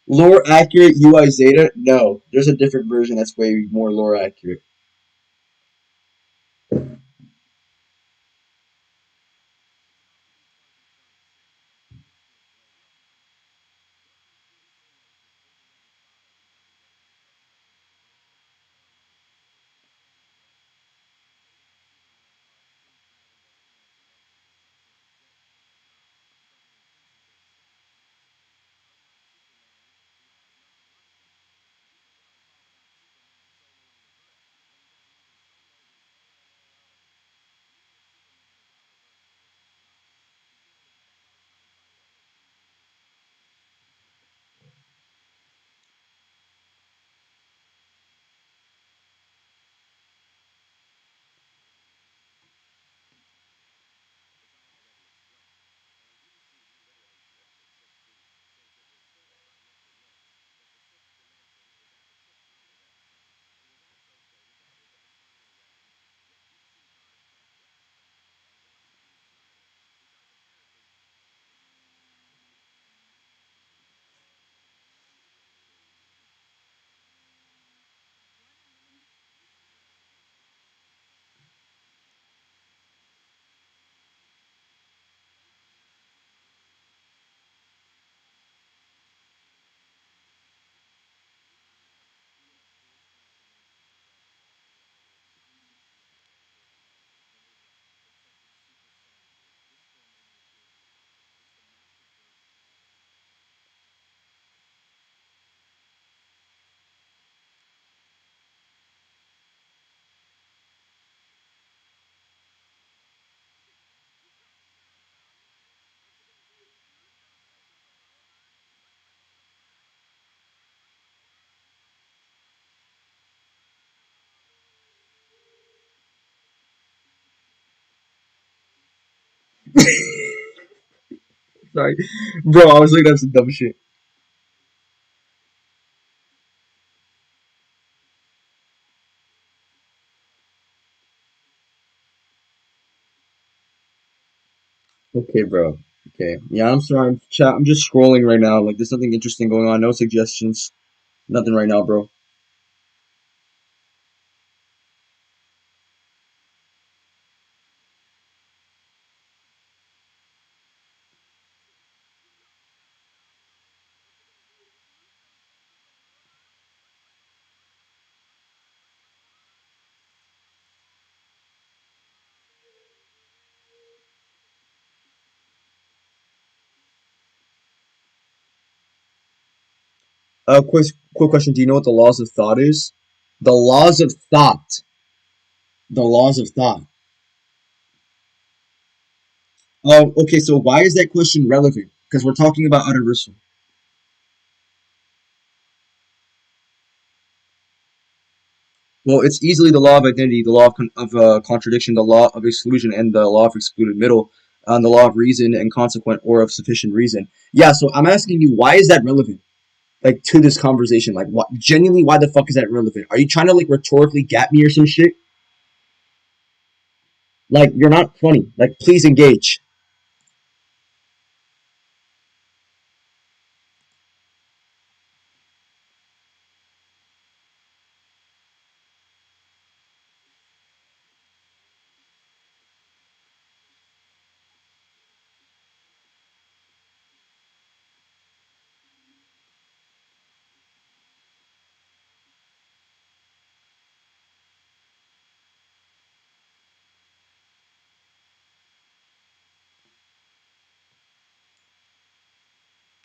Lore accurate UI Zeta? No. There's a different version that's way more lore accurate. Sorry, bro. I was looking at some dumb shit. Okay, bro. Okay. Yeah, I'm sorry. Chat. I'm just scrolling right now. Like, there's nothing interesting going on. No suggestions. Nothing right now, bro. Quick question. Do you know what the laws of thought is? The laws of thought. The laws of thought. Oh, okay. So why is that question relevant? Because we're talking about universal. Well, it's easily the law of identity, the law of contradiction, the law of exclusion, and the law of excluded middle, and the law of reason and consequent or of sufficient reason. Yeah. So I'm asking you, why is that relevant? Like to this conversation, like what? Genuinely, why the fuck is that relevant? Are you trying to like rhetorically get me or some shit? Like you're not funny. Like please engage.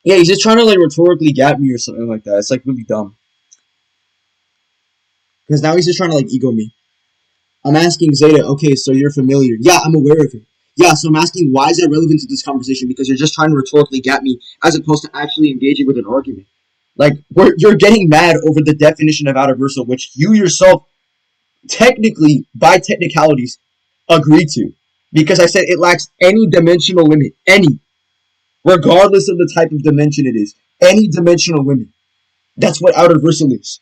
Yeah, he's just trying to like rhetorically get me or something like that. It's like really dumb. Because now he's just trying to like ego me. I'm asking Zeta, okay, so you're familiar. Yeah, I'm aware of it. Yeah, so I'm asking why is that relevant to this conversation? Because you're just trying to rhetorically get me as opposed to actually engaging with an argument. Like, you're getting mad over the definition of universal, which you yourself technically, by technicalities, agree to. Because I said it lacks any dimensional limit. Any. Regardless of the type of dimension it is. Any dimensional limit. That's what universal is.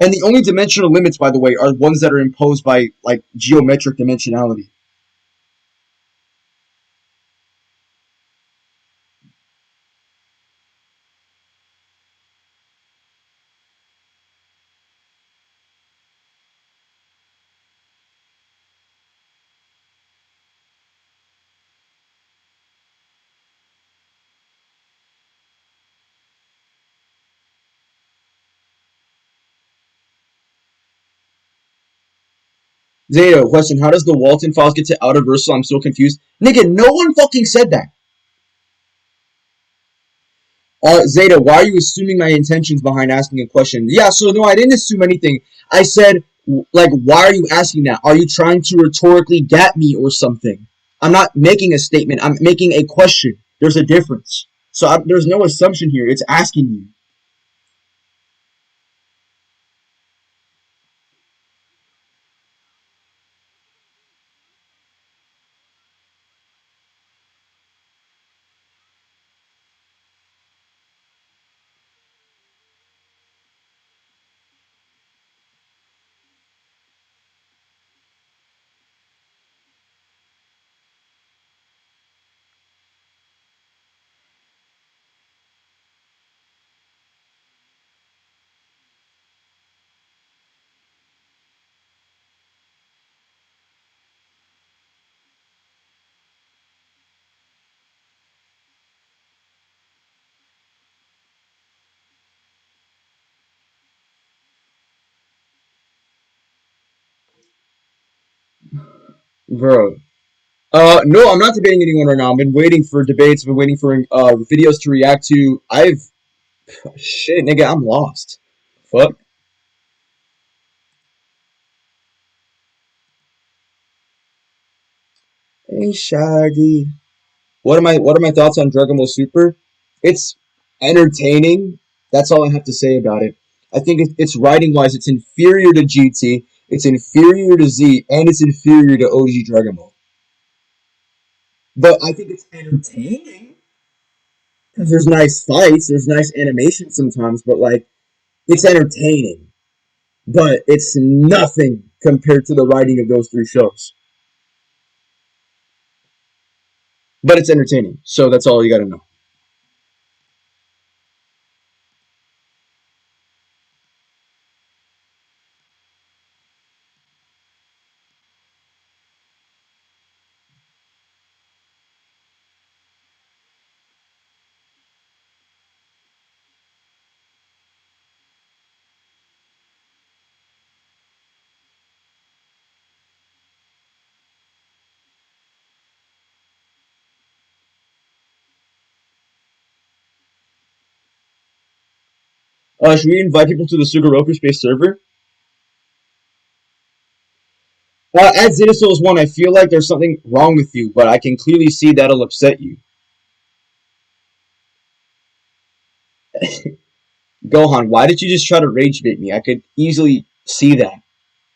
And the only dimensional limits, by the way, are ones that are imposed by like geometric dimensionality. Zeta, question: how does the Walton files get to universal? I'm so confused. Nigga, no one fucking said that. Zeta, why are you assuming my intentions behind asking a question? Yeah, so no, I didn't assume anything. I said, like, why are you asking that? Are you trying to rhetorically get me or something? I'm not making a statement. I'm making a question. There's a difference. So there's no assumption here. It's asking you. Bro. No, I'm not debating anyone right now. I've been waiting for debates. I've been waiting for videos to react to. Shit, nigga, I'm lost. Fuck. Hey, Shaggy. What are my thoughts on Dragon Ball Super? It's entertaining. That's all I have to say about it. I think it's writing wise, it's inferior to GT, it's inferior to Z, and it's inferior to OG Dragon Ball. but I think it's entertaining because there's nice fights, there's nice animation sometimes, but like it's entertaining. But it's nothing compared to the writing of those three shows. But it's entertaining, so that's all you got to know. Should we invite people to the Sugoroku Space server? At Zenitouls 1, I feel like there's something wrong with you, but I can clearly see that'll upset you. Gohan, why did you just try to rage bait me? I could easily see that.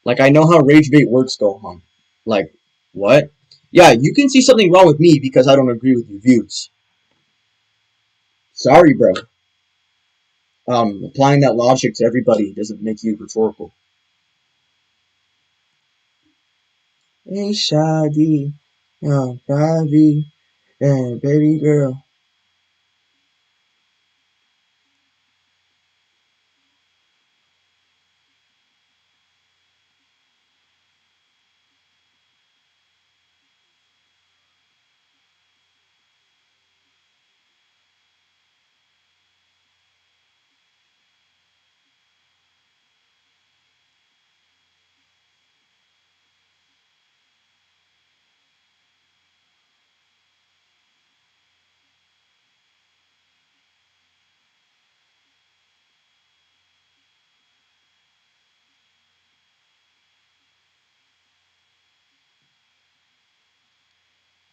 Like, I know how rage bait works, Gohan. Like, what? Yeah, you can see something wrong with me because I don't agree with your views. Sorry, bro. Applying that logic to everybody doesn't make you rhetorical. Hey, Shadi. Ravi. And baby girl.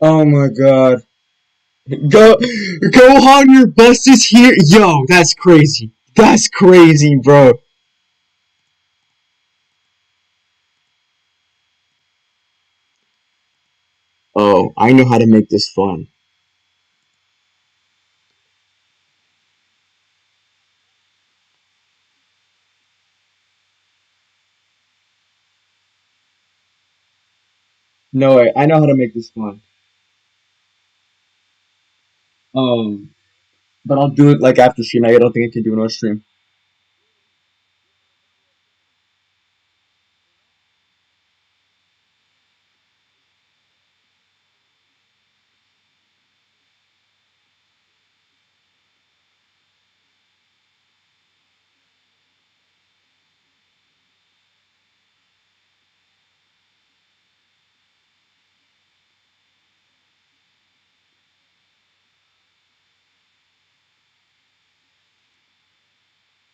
Oh my god. Gohan, your bust is here. Yo, that's crazy. That's crazy, bro. Oh, I know how to make this fun. No way, I know how to make this fun. Um, but I'll do it like after stream. I don't think I can do it on stream.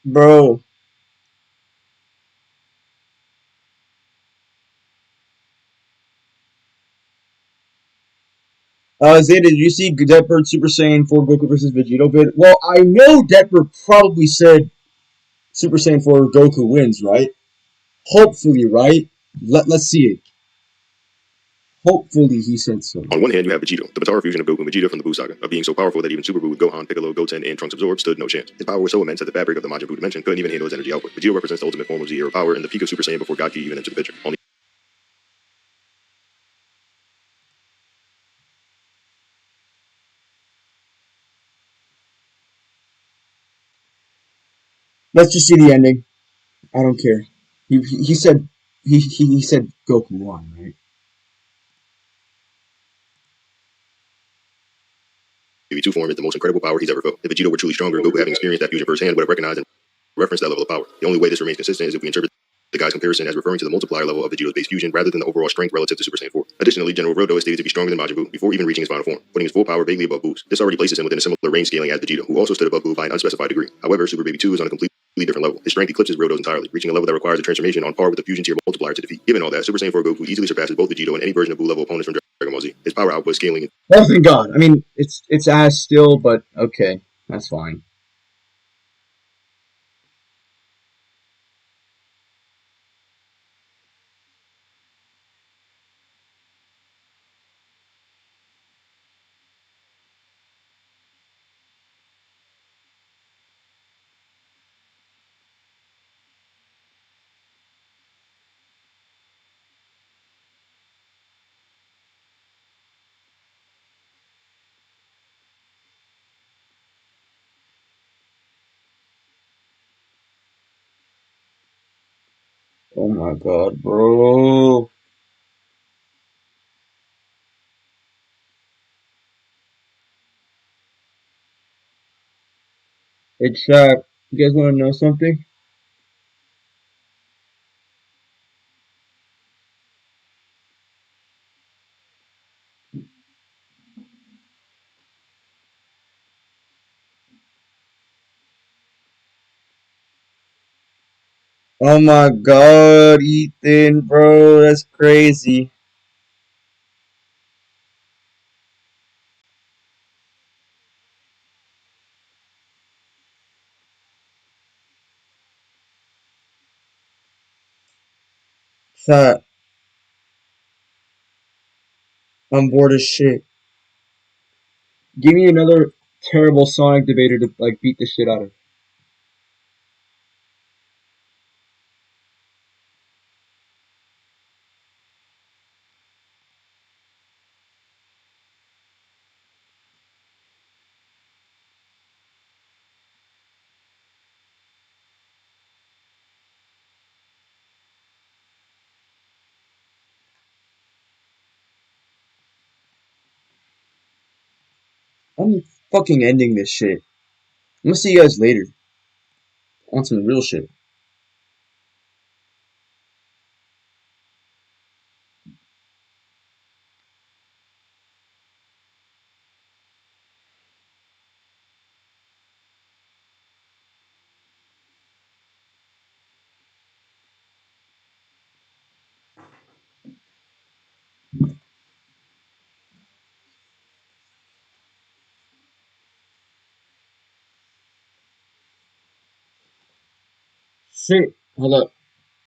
Bro, Zeta, did you see Deadbird Super Saiyan 4 Goku versus Vegito vid? Well, I know Deadbird probably said Super Saiyan 4 Goku wins, right? Hopefully, right? Let's see it. Hopefully he said so. On one hand, you have Vegito, the Batara fusion of Goku and Vegeta from the Buu saga, of being so powerful that even Super Buu with Gohan, Piccolo, Goten, and Trunks absorbed stood no chance. His power was so immense that the fabric of the Majin Buu dimension couldn't even handle his energy output. Vegito represents the ultimate form of Z-era power and the peak of Super Saiyan before God Ki even entered the picture. Only Let's just see the ending. I don't care. He said he said Goku won, right? V2 form is the most incredible power he's ever felt. If Vegito were truly stronger, Goku, having experienced that fusion firsthand, would have recognized and referenced that level of power. The only way this remains consistent is if we interpret the guy's comparison as referring to the multiplier level of Vegito's base fusion rather than the overall strength relative to Super Saiyan 4. Additionally, General Rodo is stated to be stronger than Majin Buu before even reaching his final form, putting his full power vaguely above Buu's. This already places him within a similar range scaling as Vegito, who also stood above Buu by an unspecified degree. However, Super Baby 2 is on a completely different level. His strength eclipses Rodo's entirely, reaching a level that requires a transformation on par with the fusion tier multiplier to defeat. Given all that, Super Saiyan 4 Goku easily surpasses both Vegito and any version of Buu level opponents from Dragon Ball Z. His power output scaling. Oh thank God. I mean, it's ass still, but okay, that's fine. Oh my god, bro. Hey, chat. You guys want to know something? Oh my god, Ethan, bro, that's crazy. Chat, I'm bored as shit. Give me another terrible Sonic debater to like beat the shit out of. I'm fucking ending this shit. I'm gonna see you guys later on some real shit. Shit, hold up.